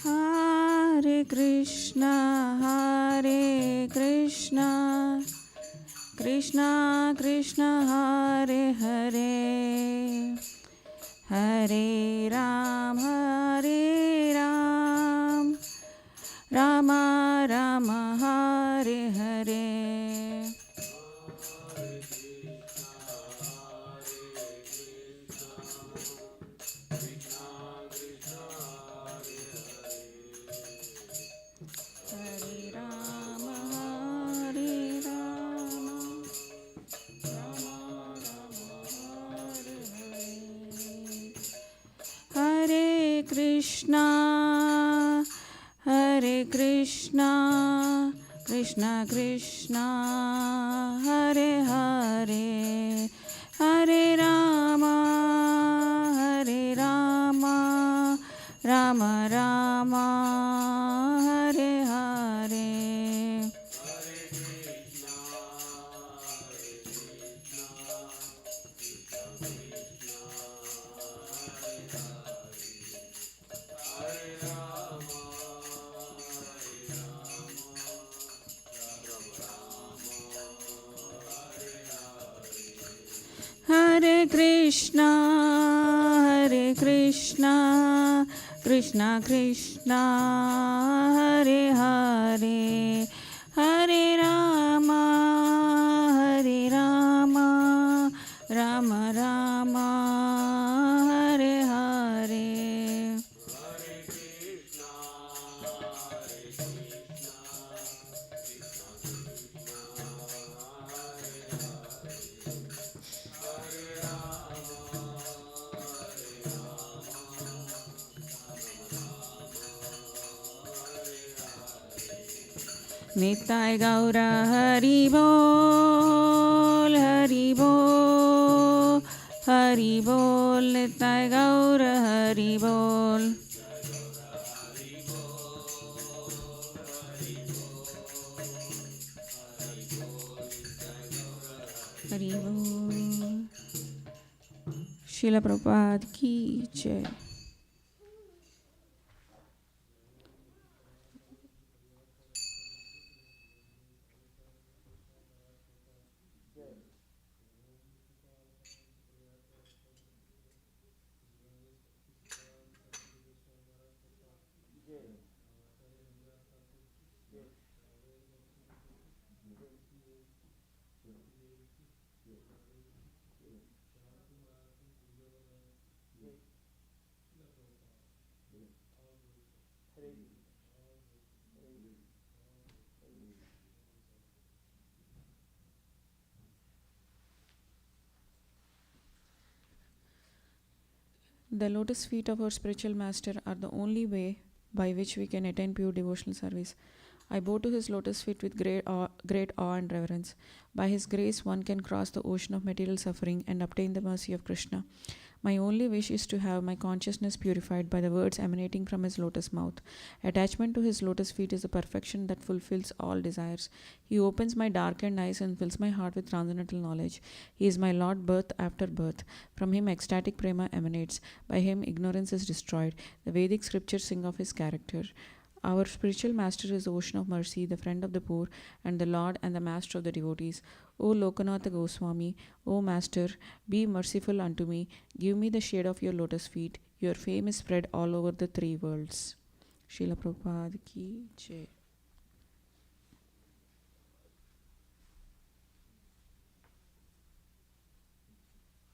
Hare Krishna, Krishna Krishna, Hare Hare, Hare Ram, Rama Rama, Hare Hare. Hare Krishna, Krishna Krishna, Hare Hare, Hare Rama, Rama Rama, Hare Hare. Hare Krishna, Krishna Krishna, Hare Hare, Hare Rama, Rama Rama, Hare Hare. Nitai Gaura Hari Bol, Hari Bol, Hari Bol, Nitai Gaura Hari Bol. Hari Bol. Srila Prabhupada ki jai. The lotus feet of our spiritual master are the only way by which we can attain pure devotional service. I bow to his lotus feet with great awe and reverence. By his grace, one can cross the ocean of material suffering and obtain the mercy of Krishna. My only wish is to have my consciousness purified by the words emanating from his lotus mouth. Attachment to his lotus feet is the perfection that fulfills all desires. He opens my darkened eyes and fills my heart with transcendental knowledge. He is my Lord birth after birth. From him ecstatic prema emanates. By him ignorance is destroyed. The Vedic scriptures sing of his character. Our spiritual master is the ocean of mercy, the friend of the poor, and the Lord and the master of the devotees. O Lokanatha Goswami, O Master, be merciful unto me. Give me the shade of your lotus feet. Your fame is spread all over the three worlds. Srila Prabhupada ki jai.